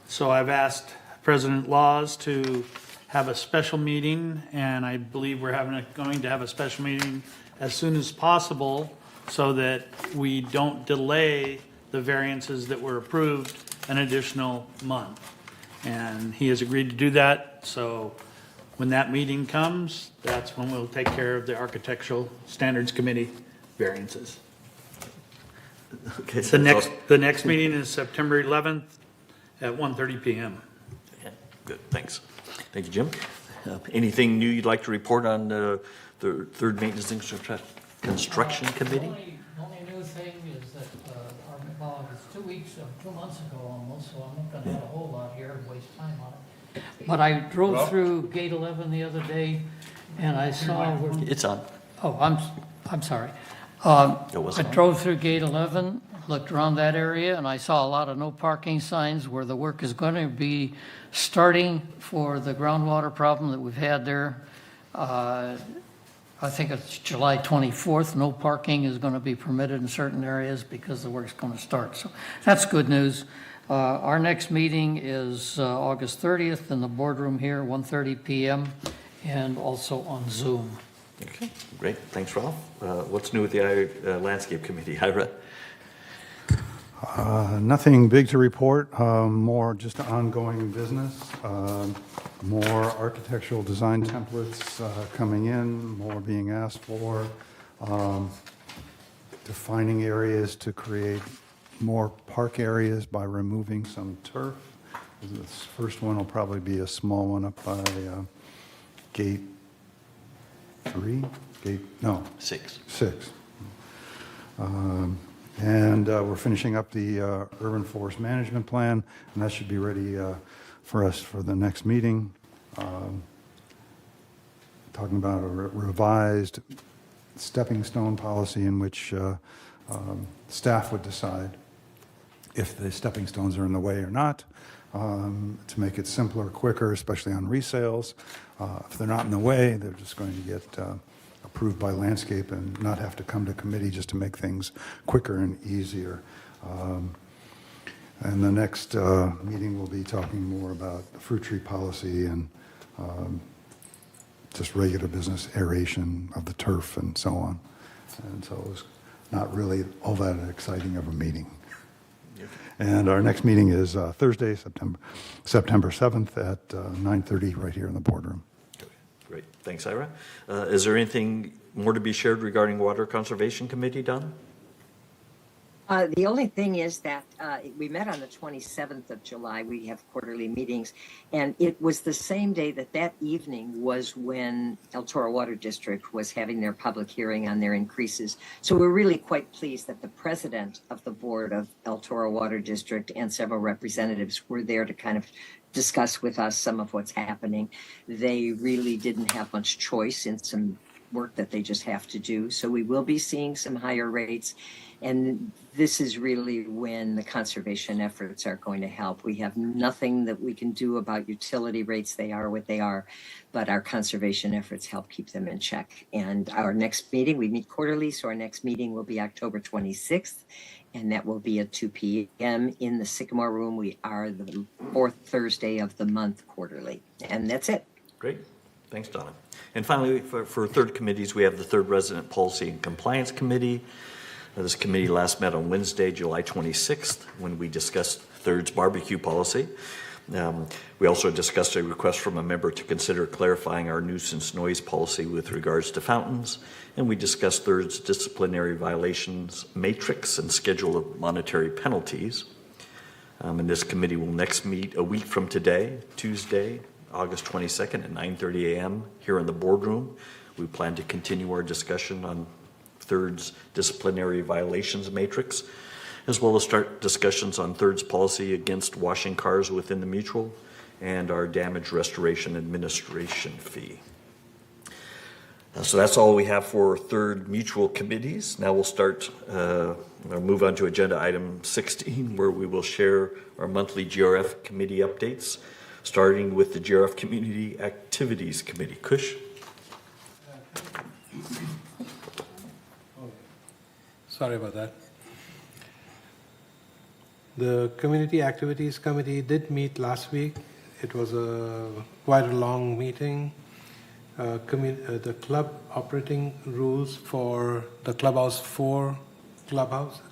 So I've asked President Laws to have a special meeting, and I believe we're going to have a special meeting as soon as possible so that we don't delay the variances that were approved an additional month. And he has agreed to do that, so when that meeting comes, that's when we'll take care of the Architectural Standards Committee variances. Okay, The next meeting is September 11th at 1:30 PM. Yeah, good, thanks. Thank you, Jim. Anything new you'd like to report on the Third Maintenance and Construction Committee? The only new thing is that, well, it's 2 weeks, 2 months ago almost, so I'm not gonna add a whole lot here and waste time on it. But I drove through Gate 11 the other day, and I saw where... It's on. Oh, I'm sorry. It was I on. drove through Gate 11, looked around that area, and I saw a lot of no parking signs where the work is going to be starting for the groundwater problem that we've had there. I think it's July 24th. No parking is going to be permitted in certain areas because the work's going to start. So that's good news. Our next meeting is August 30th in the boardroom here, 1:30 p.m., and also on Zoom. Okay, great, thanks, Ralph. What's new with the Landscape Committee? Ira? Nothing big to report, more just ongoing business, more architectural design templates coming in, more being asked for, defining areas to create more park areas by removing some turf. This first one will probably be a small one up by Gate 3? Six. 6. And we're finishing up the urban forest management plan, and that should be ready for us for the next meeting. Talking about a revised stepping stone policy in which staff would decide if the stepping stones are in the way or not, to make it simpler, quicker, especially on resales. If they're not in the way, they're just going to get approved by landscape and not have to come to committee just to make things quicker and easier. And the next meeting will be talking more about the fruit tree policy and just regular business aeration of the turf and so on. And so it was not really all that exciting of a meeting. And our next meeting is Thursday, September 7th at 9:30 right here in the boardroom. Great, thanks, Ira. Is there anything more to be shared regarding Water Conservation Committee, Don? The only thing is that we met on the 27th of July. We have quarterly meetings, and it was the same day that evening was when El Toro Water District was having their public hearing on their increases. So we're really quite pleased that the president of the board of El Toro Water District and several representatives were there to kind of discuss with us some of what's happening. They really didn't have much choice in some work that they just have to do. So we will be seeing some higher rates. And this is really when the conservation efforts are going to help. We have nothing that we can do about utility rates. They are what they are, but our conservation efforts help keep them in check. And our next meeting, we meet quarterly, so our next meeting will be October 26th, and that will be at 2 p.m. in the Sycamore Room. We are the fourth Thursday of the month quarterly, and that's it. Great, thanks, Donna. And finally, for third committees, we have the Third Resident Policy and Compliance Committee. This committee last met on Wednesday, July 26th, when we discussed Third's barbecue policy. We also discussed a request from a member to consider clarifying our nuisance noise policy with regards to fountains, and we discussed Third's disciplinary violations matrix and schedule of monetary penalties. And this committee will next meet a week from today, Tuesday, August 22nd at 9:30 a.m. here in the boardroom. We plan to continue our discussion on Third's disciplinary violations matrix, as well as start discussions on Third's policy against washing cars within the mutual and our damage restoration administration fee. So that's all we have for Third mutual committees. Now we'll start We'll move on to agenda item 16, where we will share our monthly GRF committee updates, starting with the GRF Community Activities Committee. Kush? Sorry about that. The Community Activities Committee did meet last week. It was quite a long meeting. The club operating rules for the Clubhouse 4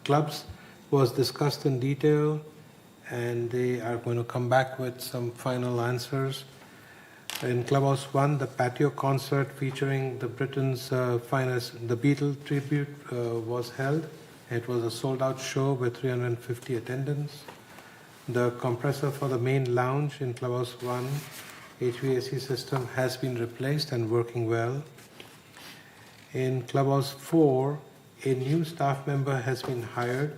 clubs was discussed in detail, and they are going to come back with some final answers. In Clubhouse 1, the patio concert featuring the Britain's finest, the Beatle tribute, was held. It was a sold-out show with 350 attendants. The compressor for the main lounge in Clubhouse 1 HVAC system has been replaced and working well. In Clubhouse 4, a new staff member has been hired,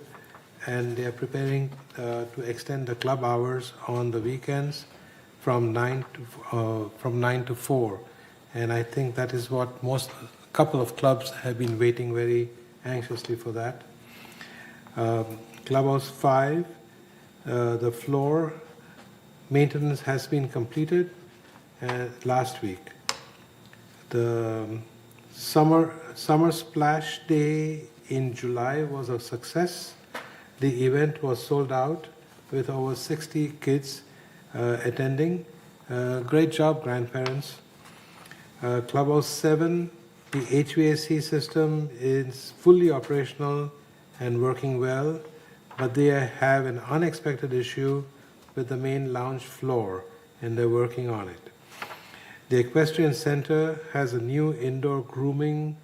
and they are preparing to extend the club hours on the weekends from 9 to 4. And I think that is what a couple of clubs have been waiting very anxiously for that. Clubhouse 5, the floor maintenance has been completed last week. The Summer Splash Day in July was a success. The event was sold out with over 60 kids attending. Great job, grandparents. Clubhouse 7, the HVAC system is fully operational and working well, but they have an unexpected issue with the main lounge floor, and they're working on it. The Equestrian Center has a new indoor grooming,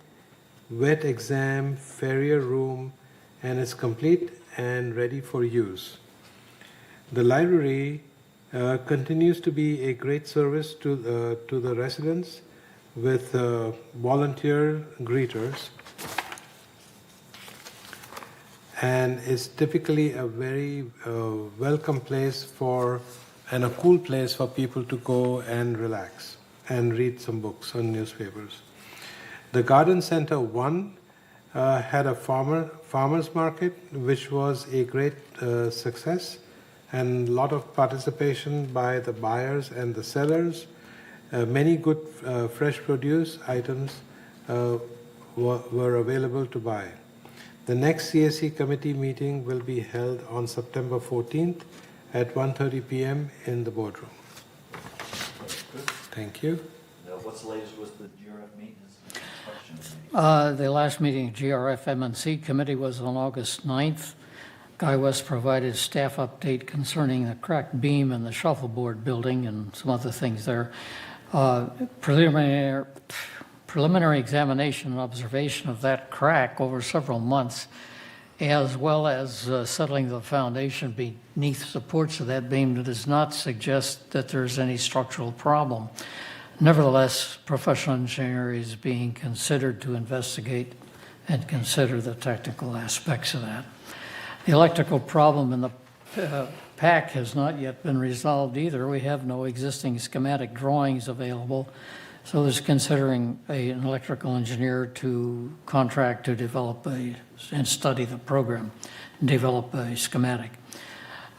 vet exam, farrier room, and is complete and ready for use. The library continues to be a great service to the residents with volunteer greeters, and is typically a very welcome place and a cool place for people to go and relax and read some books or newspapers. The Garden Center 1 had a farmer's market, which was a great success, and a lot of participation by the buyers and the sellers. Many good fresh produce items were available to buy. The next CSE committee meeting will be held on September 14th at 1:30 p.m. in the boardroom. Thank you. What's the latest with the GRF maintenance? The last meeting of GRF M&C committee was on August 9th. Guy West provided staff update concerning the cracked beam in the shuffleboard building and some other things there. Preliminary examination and observation of that crack over several months, as well as settling the foundation beneath supports of that beam, does not suggest that there's any structural problem. Nevertheless, professional engineering is being considered to investigate and consider the technical aspects of that. The electrical problem in the PAC has not yet been resolved either. We have no existing schematic drawings available, so there's considering an electrical engineer to contract to develop and study the program and develop a schematic.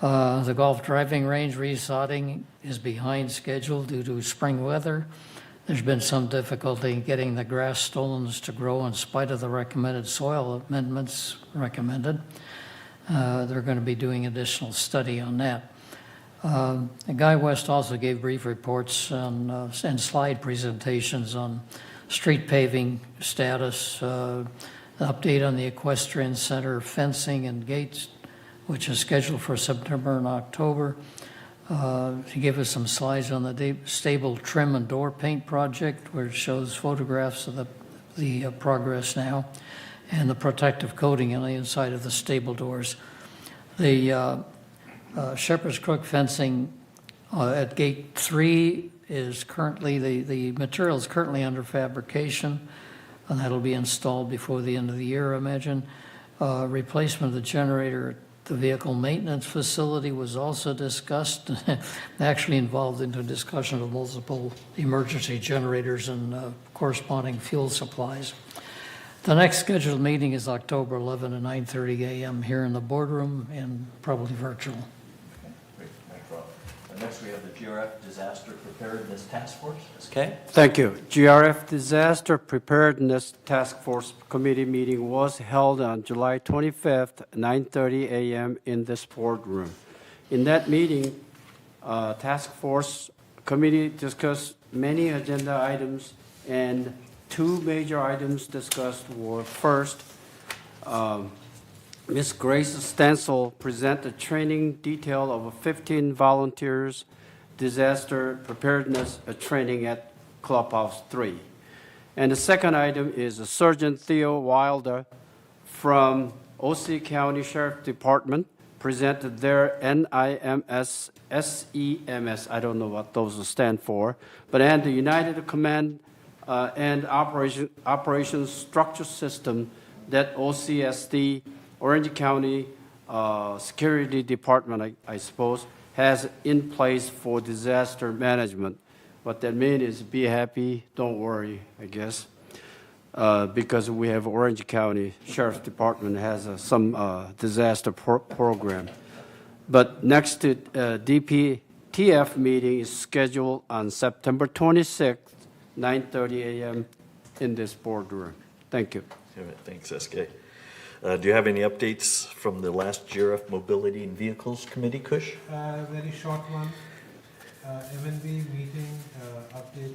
The golf driving range resodding is behind schedule due to spring weather. There's been some difficulty in getting the grass stolons to grow in spite of the recommended soil amendments recommended. They're going to be doing additional study on that. Guy West also gave brief reports and slide presentations on street paving status, update on the Equestrian Center fencing and gates, which is scheduled for September and October. He gave us some slides on the stable trim and door paint project, where it shows photographs of the progress now, and the protective coating on the inside of the stable doors. The Shepherd's Crook fencing at Gate 3 is currently, the material is currently under fabrication, and that'll be installed before the end of the year, I imagine. Replacement of the generator at the vehicle maintenance facility was also discussed, actually involved into a discussion of multiple emergency generators and corresponding fuel supplies. The next scheduled meeting is October 11 at 9:30 a.m. here in the boardroom and probably virtual. Great, thanks, Rob. Next, we have the GRF Disaster Preparedness Task Force. Okay. Thank you. GRF Disaster Preparedness Task Force Committee meeting was held on July 25th, 9:30 a.m. in this boardroom. In that meeting, Task Force Committee discussed many agenda items, and two major items discussed were first, Ms. Grace Stansel presented training detail of 15 volunteers disaster preparedness training at Clubhouse 3. And the second item is Sergeant Theo Wilder from OC County Sheriff Department presented their NIMS SEMS, I don't know what those stand for, but and the United Command and Operations Structure System that OCSD, Orange County Security Department, I suppose, has in place for disaster management. What that means is be happy, don't worry, I guess, because we have Orange County Sheriff's Department has some disaster program. But next to DPTF meeting is scheduled on September 26th, 9:30 a.m. in this boardroom. Thank you. All right, thanks, SK. Do you have any updates from the last GRF Mobility and Vehicles Committee, Kush? Very short one. MNV meeting update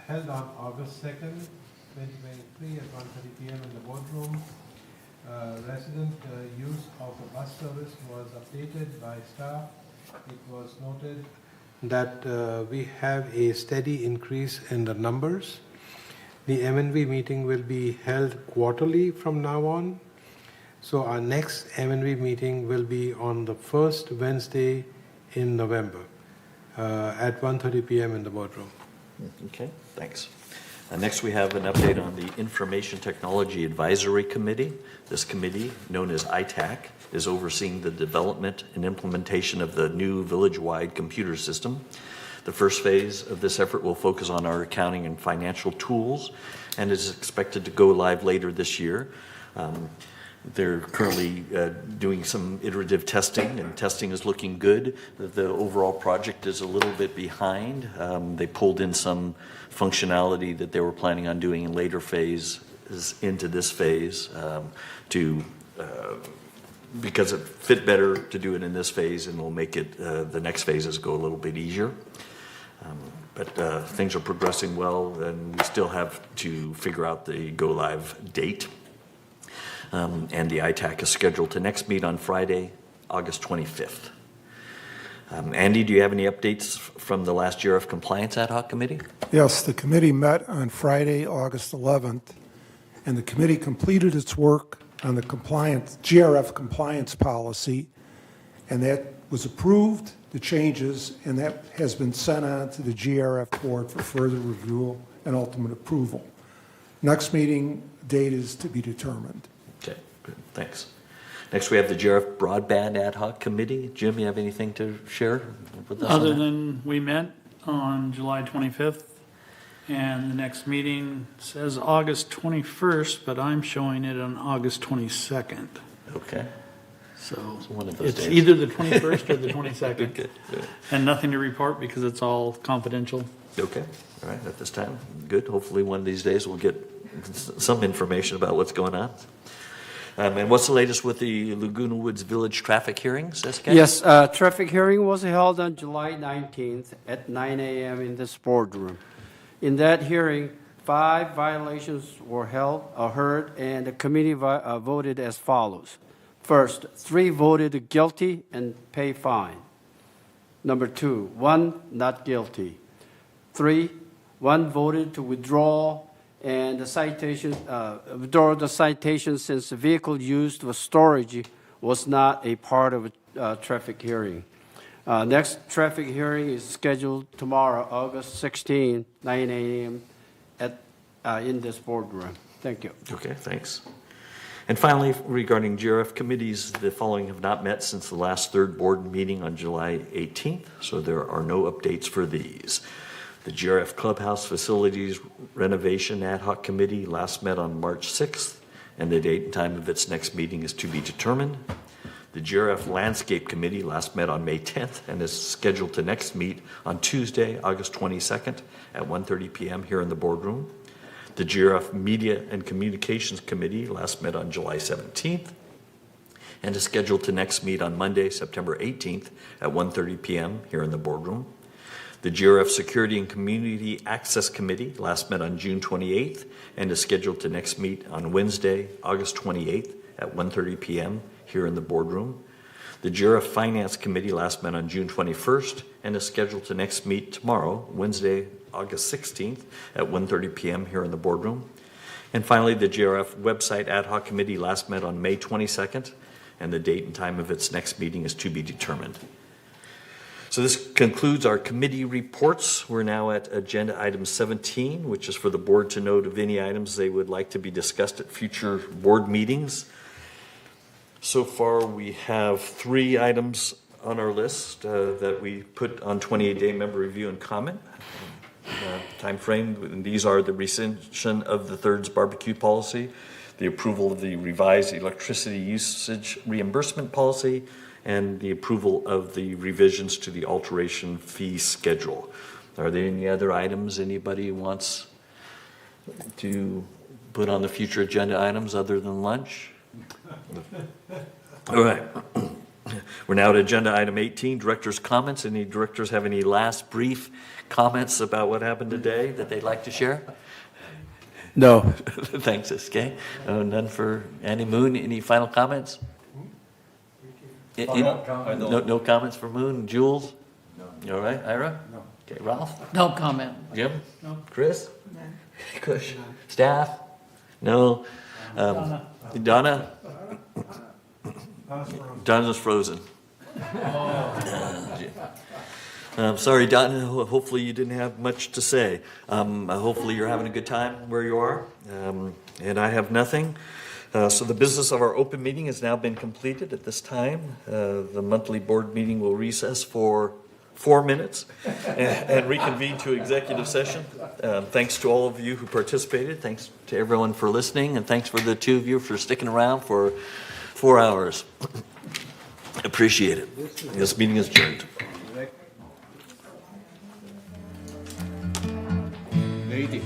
held on August 2nd, 2023 at 1:30 p.m. in the boardroom. Resident use of the bus service was updated by staff. It was noted that we have a steady increase in the numbers. The MNV meeting will be held quarterly from now on. So our next MNV meeting will be on the first Wednesday in November at 1:30 p.m. in the boardroom. Okay, thanks. Next, we have an update on the Information Technology Advisory Committee. This committee, known as ITAC, is overseeing the development and implementation of the new village-wide computer system. The first phase of this effort will focus on our accounting and financial tools and is expected to go live later this year. They're currently doing some iterative testing, and testing is looking good. The overall project is a little bit behind. They pulled in some functionality that they were planning on doing in later phases into this phase because it fit better to do it in this phase, and will make it the next phases go a little bit easier. But things are progressing well, and we still have to figure out the go-live date. And the ITAC is scheduled to next meet on Friday, August 25th. Andy, do you have any updates from the last GRF Compliance Ad Hoc Committee? Yes, the committee met on Friday, August 11th, and the committee completed its work on the GRF compliance policy, and that was approved, the changes, and that has been sent on to the GRF board for further review and ultimate approval. Next meeting date is to be determined. Okay, good, thanks. Next, we have the GRF Broadband Ad Hoc Committee. Jim, you have anything to share with us? Other than we met on July 25th, and the next meeting says August 21st, but I'm showing it on August 22nd. Okay. So one of those it's days. either the 21st or the 22nd. Okay. And nothing to report because it's all confidential. Okay, all right, at this time, good. Hopefully one of these days we'll get some information about what's going on. And what's the latest with the Laguna Woods Village traffic hearings, SK? Yes, traffic hearing was held on July 19th at 9 a.m. in this boardroom. In that hearing, 5 violations were heard, and the committee voted as follows. First, 3 voted guilty and pay fine. Number 2, 1 not guilty. 3, 1 voted to withdraw and the citation, withdraw the citation since the vehicle used for storage was not a part of a traffic hearing. Next traffic hearing is scheduled tomorrow, August 16, 9 a.m. In this boardroom. Thank you. Okay, thanks. And finally, regarding GRF committees, the following have not met since the last third board meeting on July 18th, so there are no updates for these. The GRF Clubhouse Facilities Renovation Ad Hoc Committee last met on March 6th, and the date and time of its next meeting is to be determined. The GRF Landscape Committee last met on May 10th and is scheduled to next meet on Tuesday, August 22nd at 1:30 p.m. here in the boardroom. The GRF Media and Communications Committee last met on July 17th and is scheduled to next meet on Monday, September 18th at 1:30 p.m. here in the boardroom. The GRF Security and Community Access Committee last met on June 28th and is scheduled to next meet on Wednesday, August 28th at 1:30 p.m. here in the boardroom. The GRF Finance Committee last met on June 21st and is scheduled to next meet tomorrow, Wednesday, August 16th at 1:30 p.m. here in the boardroom. And finally, the GRF Website Ad Hoc Committee last met on May 22nd, and the date and time of its next meeting is to be determined. So this concludes our committee reports. We're now at agenda item 17, which is for the board to note of any items they would like to be discussed at future board meetings. So far, we have 3 items on our list that we put on 28-day member review and comment time frame. And these are the rescission of the Thirds barbecue policy, the approval of the revised electricity usage reimbursement policy, and the approval of the revisions to the alteration fee schedule. Are there any other items anybody wants to put on the future agenda items other than lunch? All right. We're now at agenda item 18, director's comments. Any directors have any last brief comments about what happened today that they'd like to share? No. Thanks, SK. None for Andy Moon. Any final comments? No comments for Moon. Jules? No. You all right, Ira? No. Okay, Ralph? No comment. Jim? No. Chris? Kush? Staff? No. Donna? Donna's frozen. Sorry, Donna. Hopefully you didn't have much to say. Hopefully you're having a good time where you are. And I have nothing. So the business of our open meeting has now been completed at this time. The monthly board meeting will recess for 4 minutes and reconvene to executive session. Thanks to all of you who participated. Thanks to everyone for listening. And thanks for the 2 of you for sticking around for 4 hours. Appreciate it. This meeting is adjourned. Lady.